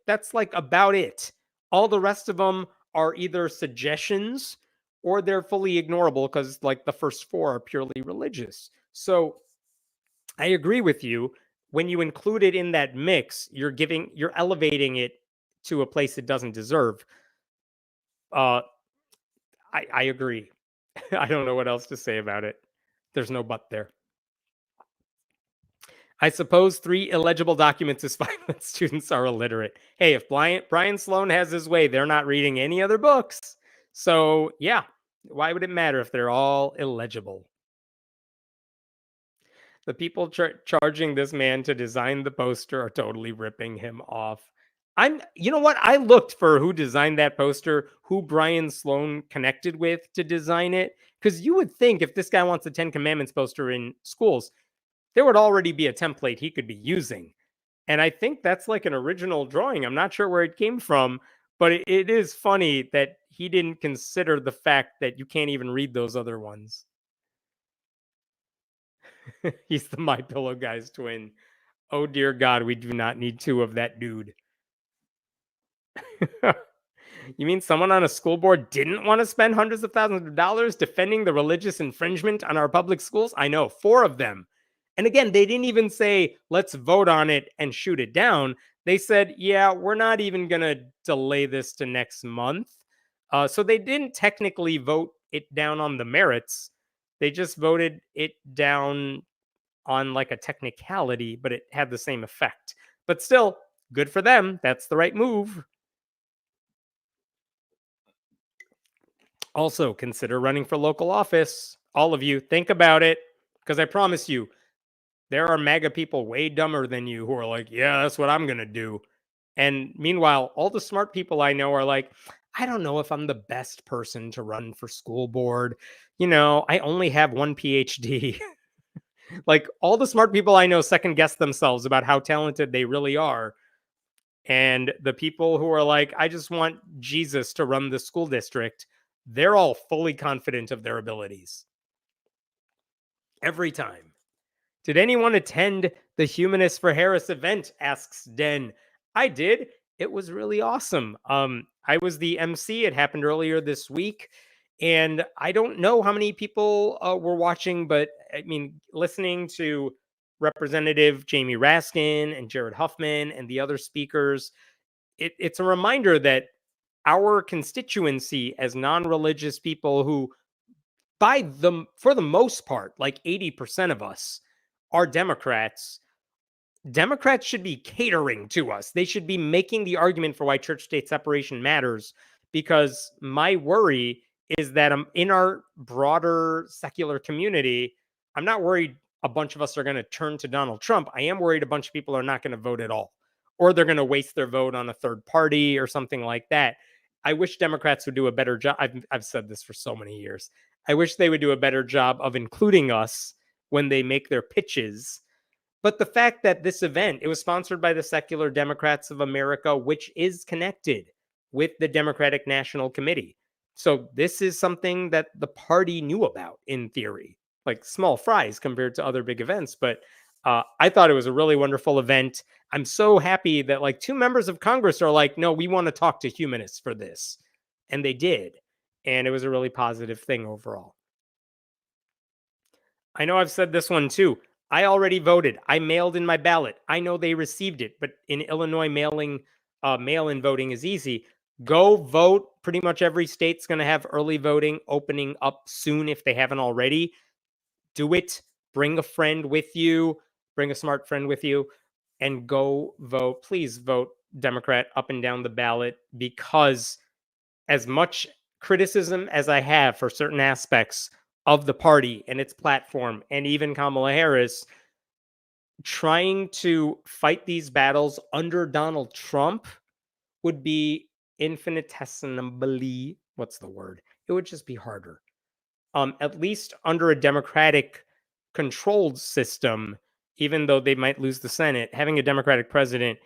That's like about it. All the rest of them are either suggestions or they're fully ignorable because like the first four are purely religious. So I agree with you. When you include it in that mix, you're elevating it to a place it doesn't deserve. I agree. I don't know what else to say about it. There's no but there. I suppose 3 illegible documents is fine when students are illiterate. Hey, if Brian Sloan has his way, they're not reading any other books. So, yeah, why would it matter if they're all illegible? The people charging this man to design the poster are totally ripping him off. You know what? I looked for who designed that poster, who Brian Sloan connected with to design it. Because you would think if this guy wants a 10 Commandments poster in schools, there would already be a template he could be using. And I think that's like an original drawing. I'm not sure where it came from, but it is funny that he didn't consider the fact that you can't even read those other ones. He's the My Pillow guy's twin. Oh dear God, we do not need 2 of that dude. You mean someone on a school board didn't want to spend hundreds of thousands of dollars defending the religious infringement on our public schools? I know, 4 of them. And again, they didn't even say, let's vote on it and shoot it down. They said, yeah, we're not even going to delay this to next month. So they didn't technically vote it down on the merits. They just voted it down on like a technicality, but it had the same effect. But still, good for them. That's the right move. Also, consider running for local office. All of you, think about it, because I promise you, there are MAGA people way dumber than you who are like, yeah, that's what I'm going to do. And meanwhile, all the smart people I know are like, I don't know if I'm the best person to run for school board. You know, I only have 1 PhD. Like, all the smart people I know second guess themselves about how talented they really are. And the people who are like, I just want Jesus to run the school district, they're all fully confident of their abilities. Every time. Did anyone attend the Humanists for Harris event? Asks Den. I did. It was really awesome. I was the MC. It happened earlier this week. And I don't know how many people were watching, but I mean, listening to Representative Jamie Raskin and Jared Huffman and the other speakers, it's a reminder that our constituency as non-religious people who, for the most part, like 80% of us are Democrats. Democrats should be catering to us. They should be making the argument for why church-state separation matters, because my worry is that in our broader secular community, I'm not worried a bunch of us are going to turn to Donald Trump. I am worried a bunch of people are not going to vote at all, or they're going to waste their vote on a third party or something like that. I wish Democrats would do a better job. I've said this for so many years. I wish they would do a better job of including us when they make their pitches. But the fact that this event, it was sponsored by the Secular Democrats of America, which is connected with the Democratic National Committee. So this is something that the party knew about in theory. like small fries compared to other big events. But I thought it was a really wonderful event. I'm so happy that like 2 members of Congress are like, no, we want to talk to humanists for this. And they did. And it was a really positive thing overall. I know I've said this one too. I already voted. I mailed in my ballot. I know they received it, but in Illinois, mail-in voting is easy. Go vote. Pretty much every state's going to have early voting opening up soon if they haven't already. Do it. Bring a friend with you. Bring a smart friend with you and go vote. Please vote Democrat up and down the ballot, because as much criticism as I have for certain aspects of the party and its platform, and even Kamala Harris, trying to fight these battles under Donald Trump would be infinitesimally, what's the word? It would just be harder. At least under a Democratic controlled system, even though they might lose the Senate, having a Democratic president,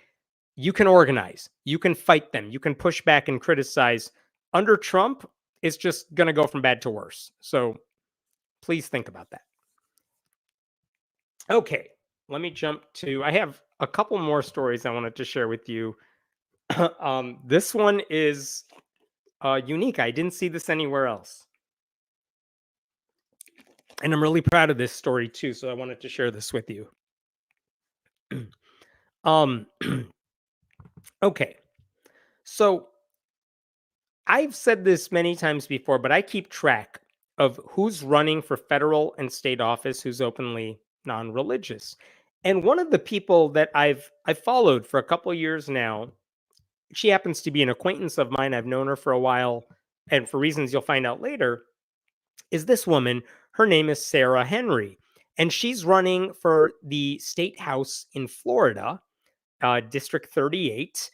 you can organize, you can fight them, you can push back and criticize. Under Trump, it's just going to go from bad to worse. So please think about that. Okay, let me jump to, I have a couple more stories I wanted to share with you. This one is unique. I didn't see this anywhere else. And I'm really proud of this story too, so I wanted to share this with you. Okay, so I've said this many times before, but I keep track of who's running for federal and state office who's openly non-religious. And one of the people that I've followed for a couple of years now, she happens to be an acquaintance of mine. I've known her for a while, and for reasons you'll find out later, is this woman. Her name is Sarah Henry, and she's running for the state house in Florida, District 38.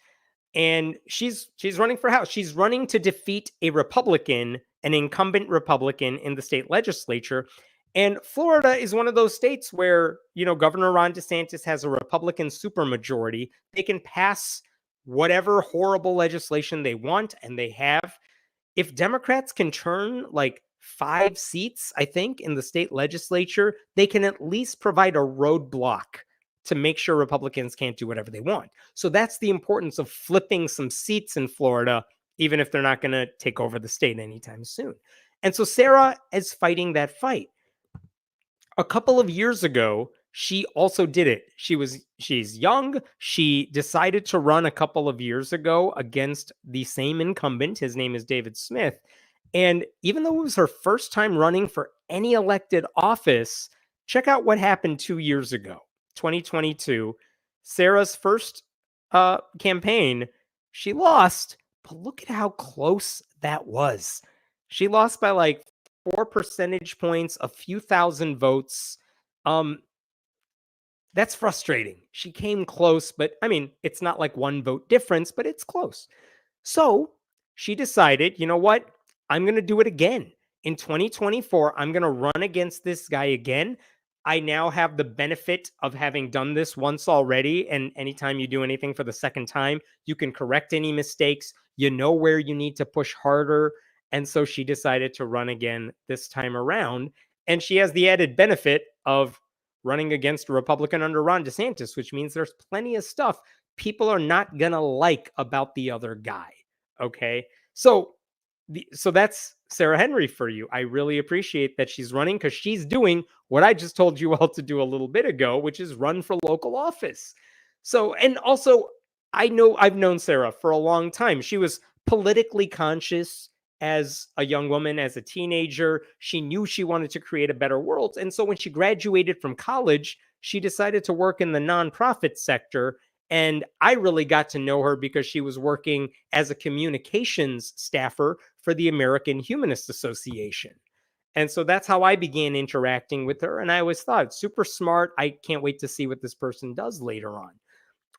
And she's running for House. She's running to defeat a Republican, an incumbent Republican in the state legislature. And Florida is one of those states where, you know, Governor Ron DeSantis has a Republican supermajority. They can pass whatever horrible legislation they want, and they have. If Democrats can turn like 5 seats, I think, in the state legislature, they can at least provide a roadblock to make sure Republicans can't do whatever they want. So that's the importance of flipping some seats in Florida, even if they're not going to take over the state anytime soon. And so Sarah is fighting that fight. A couple of years ago, she also did it. She's young. She decided to run a couple of years ago against the same incumbent. His name is David Smith. And even though it was her first time running for any elected office, check out what happened 2 years ago. 2022, Sarah's first campaign, she lost, but look at how close that was. She lost by like 4 percentage points, a few thousand votes. That's frustrating. She came close, but I mean, it's not like 1 vote difference, but it's close. So she decided, you know what? I'm going to do it again. In 2024, I'm going to run against this guy again. I now have the benefit of having done this once already. And anytime you do anything for the second time, you can correct any mistakes. You know where you need to push harder. And so she decided to run again this time around. And she has the added benefit of running against a Republican under Ron DeSantis, which means there's plenty of stuff people are not going to like about the other guy. Okay. So that's Sarah Henry for you. I really appreciate that she's running, because she's doing what I just told you all to do a little bit ago, which is run for local office. So, and also, I've known Sarah for a long time. She was politically conscious as a young woman, as a teenager. She knew she wanted to create a better world. And so when she graduated from college, she decided to work in the nonprofit sector. And I really got to know her because she was working as a communications staffer for the American Humanist Association. And so that's how I began interacting with her. And I always thought, super smart. I can't wait to see what this person does later on.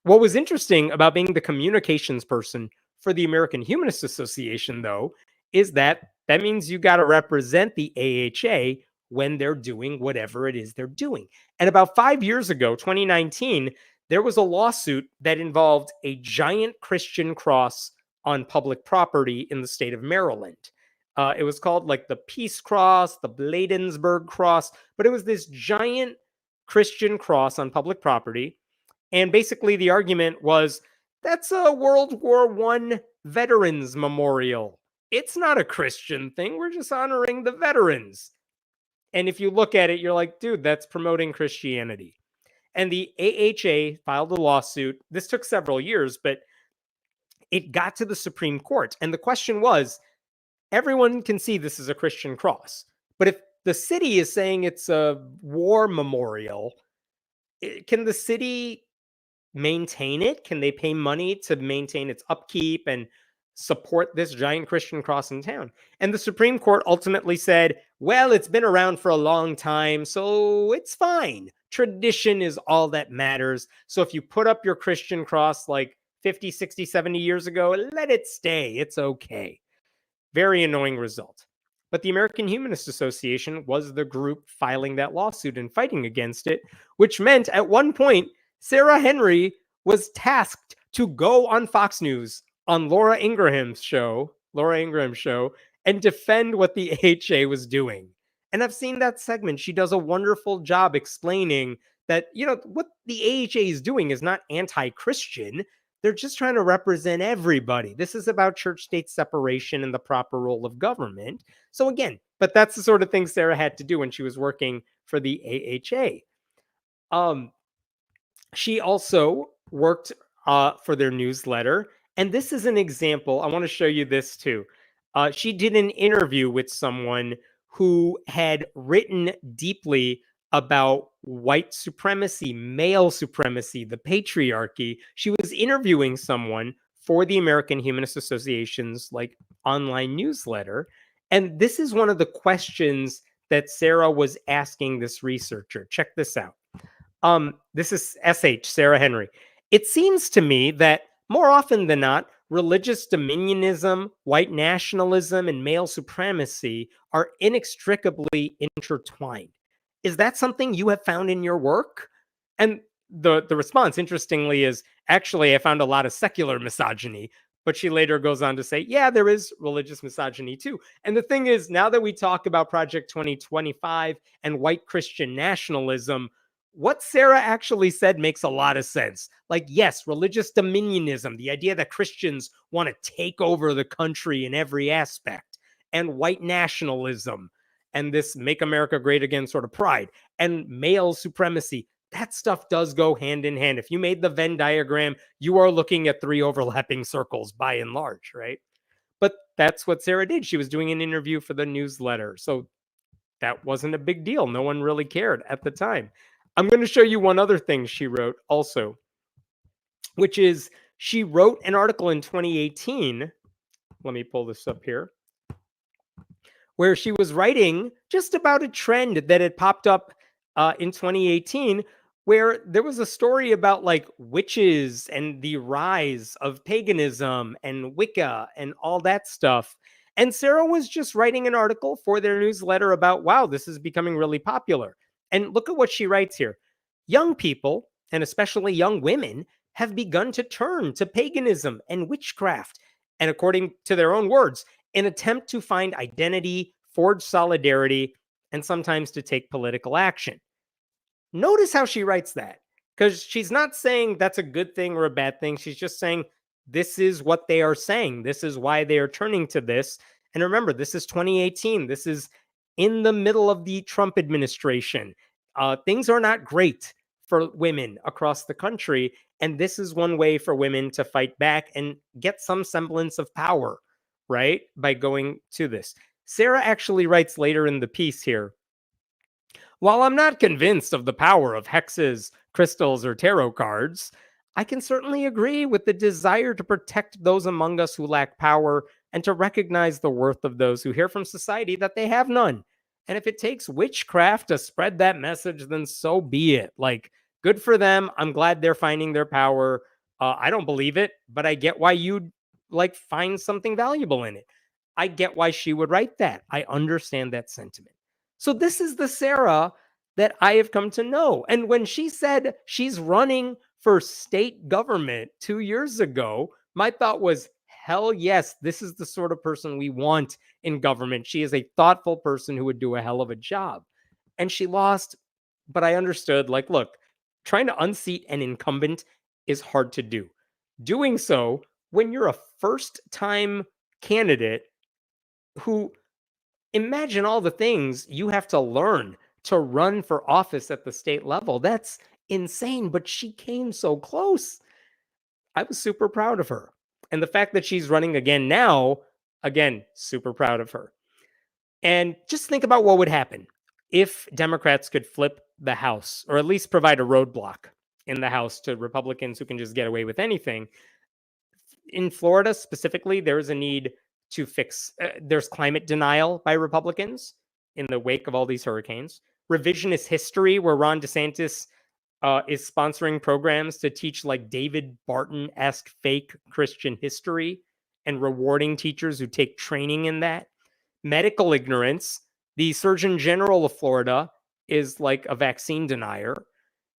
What was interesting about being the communications person for the American Humanist Association, though, is that means you got to represent the AHA when they're doing whatever it is they're doing. And about 5 years ago, 2019, there was a lawsuit that involved a giant Christian cross on public property in the state of Maryland. It was called like the Peace Cross, the Bladensburg Cross, but it was this giant Christian cross on public property. And basically, the argument was that's a World War I veterans memorial. It's not a Christian thing. We're just honoring the veterans. And if you look at it, you're like, dude, that's promoting Christianity. And the AHA filed a lawsuit. This took several years, but it got to the Supreme Court. And the question was, everyone can see this is a Christian cross. But if the city is saying it's a war memorial, can the city maintain it? Can they pay money to maintain its upkeep and support this giant Christian cross in town? And the Supreme Court ultimately said, well, it's been around for a long time, so it's fine. Tradition is all that matters. So if you put up your Christian cross like 50, 60, 70 years ago, let it stay. It's okay. Very annoying result. But the American Humanist Association was the group filing that lawsuit and fighting against it, which meant at one point, Sarah Henry was tasked to go on Fox News on Laura Ingraham's show, and defend what the AHA was doing. And I've seen that segment. She does a wonderful job explaining that, what the AHA is doing is not anti-Christian. They're just trying to represent everybody. This is about church-state separation and the proper role of government. So again, but that's the sort of thing Sarah had to do when she was working for the AHA. She also worked for their newsletter. And this is an example. I want to show you this too. She did an interview with someone who had written deeply about white supremacy, male supremacy, the patriarchy. She was interviewing someone for the American Humanist Association's like online newsletter. And this is one of the questions that Sarah was asking this researcher. Check this out. This is SH, Sarah Henry. It seems to me that more often than not, religious dominionism, white nationalism, and male supremacy are inextricably intertwined. Is that something you have found in your work? And the response, interestingly, is actually, I found a lot of secular misogyny. But she later goes on to say, yeah, there is religious misogyny too. And the thing is, now that we talk about Project 2025 and white Christian nationalism, what Sarah actually said makes a lot of sense. Like, yes, religious dominionism, the idea that Christians want to take over the country in every aspect, and white nationalism, and this make America great again sort of pride, and male supremacy, that stuff does go hand in hand. If you made the Venn diagram, you are looking at three overlapping circles by and large, right? But that's what Sarah did. She was doing an interview for the newsletter. So that wasn't a big deal. No one really cared at the time. I'm going to show you one other thing she wrote also, which is she wrote an article in 2018. Let me pull this up here, where she was writing just about a trend that had popped up in 2018, where there was a story about like witches and the rise of paganism and Wicca and all that stuff. And Sarah was just writing an article for their newsletter about, wow, this is becoming really popular. And look at what she writes here. Young people, and especially young women, have begun to turn to paganism and witchcraft. And according to their own words, an attempt to find identity, forge solidarity, and sometimes to take political action. Notice how she writes that, because she's not saying that's a good thing or a bad thing. She's just saying this is what they are saying. This is why they are turning to this. And remember, this is 2018. This is in the middle of the Trump administration. Things are not great for women across the country. And this is one way for women to fight back and get some semblance of power, right? By going to this. Sarah actually writes later in the piece here, while I'm not convinced of the power of hexes, crystals, or tarot cards, I can certainly agree with the desire to protect those among us who lack power and to recognize the worth of those who hear from society that they have none. And if it takes witchcraft to spread that message, then so be it. Like, good for them. I'm glad they're finding their power. I don't believe it, but I get why you'd like find something valuable in it. I get why she would write that. I understand that sentiment. So this is the Sarah that I have come to know. And when she said she's running for state government 2 years ago, my thought was, hell yes, this is the sort of person we want in government. She is a thoughtful person who would do a hell of a job. And she lost, but I understood, like, look, trying to unseat an incumbent is hard to do. Doing so when you're a first-time candidate who, imagine all the things you have to learn to run for office at the state level. That's insane, but she came so close. I was super proud of her. And the fact that she's running again now, again, super proud of her. And just think about what would happen if Democrats could flip the House, or at least provide a roadblock in the House to Republicans who can just get away with anything. In Florida specifically, there is a need to fix, there's climate denial by Republicans in the wake of all these hurricanes. Revisionist history, where Ron DeSantis is sponsoring programs to teach like David Barton-esque fake Christian history and rewarding teachers who take training in that. Medical ignorance. The Surgeon General of Florida is like a vaccine denier.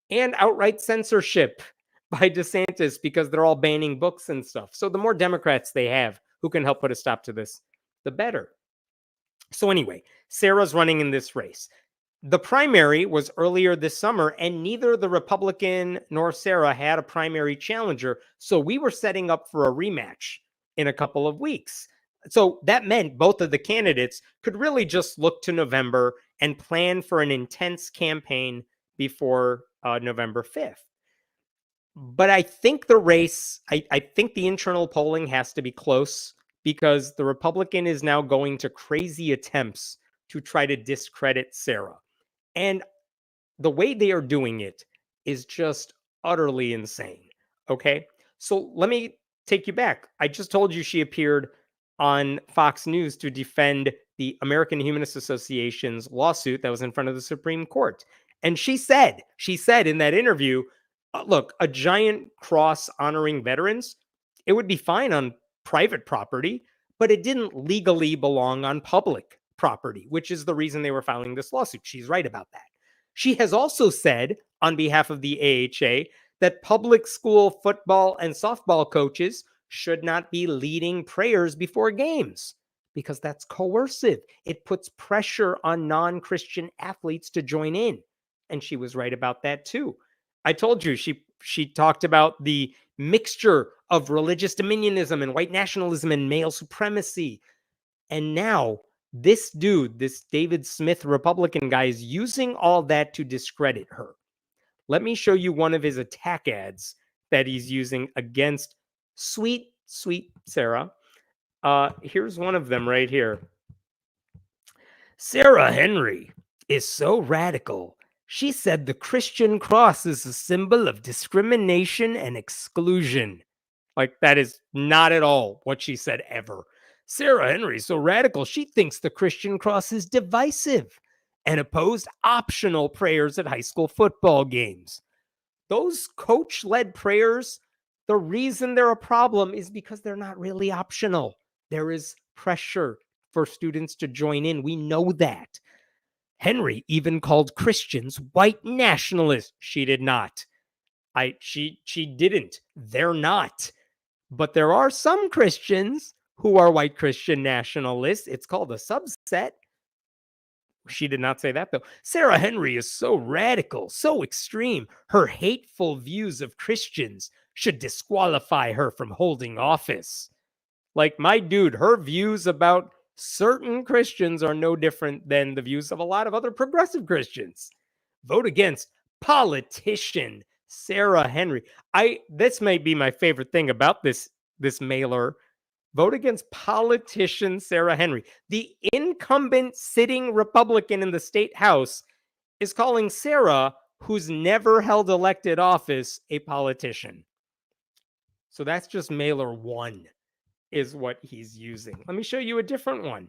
And outright censorship by DeSantis because they're all banning books and stuff. So the more Democrats they have who can help put a stop to this, the better. So anyway, Sarah's running in this race. The primary was earlier this summer, and neither the Republican nor Sarah had a primary challenger. So we were setting up for a rematch in a couple of weeks. So that meant both of the candidates could really just look to November and plan for an intense campaign before November 5th. But I think the race, I think the internal polling has to be close because the Republican is now going to crazy attempts to try to discredit Sarah. And the way they are doing it is just utterly insane. Okay. So let me take you back. I just told you she appeared on Fox News to defend the American Humanist Association's lawsuit that was in front of the Supreme Court. And she said in that interview, look, a giant cross honoring veterans, it would be fine on private property, but it didn't legally belong on public property, which is the reason they were filing this lawsuit. She's right about that. She has also said on behalf of the AHA that public school football and softball coaches should not be leading prayers before games because that's coercive. It puts pressure on non-Christian athletes to join in. And she was right about that too. I told you she talked about the mixture of religious dominionism and white nationalism and male supremacy. And now this dude, this David Smith Republican guy, is using all that to discredit her. Let me show you one of his attack ads that he's using against sweet, sweet Sarah. Here's one of them right here. Sarah Henry is so radical. She said the Christian cross is a symbol of discrimination and exclusion. Like, that is not at all what she said ever. Sarah Henry is so radical, she thinks the Christian cross is divisive and opposed optional prayers at high school football games. Those coach-led prayers, the reason they're a problem is because they're not really optional. There is pressure for students to join in. We know that. Henry even called Christians white nationalists. She did not. She didn't. They're not. But there are some Christians who are white Christian nationalists. It's called a subset. She did not say that, though. Sarah Henry is so radical, so extreme. Her hateful views of Christians should disqualify her from holding office. Like, my dude, her views about certain Christians are no different than the views of a lot of other progressive Christians. Vote against politician Sarah Henry. This may be my favorite thing about this mailer. Vote against politician Sarah Henry. The incumbent sitting Republican in the state house is calling Sarah, who's never held elected office, a politician. So that's just mailer one is what he's using. Let me show you a different one.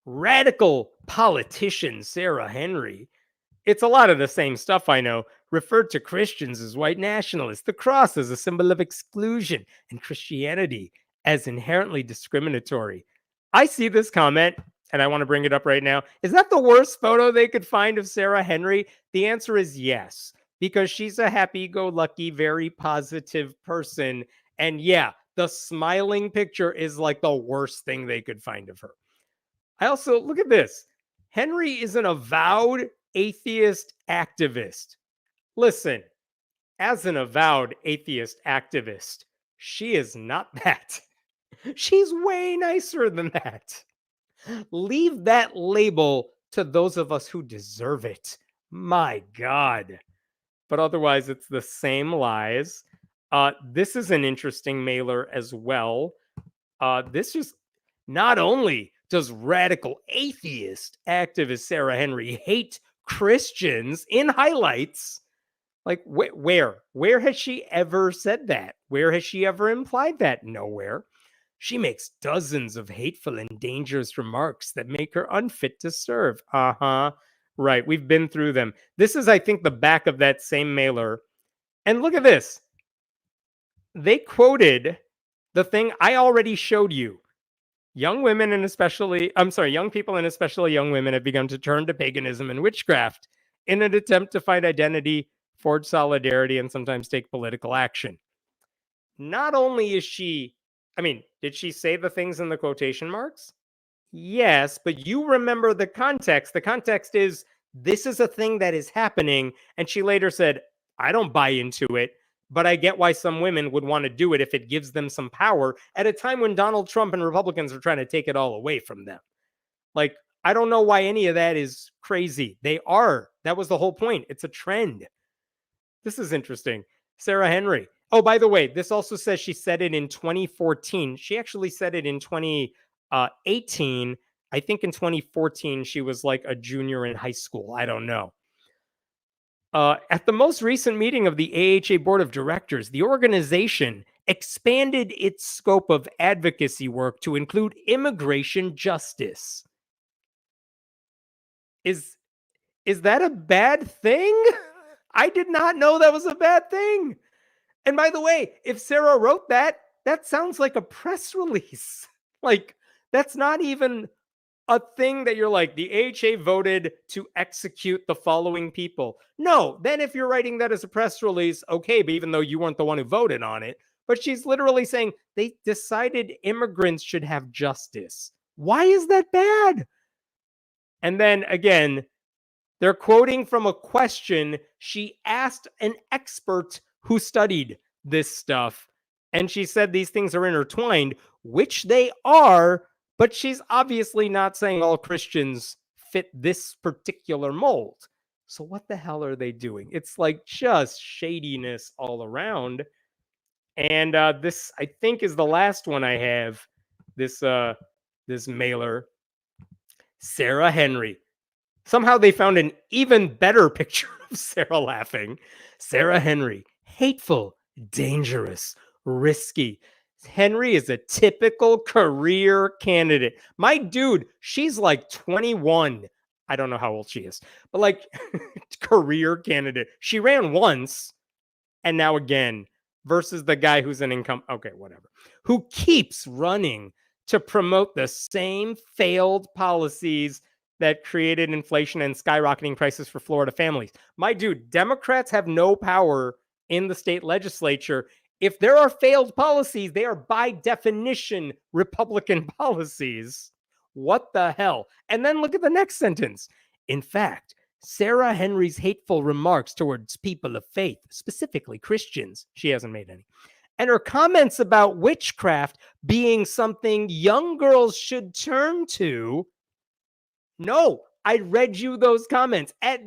Radical politician Sarah Henry. It's a lot of the same stuff, I know. Referred to Christians as white nationalists, the cross as a symbol of exclusion, and Christianity as inherently discriminatory. I see this comment, and I want to bring it up right now. Is that the worst photo they could find of Sarah Henry? The answer is yes, because she's a happy-go-lucky, very positive person. And yeah, the smiling picture is like the worst thing they could find of her. I also, look at this. Henry is an avowed atheist activist. Listen, as an avowed atheist activist, she is not that. She's way nicer than that. Leave that label to those of us who deserve it. My God. But otherwise, it's the same lies. This is an interesting mailer as well. This just, not only does radical atheist activist Sarah Henry hate Christians in highlights, like where has she ever said that? Where has she ever implied that? Nowhere. She makes dozens of hateful and dangerous remarks that make her unfit to serve. Right, we've been through them. This is, I think, the back of that same mailer. And look at this. They quoted the thing I already showed you. Young women and especially, young people and especially young women have begun to turn to paganism and witchcraft in an attempt to find identity, forge solidarity, and sometimes take political action. Not only is she, did she say the things in the quotation marks? Yes, but you remember the context. The context is this is a thing that is happening. And she later said, I don't buy into it, but I get why some women would want to do it if it gives them some power at a time when Donald Trump and Republicans are trying to take it all away from them. Like, I don't know why any of that is crazy. They are. That was the whole point. It's a trend. This is interesting. Sarah Henry. Oh, by the way, this also says she said it in 2014. She actually said it in 2018. I think in 2014, she was like a junior in high school. I don't know. At the most recent meeting of the AHA Board of Directors, the organization expanded its scope of advocacy work to include immigration justice. Is that a bad thing? I did not know that was a bad thing. And by the way, if Sarah wrote that, that sounds like a press release. Like, that's not even a thing that you're like, the AHA voted to execute the following people. No, then if you're writing that as a press release, okay, but even though you weren't the one who voted on it, but she's literally saying they decided immigrants should have justice. Why is that bad? And then again, they're quoting from a question she asked an expert who studied this stuff. And she said these things are intertwined, which they are, but she's obviously not saying all Christians fit this particular mold. So what the hell are they doing? It's like just shadiness all around. And this, I think, is the last one I have. This mailer. Sarah Henry. Somehow they found an even better picture of Sarah laughing. Sarah Henry. Hateful, dangerous, risky. Henry is a typical career candidate. My dude, she's like 21. I don't know how old she is, but like career candidate. She ran once and now again versus the guy who's an income. Okay, whatever. Who keeps running to promote the same failed policies that created inflation and skyrocketing prices for Florida families. My dude, Democrats have no power in the state legislature. If there are failed policies, they are by definition Republican policies. What the hell? And then look at the next sentence. In fact, Sarah Henry's hateful remarks towards people of faith, specifically Christians, she hasn't made any, and her comments about witchcraft being something young girls should turn to. No, I read you those comments. At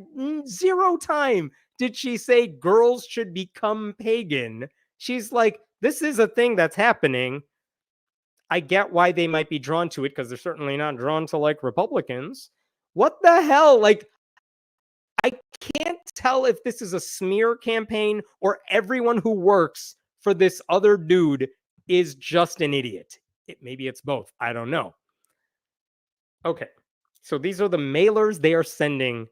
zero time did she say girls should become pagan. She's like, this is a thing that's happening. I get why they might be drawn to it because they're certainly not drawn to like Republicans. What the hell? Like, I can't tell if this is a smear campaign or everyone who works for this other dude is just an idiot. Maybe it's both. I don't know. Okay. So these are the mailers they are sending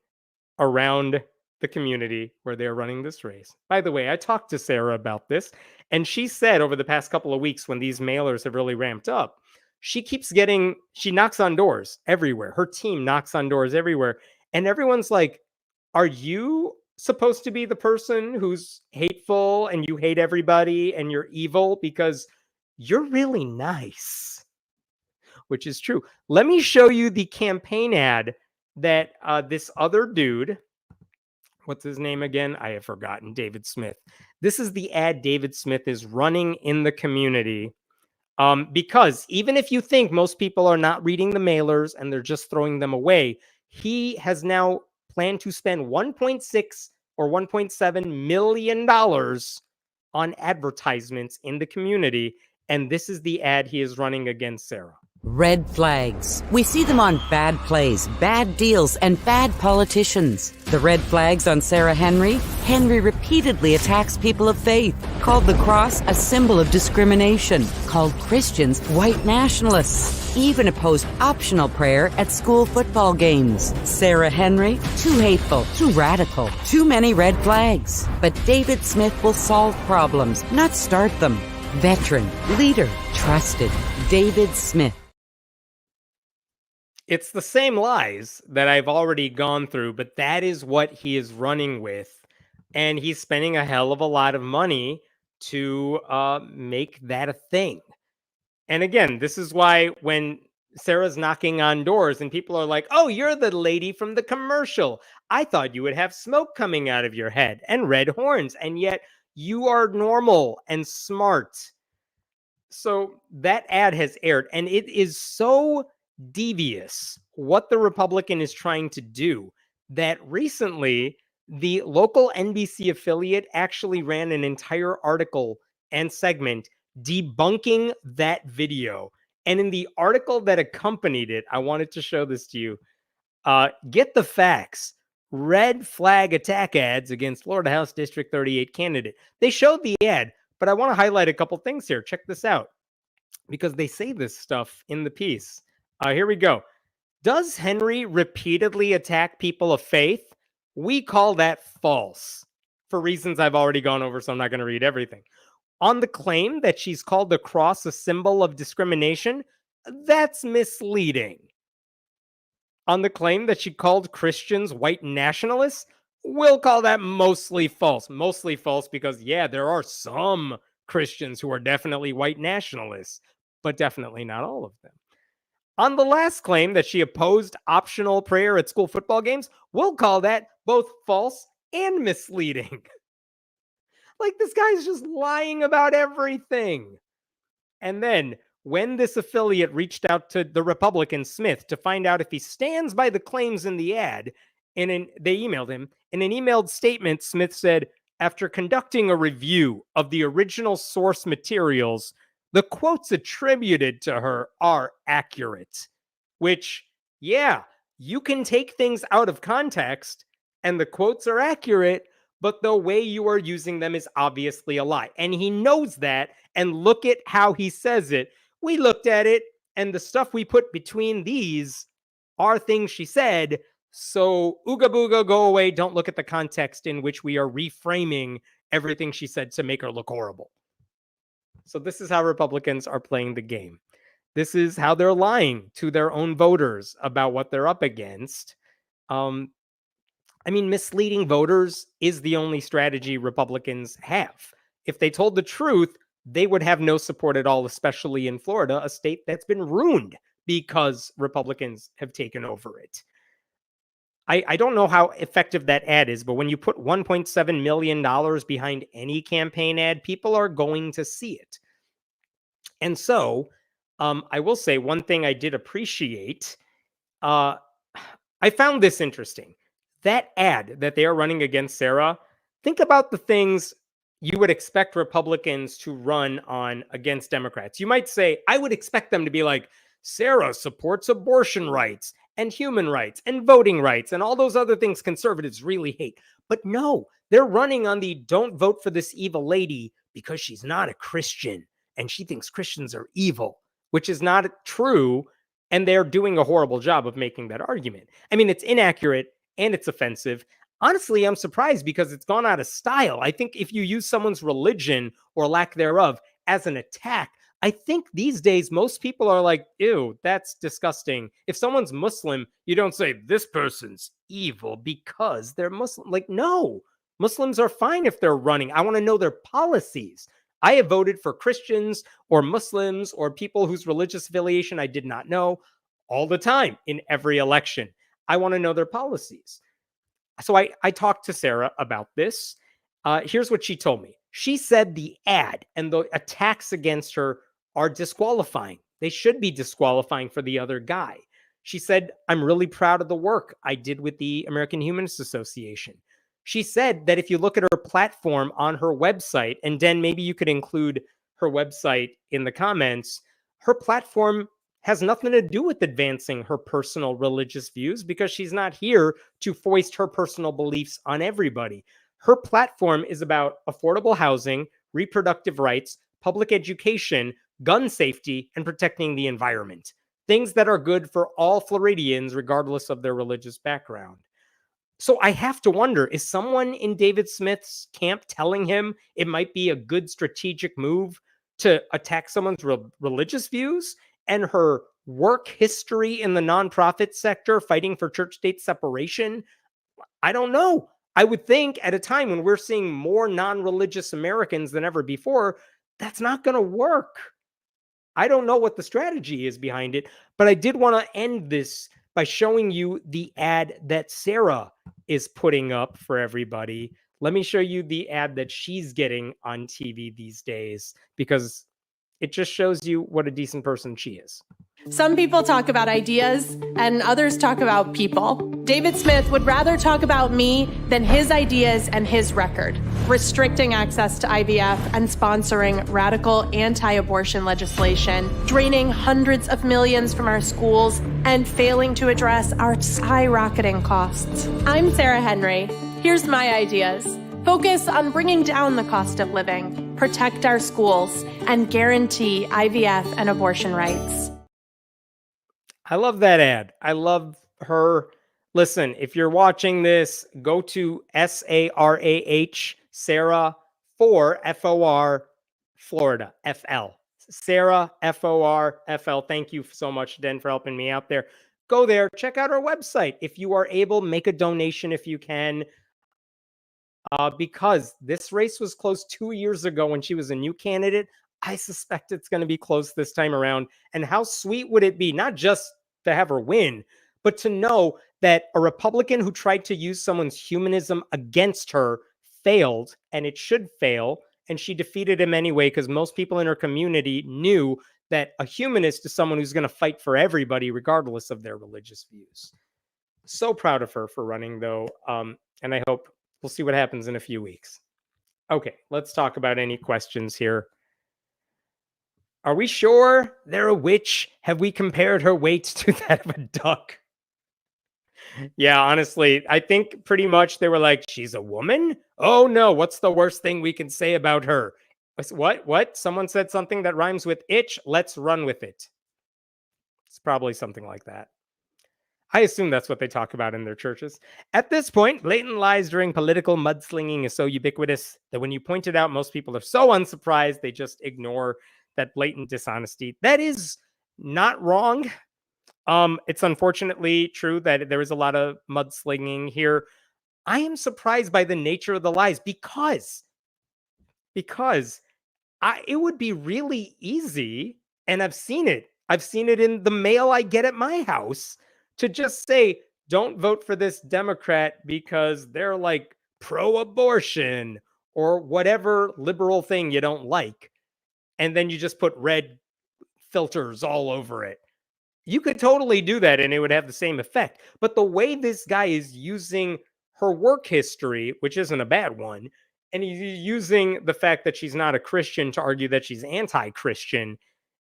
around the community where they're running this race. By the way, I talked to Sarah about this, and she said over the past couple of weeks when these mailers have really ramped up, she knocks on doors everywhere. Her team knocks on doors everywhere. And everyone's like, are you supposed to be the person who's hateful and you hate everybody and you're evil because you're really nice, which is true. Let me show you the campaign ad that this other dude, what's his name again? I have forgotten. David Smith. This is the ad David Smith is running in the community. Because even if you think most people are not reading the mailers and they're just throwing them away, he has now planned to spend $1.6 or $1.7 million on advertisements in the community. And this is the ad he is running against Sarah. Red flags. We see them on bad plays, bad deals, and bad politicians. The red flags on Sarah Henry. Henry repeatedly attacks people of faith, called the cross a symbol of discrimination, called Christians white nationalists, even opposed optional prayer at school football games. Sarah Henry, too hateful, too radical, too many red flags. But David Smith will solve problems, not start them. Veteran, leader, trusted, David Smith. It's the same lies that I've already gone through, but that is what he is running with. And he's spending a hell of a lot of money to make that a thing. And again, this is why when Sarah's knocking on doors and people are like, oh, you're the lady from the commercial. I thought you would have smoke coming out of your head and red horns, and yet you are normal and smart. So that ad has aired, and it is so devious what the Republican is trying to do that recently the local NBC affiliate actually ran an entire article and segment debunking that video. And in the article that accompanied it, I wanted to show this to you. Get the facts. Red flag attack ads against Florida House District 38 candidate. They showed the ad, but I want to highlight a couple things here. Check this out, because they say this stuff in the piece. Here we go. Does Henry repeatedly attack people of faith? We call that false, for reasons I've already gone over, so I'm not going to read everything. On the claim that she's called the cross a symbol of discrimination, that's misleading. On the claim that she called Christians white nationalists, we'll call that mostly false. Mostly false because, yeah, there are some Christians who are definitely white nationalists, but definitely not all of them. On the last claim that she opposed optional prayer at school football games, we'll call that both false and misleading. Like, this guy's just lying about everything. And then when this affiliate reached out to the Republican Smith to find out if he stands by the claims in the ad, and they emailed him. In an emailed statement, Smith said, after conducting a review of the original source materials, the quotes attributed to her are accurate. Which, yeah, you can take things out of context and the quotes are accurate, but the way you are using them is obviously a lie. And he knows that, and look at how he says it. We looked at it, and the stuff we put between these are things she said, so ooga booga, go away, don't look at the context in which we are reframing everything she said to make her look horrible. So this is how Republicans are playing the game. This is how they're lying to their own voters about what they're up against. Misleading voters is the only strategy Republicans have. If they told the truth, they would have no support at all, especially in Florida, a state that's been ruined because Republicans have taken over it. I don't know how effective that ad is, but when you put $1.7 million behind any campaign ad, people are going to see it. And so I will say one thing I did appreciate. I found this interesting. That ad that they are running against Sarah, think about the things you would expect Republicans to run on against Democrats. You might say, I would expect them to be like, Sarah supports abortion rights and human rights and voting rights and all those other things conservatives really hate. But no, they're running on the don't vote for this evil lady because she's not a Christian and she thinks Christians are evil, which is not true. And they're doing a horrible job of making that argument. I mean, it's inaccurate and it's offensive. Honestly, I'm surprised because it's gone out of style. I think if you use someone's religion or lack thereof as an attack, I think these days most people are like, ew, that's disgusting. If someone's Muslim, you don't say this person's evil because they're Muslim. Like, no, Muslims are fine if they're running. I want to know their policies. I have voted for Christians or Muslims or people whose religious affiliation I did not know all the time in every election. I want to know their policies. So I talked to Sarah about this. Here's what she told me. She said the ad and the attacks against her are disqualifying. They should be disqualifying for the other guy. She said, I'm really proud of the work I did with the American Humanist Association. She said that if you look at her platform on her website, and then maybe you could include her website in the comments, her platform has nothing to do with advancing her personal religious views because she's not here to foist her personal beliefs on everybody. Her platform is about affordable housing, reproductive rights, public education, gun safety, and protecting the environment. Things that are good for all Floridians, regardless of their religious background. So I have to wonder, is someone in David Smith's camp telling him it might be a good strategic move to attack someone's religious views and her work history in the nonprofit sector fighting for church-state separation? I don't know. I would think at a time when we're seeing more non-religious Americans than ever before, that's not going to work. I don't know what the strategy is behind it, but I did want to end this by showing you the ad that Sarah is putting up for everybody. Let me show you the ad that she's getting on TV these days, because it just shows you what a decent person she is. Some people talk about ideas and others talk about people. David Smith would rather talk about me than his ideas and his record, restricting access to IVF and sponsoring radical anti-abortion legislation, draining hundreds of millions from our schools, and failing to address our skyrocketing costs. I'm Sarah Henry. Here's my ideas. Focus on bringing down the cost of living, protect our schools, and guarantee IVF and abortion rights. I love that ad. I love her. Listen, if you're watching this, go to SARAH, Sarah, for FOR, Florida, FL. Sarah, FOR, FL. Thank you so much, Den, for helping me out there. Go there, check out our website. If you are able, make a donation if you can. Because this race was close 2 years ago when she was a new candidate. I suspect it's going to be close this time around. And how sweet would it be, not just to have her win, but to know that a Republican who tried to use someone's humanism against her failed, and it should fail, and she defeated him anyway, because most people in her community knew that a humanist is someone who's going to fight for everybody, regardless of their religious views. So proud of her for running, though, and I hope we'll see what happens in a few weeks. Okay, let's talk about any questions here. Are we sure they're a witch? Have we compared her weight to that of a duck? Yeah, honestly, I think pretty much they were like, she's a woman? Oh no, what's the worst thing we can say about her? What? Someone said something that rhymes with itch? Let's run with it. It's probably something like that. I assume that's what they talk about in their churches. At this point, blatant lies during political mudslinging is so ubiquitous that when you point it out, most people are so unsurprised they just ignore that blatant dishonesty. That is not wrong. It's unfortunately true that there is a lot of mudslinging here. I am surprised by the nature of the lies because it would be really easy, and I've seen it. I've seen it in the mail I get at my house, to just say, don't vote for this Democrat because they're like pro-abortion or whatever liberal thing you don't like. And then you just put red filters all over it. You could totally do that and it would have the same effect. But the way this guy is using her work history, which isn't a bad one, and he's using the fact that she's not a Christian to argue that she's anti-Christian,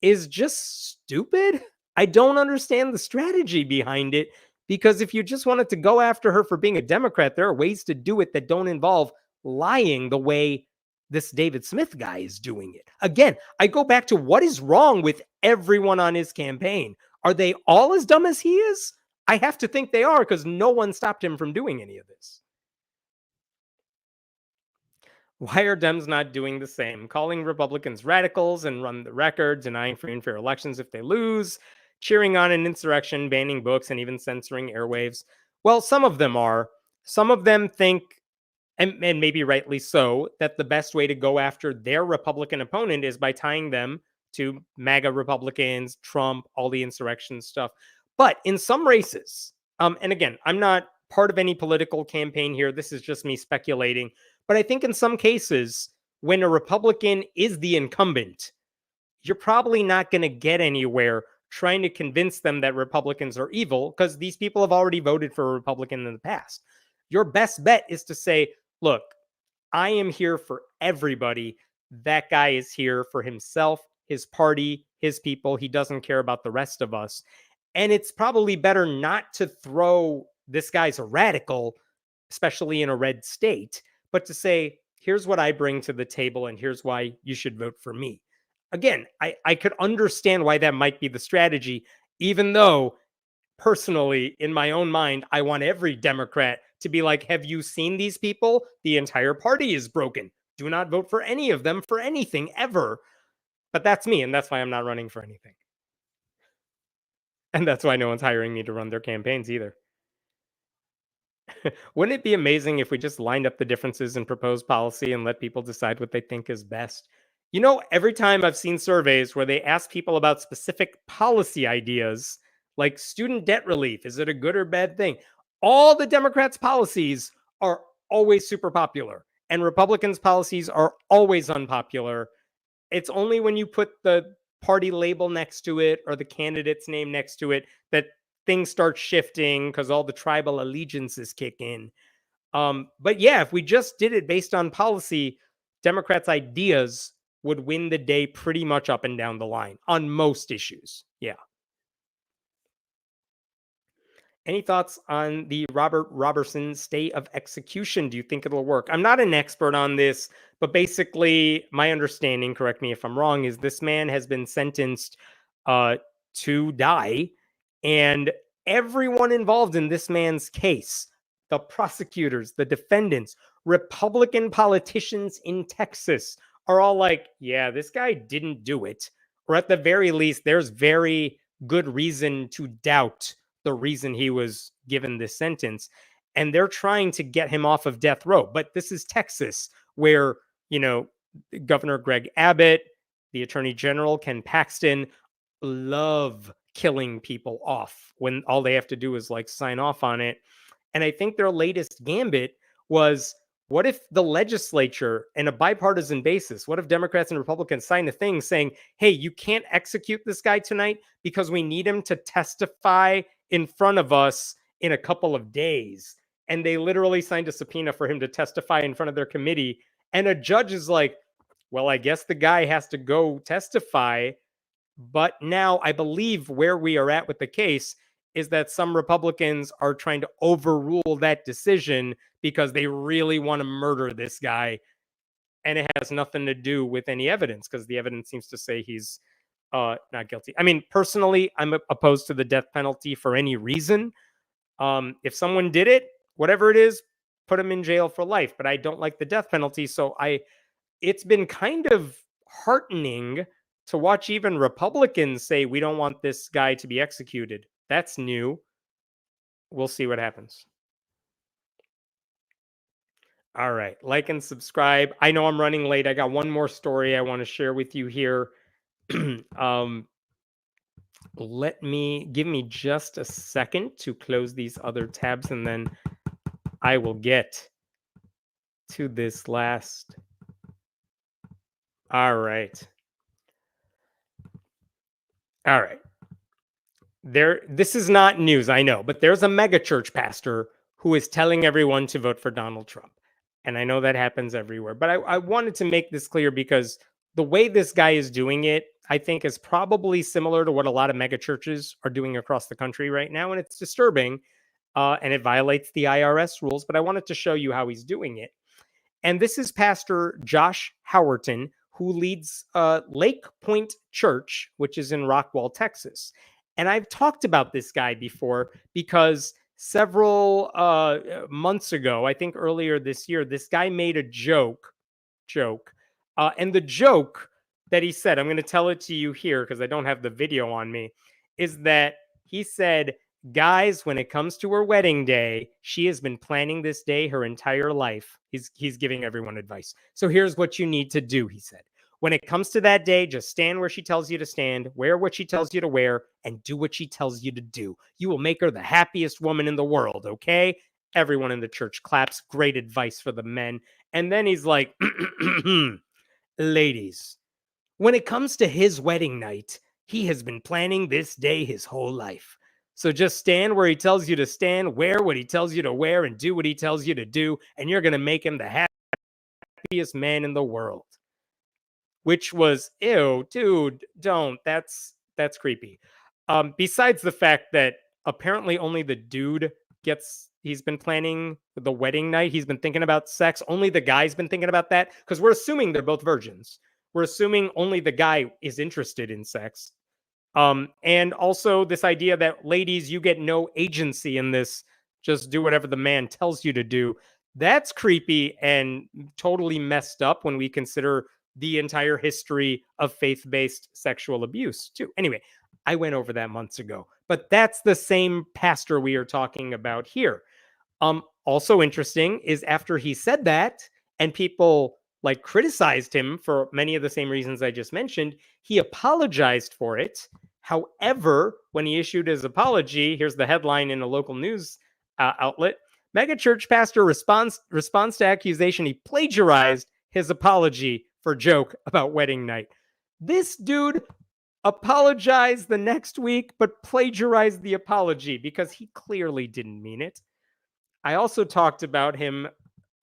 is just stupid. I don't understand the strategy behind it, because if you just wanted to go after her for being a Democrat, there are ways to do it that don't involve lying the way this David Smith guy is doing it. Again, I go back to what is wrong with everyone on his campaign. Are they all as dumb as he is? I have to think they are, because no one stopped him from doing any of this. Why are Dems not doing the same? Calling Republicans radicals and run the record, denying free and fair elections if they lose, cheering on an insurrection, banning books, and even censoring airwaves. Well, some of them are. Some of them think and maybe rightly so, that the best way to go after their Republican opponent is by tying them to MAGA Republicans, Trump, all the insurrection stuff. But in some races, and again, I'm not part of any political campaign here. This is just me speculating. But I think in some cases, when a Republican is the incumbent, you're probably not going to get anywhere trying to convince them that Republicans are evil because these people have already voted for a Republican in the past. Your best bet is to say, look, I am here for everybody. That guy is here for himself, his party, his people. He doesn't care about the rest of us. And it's probably better not to throw this guy's a radical, especially in a red state, but to say, here's what I bring to the table and here's why you should vote for me. Again, I could understand why that might be the strategy, even though personally, in my own mind, I want every Democrat to be like, have you seen these people? The entire party is broken. Do not vote for any of them for anything ever. But that's me, and that's why I'm not running for anything. And that's why no one's hiring me to run their campaigns either. Wouldn't it be amazing if we just lined up the differences in proposed policy and let people decide what they think is best? You know, every time I've seen surveys where they ask people about specific policy ideas, like student debt relief, is it a good or bad thing? All the Democrats' policies are always super popular, and Republicans' policies are always unpopular. It's only when you put the party label next to it or the candidate's name next to it that things start shifting because all the tribal allegiances kick in. But yeah, if we just did it based on policy, Democrats' ideas would win the day pretty much up and down the line on most issues. Yeah. Any thoughts on the Robert Robertson stay of execution? Do you think it'll work? I'm not an expert on this, but basically my understanding, correct me if I'm wrong, is this man has been sentenced to die, and everyone involved in this man's case, the prosecutors, the defendants, Republican politicians in Texas are all like, yeah, this guy didn't do it. Or at the very least, there's very good reason to doubt the reason he was given this sentence. And they're trying to get him off of death row. But this is Texas, where, you know, Governor Greg Abbott, the Attorney General Ken Paxton love killing people off when all they have to do is like sign off on it. And I think their latest gambit was, what if the legislature, in a bipartisan basis, what if Democrats and Republicans sign a thing saying, hey, you can't execute this guy tonight because we need him to testify in front of us in a couple of days. And they literally signed a subpoena for him to testify in front of their committee. And a judge is like, well, I guess the guy has to go testify. But now I believe where we are at with the case is that some Republicans are trying to overrule that decision because they really want to murder this guy. And it has nothing to do with any evidence, because the evidence seems to say he's not guilty. I mean, personally, I'm opposed to the death penalty for any reason. If someone did it, whatever it is, put them in jail for life. But I don't like the death penalty. So it's been kind of heartening to watch even Republicans say, we don't want this guy to be executed. That's new. We'll see what happens. All right. Like and subscribe. I know I'm running late. I got one more story I want to share with you here. Give me just a second to close these other tabs, and then I will get to this last. All right. This is not news, I know, but there's a megachurch pastor who is telling everyone to vote for Donald Trump. And I know that happens everywhere, but I wanted to make this clear because the way this guy is doing it, I think, is probably similar to what a lot of megachurches are doing across the country right now. And it's disturbing, and it violates the IRS rules, but I wanted to show you how he's doing it. And this is Pastor Josh Howerton, who leads Lake Point Church, which is in Rockwall, Texas. And I've talked about this guy before because several months ago, I think earlier this year, this guy made a joke. And the joke that he said, I'm going to tell it to you here because I don't have the video on me, is that he said, guys, when it comes to her wedding day, she has been planning this day her entire life. He's giving everyone advice. So here's what you need to do, he said. When it comes to that day, just stand where she tells you to stand, wear what she tells you to wear, and do what she tells you to do. You will make her the happiest woman in the world, okay? Everyone in the church claps. Great advice for the men. And then he's like, ladies, when it comes to his wedding night, he has been planning this day his whole life. So just stand where he tells you to stand, wear what he tells you to wear, and do what he tells you to do, and you're going to make him the happiest man in the world. Which was, ew, dude, don't. That's creepy. Besides the fact that apparently only the dude he's been planning the wedding night. He's been thinking about sex. Only the guy's been thinking about that because we're assuming they're both virgins. We're assuming only the guy is interested in sex. And also this idea that ladies, you get no agency in this. Just do whatever the man tells you to do. That's creepy and totally messed up when we consider the entire history of faith-based sexual abuse too. Anyway, I went over that months ago, but that's the same pastor we are talking about here. Also interesting is after he said that and people like criticized him for many of the same reasons I just mentioned, he apologized for it. However, when he issued his apology, here's the headline in a local news outlet. Megachurch pastor responds to accusation he plagiarized his apology for joke about wedding night. This dude apologized the next week, but plagiarized the apology because he clearly didn't mean it. I also talked about him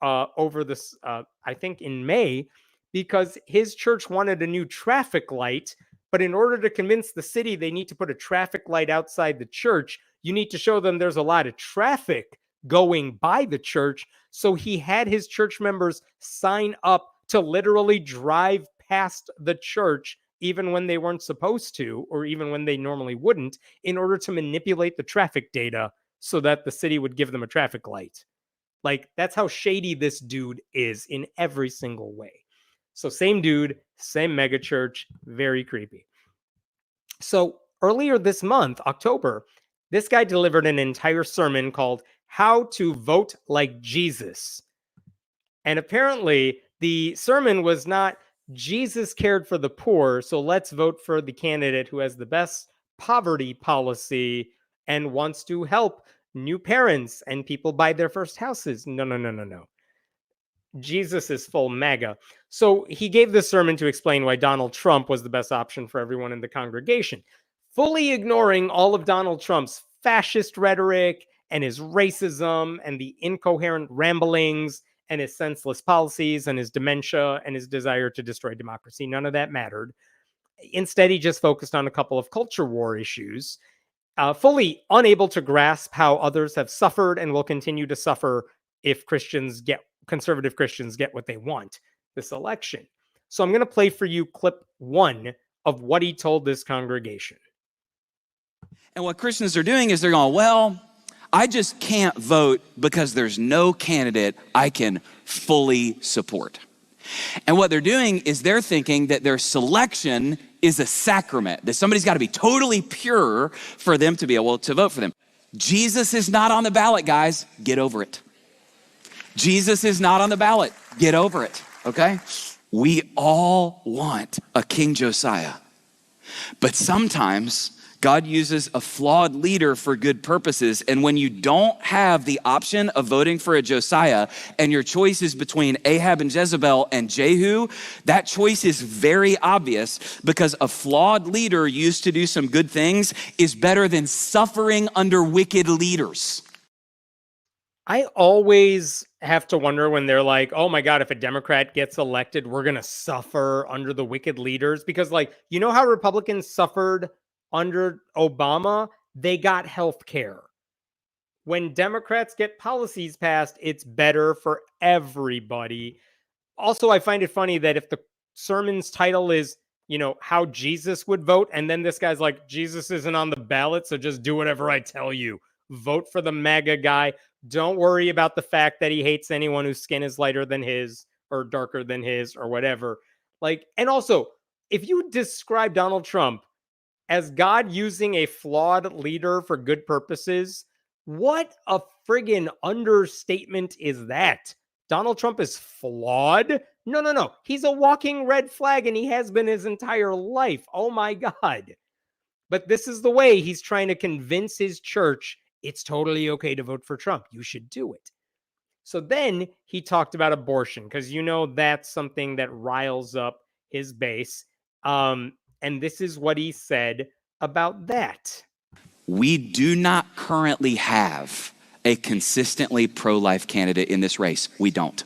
over this, I think in May, because his church wanted a new traffic light, but in order to convince the city they need to put a traffic light outside the church, you need to show them there's a lot of traffic going by the church. So he had his church members sign up to literally drive past the church even when they weren't supposed to, or even when they normally wouldn't, in order to manipulate the traffic data so that the city would give them a traffic light. Like, that's how shady this dude is in every single way. So same dude, same megachurch, very creepy. So earlier this month, October, this guy delivered an entire sermon called How to Vote Like Jesus. And apparently the sermon was not Jesus cared for the poor, so let's vote for the candidate who has the best poverty policy and wants to help new parents and people buy their first houses. No. Jesus is full MAGA. So he gave this sermon to explain why Donald Trump was the best option for everyone in the congregation, fully ignoring all of Donald Trump's fascist rhetoric and his racism and the incoherent ramblings and his senseless policies and his dementia and his desire to destroy democracy. None of that mattered. Instead, he just focused on a couple of culture war issues, fully unable to grasp how others have suffered and will continue to suffer if conservative Christians get what they want this election. So I'm going to play for you clip 1 of what he told this congregation. And what Christians are doing is they're going, well, I just can't vote because there's no candidate I can fully support. And what they're doing is they're thinking that their selection is a sacrament, that somebody's got to be totally pure for them to be able to vote for them. Jesus is not on the ballot, guys. Get over it. Jesus is not on the ballot. Get over it, okay? We all want a King Josiah. But sometimes God uses a flawed leader for good purposes. And when you don't have the option of voting for a Josiah and your choice is between Ahab and Jezebel and Jehu, that choice is very obvious because a flawed leader used to do some good things is better than suffering under wicked leaders. I always have to wonder when they're like, oh my God, if a Democrat gets elected, we're going to suffer under the wicked leaders. Because like, you know how Republicans suffered under Obama? They got health care. When Democrats get policies passed, it's better for everybody. Also, I find it funny that if the sermon's title is, how Jesus would vote, and then this guy's like, Jesus isn't on the ballot, so just do whatever I tell you. Vote for the MAGA guy. Don't worry about the fact that he hates anyone whose skin is lighter than his or darker than his or whatever. Like, and also, if you describe Donald Trump as God using a flawed leader for good purposes. What a friggin' understatement is that? Donald Trump is flawed? No, no, no. He's a walking red flag, and he has been his entire life. Oh my God. But this is the way he's trying to convince his church it's totally okay to vote for Trump. You should do it. So then he talked about abortion, because that's something that riles up his base. And this is what he said about that. We do not currently have a consistently pro-life candidate in this race. We don't.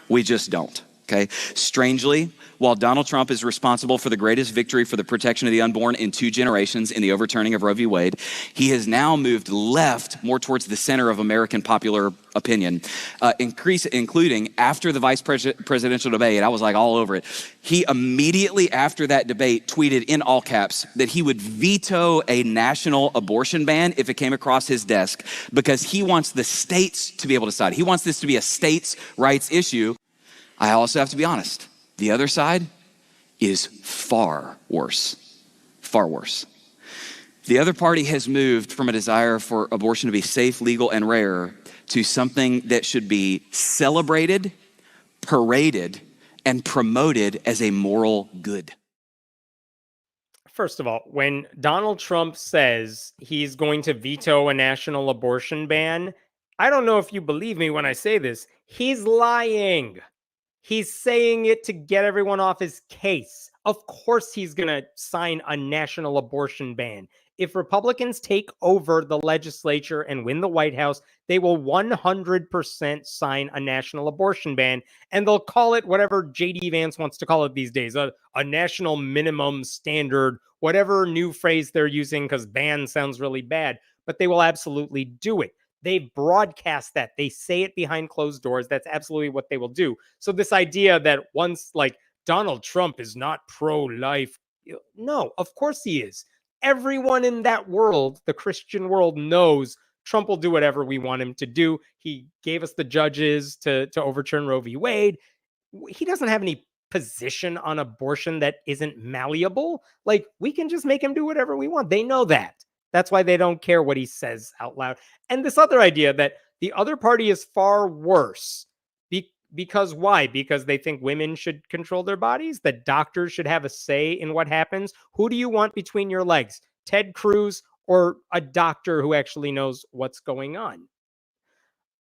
We just don't. Okay. Strangely, while Donald Trump is responsible for the greatest victory for the protection of the unborn in 2 generations in the overturning of Roe v. Wade, he has now moved left, more towards the center of American popular opinion, including after the vice presidential debate. I was like all over it. He immediately after that debate tweeted in all caps that he would veto a national abortion ban if it came across his desk, because he wants the states to be able to decide. He wants this to be a states' rights issue. I also have to be honest. The other side is far worse. Far worse. The other party has moved from a desire for abortion to be safe, legal, and rare to something that should be celebrated, paraded, and promoted as a moral good. First of all, when Donald Trump says he's going to veto a national abortion ban, I don't know if you believe me when I say this. He's lying. He's saying it to get everyone off his case. Of course he's going to sign a national abortion ban. If Republicans take over the legislature and win the White House, they will 100% sign a national abortion ban, and they'll call it whatever J.D. Vance wants to call it these days, a national minimum standard, whatever new phrase they're using, because ban sounds really bad, but they will absolutely do it. They broadcast that. They say it behind closed doors. That's absolutely what they will do. So this idea that once, like, Donald Trump is not pro-life, no, of course he is. Everyone in that world, the Christian world, knows Trump will do whatever we want him to do. He gave us the judges to overturn Roe v. Wade. He doesn't have any position on abortion that isn't malleable. Like, we can just make him do whatever we want. They know that. That's why they don't care what he says out loud. And this other idea that the other party is far worse. Because why? Because they think women should control their bodies? That doctors should have a say in what happens? Who do you want between your legs? Ted Cruz or a doctor who actually knows what's going on?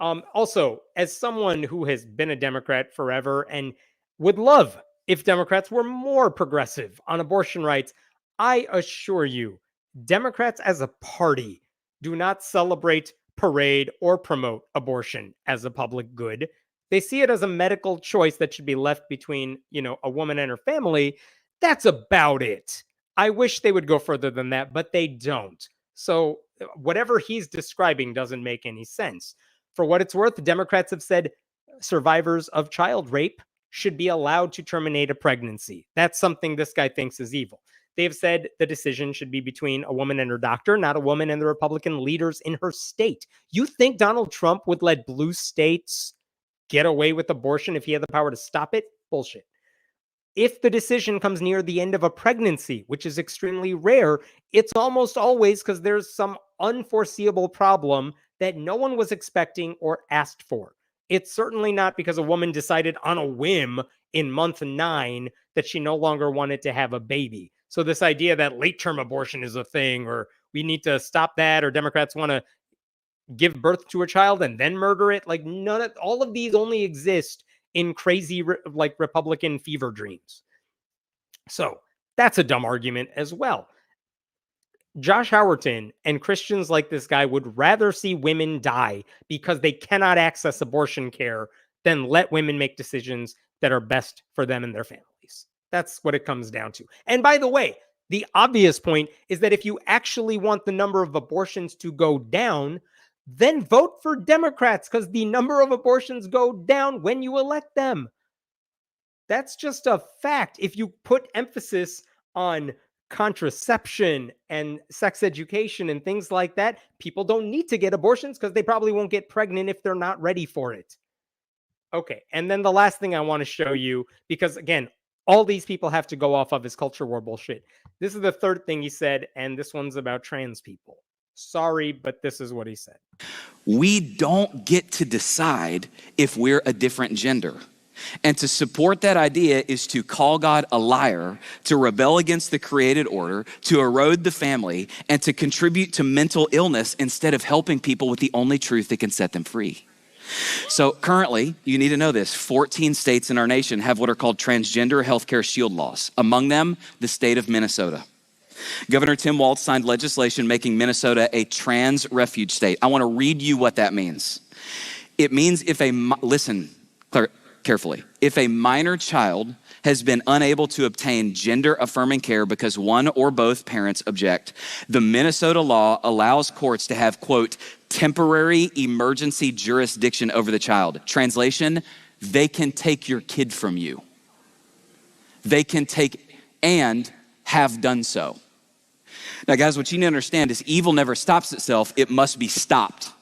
Also, as someone who has been a Democrat forever and would love if Democrats were more progressive on abortion rights, I assure you, Democrats as a party do not celebrate, parade, or promote abortion as a public good. They see it as a medical choice that should be left between, a woman and her family. That's about it. I wish they would go further than that, but they don't. So whatever he's describing doesn't make any sense. For what it's worth, Democrats have said survivors of child rape should be allowed to terminate a pregnancy. That's something this guy thinks is evil. They've said the decision should be between a woman and her doctor, not a woman and the Republican leaders in her state. You think Donald Trump would let blue states get away with abortion if he had the power to stop it? Bullshit. If the decision comes near the end of a pregnancy, which is extremely rare, it's almost always because there's some unforeseeable problem that no one was expecting or asked for. It's certainly not because a woman decided on a whim in month 9 that she no longer wanted to have a baby. So this idea that late-term abortion is a thing, or we need to stop that, or Democrats want to give birth to a child and then murder it, like all of these only exist in crazy Republican fever dreams. So that's a dumb argument as well. Josh Howerton and Christians like this guy would rather see women die because they cannot access abortion care than let women make decisions that are best for them and their families. That's what it comes down to. And by the way, the obvious point is that if you actually want the number of abortions to go down, then vote for Democrats, because the number of abortions go down when you elect them. That's just a fact. If you put emphasis on contraception and sex education and things like that, people don't need to get abortions because they probably won't get pregnant if they're not ready for it. Okay, and then the last thing I want to show you, because again, all these people have to go off of is culture war bullshit. This is the third thing he said, and this one's about trans people. Sorry, but this is what he said. We don't get to decide if we're a different gender. And to support that idea is to call God a liar, to rebel against the created order, to erode the family, and to contribute to mental illness instead of helping people with the only truth that can set them free. So currently, you need to know this, 14 states in our nation have what are called transgender healthcare shield laws. Among them, the state of Minnesota. Governor Tim Walz signed legislation making Minnesota a trans refuge state. I want to read you what that means. It means listen carefully, if a minor child has been unable to obtain gender affirming care because one or both parents object, the Minnesota law allows courts to have, quote, temporary emergency jurisdiction over the child. Translation, they can take your kid from you. They can take and have done so. Now, guys, what you need to understand is evil never stops itself. It must be stopped.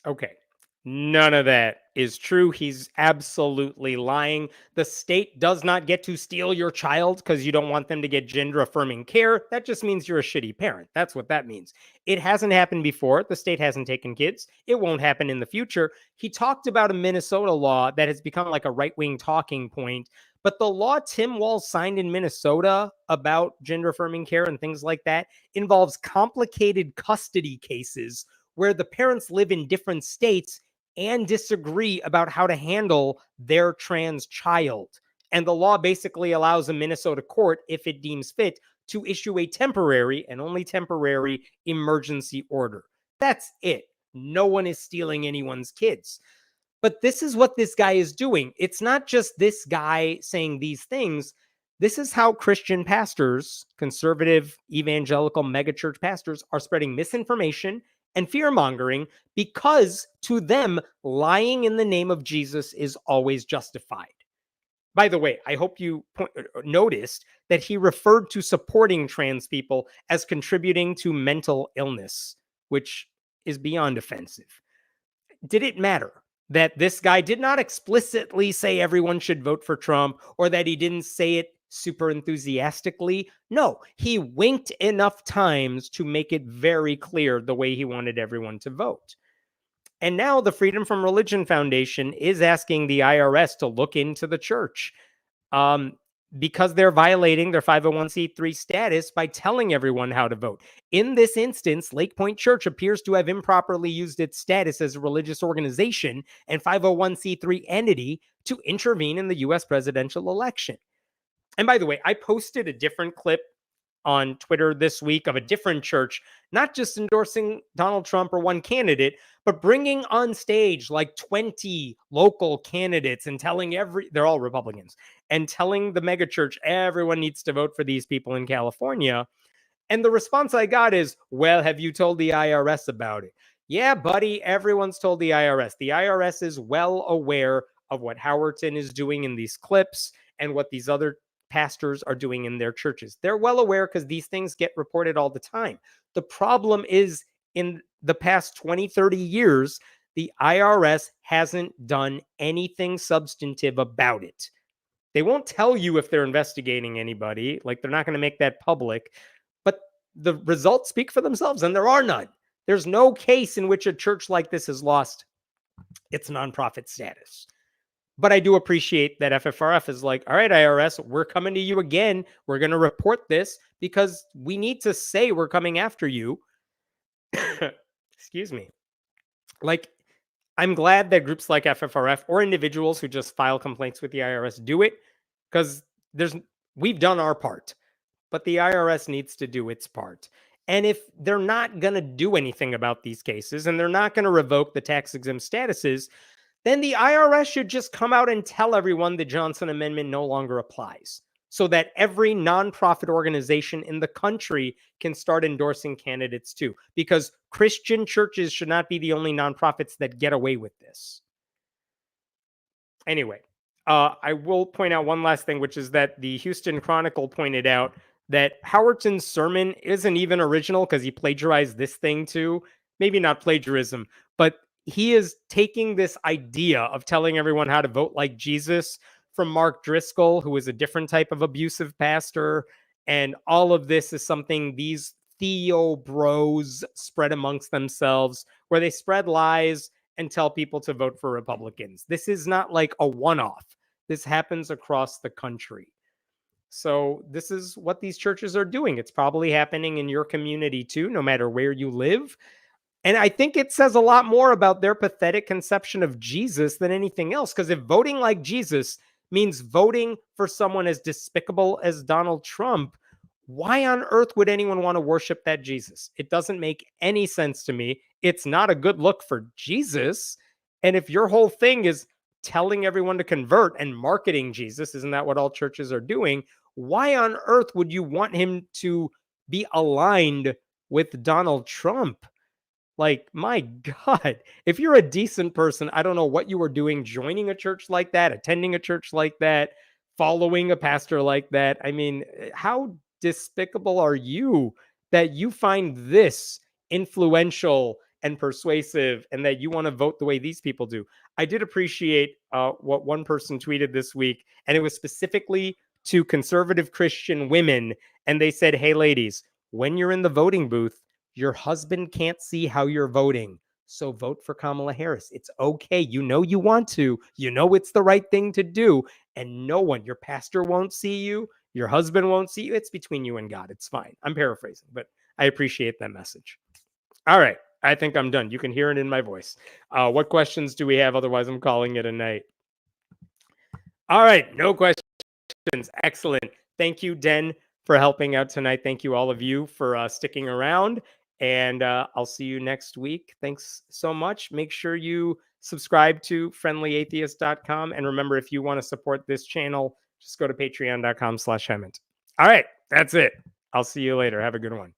Okay. None of that is true. He's absolutely lying. The state does not get to steal your child because you don't want them to get gender affirming care. That just means you're a shitty parent. That's what that means. It hasn't happened before. The state hasn't taken kids. It won't happen in the future. He talked about a Minnesota law that has become like a right-wing talking point. But the law Tim Walz signed in Minnesota about gender affirming care and things like that involves complicated custody cases where the parents live in different states and disagree about how to handle their trans child. And the law basically allows a Minnesota court, if it deems fit, to issue a temporary and only temporary emergency order. That's it. No one is stealing anyone's kids. But this is what this guy is doing. It's not just this guy saying these things. This is how Christian pastors, conservative, evangelical, megachurch pastors, are spreading misinformation and fear-mongering because to them, lying in the name of Jesus is always justified. By the way, I hope you noticed that he referred to supporting trans people as contributing to mental illness, which is beyond offensive. Did it matter that this guy did not explicitly say everyone should vote for Trump or that he didn't say it super enthusiastically? No, he winked enough times to make it very clear the way he wanted everyone to vote. And now the Freedom from Religion Foundation is asking the IRS to look into the church because they're violating their 501c3 status by telling everyone how to vote. In this instance, Lake Point Church appears to have improperly used its status as a religious organization and 501c3 entity to intervene in the U.S. presidential election. And by the way, I posted a different clip on Twitter this week of a different church, not just endorsing Donald Trump or one candidate, but bringing on stage like 20 local candidates and telling they're all Republicans, and telling the megachurch everyone needs to vote for these people in California. And the response I got is, well, have you told the IRS about it? Yeah, buddy, everyone's told the IRS. The IRS is well aware of what Howerton is doing in these clips and what these other pastors are doing in their churches. They're well aware because these things get reported all the time. The problem is in the past 20, 30 years, the IRS hasn't done anything substantive about it. They won't tell you if they're investigating anybody. Like, they're not going to make that public. But the results speak for themselves, and there are none. There's no case in which a church like this has lost its nonprofit status. But I do appreciate that FFRF is like, all right, IRS, we're coming to you again. We're going to report this because we need to say we're coming after you. Excuse me. Like, I'm glad that groups like FFRF or individuals who just file complaints with the IRS do it because we've done our part, but the IRS needs to do its part. And if they're not going to do anything about these cases and they're not going to revoke the tax exempt statuses, then the IRS should just come out and tell everyone the Johnson Amendment no longer applies so that every nonprofit organization in the country can start endorsing candidates too, because Christian churches should not be the only nonprofits that get away with this. Anyway, I will point out one last thing, which is that the Houston Chronicle pointed out that Howerton's sermon isn't even original because he plagiarized this thing too. Maybe not plagiarism, but he is taking this idea of telling everyone how to vote like Jesus from Mark Driscoll, who is a different type of abusive pastor. And all of this is something these Theo bros spread amongst themselves, where they spread lies and tell people to vote for Republicans. This is not like a one-off. This happens across the country. So this is what these churches are doing. It's probably happening in your community too, no matter where you live. And I think it says a lot more about their pathetic conception of Jesus than anything else. Because if voting like Jesus means voting for someone as despicable as Donald Trump, why on earth would anyone want to worship that Jesus? It doesn't make any sense to me. It's not a good look for Jesus. And if your whole thing is telling everyone to convert and marketing Jesus, isn't that what all churches are doing? Why on earth would you want him to be aligned with Donald Trump? Like, my God, if you're a decent person, I don't know what you were doing joining a church like that, attending a church like that, following a pastor like that. I mean, how despicable are you that you find this influential and persuasive and that you want to vote the way these people do? I did appreciate what one person tweeted this week, and it was specifically to conservative Christian women. And they said, hey, ladies, when you're in the voting booth, your husband can't see how you're voting. So vote for Kamala Harris. It's okay. You know you want to. You know it's the right thing to do. And no one, your pastor won't see you. Your husband won't see you. It's between you and God. It's fine. I'm paraphrasing, but I appreciate that message. All right. I think I'm done. You can hear it in my voice. What questions do we have? Otherwise, I'm calling it a night. All right. No questions. Excellent. Thank you, Den, for helping out tonight. Thank you, all of you, for sticking around. And I'll see you next week. Thanks so much. Make sure you subscribe to friendlyatheist.com. And remember, if you want to support this channel, just go to patreon.com/Hemant. All right. That's it. I'll see you later. Have a good one.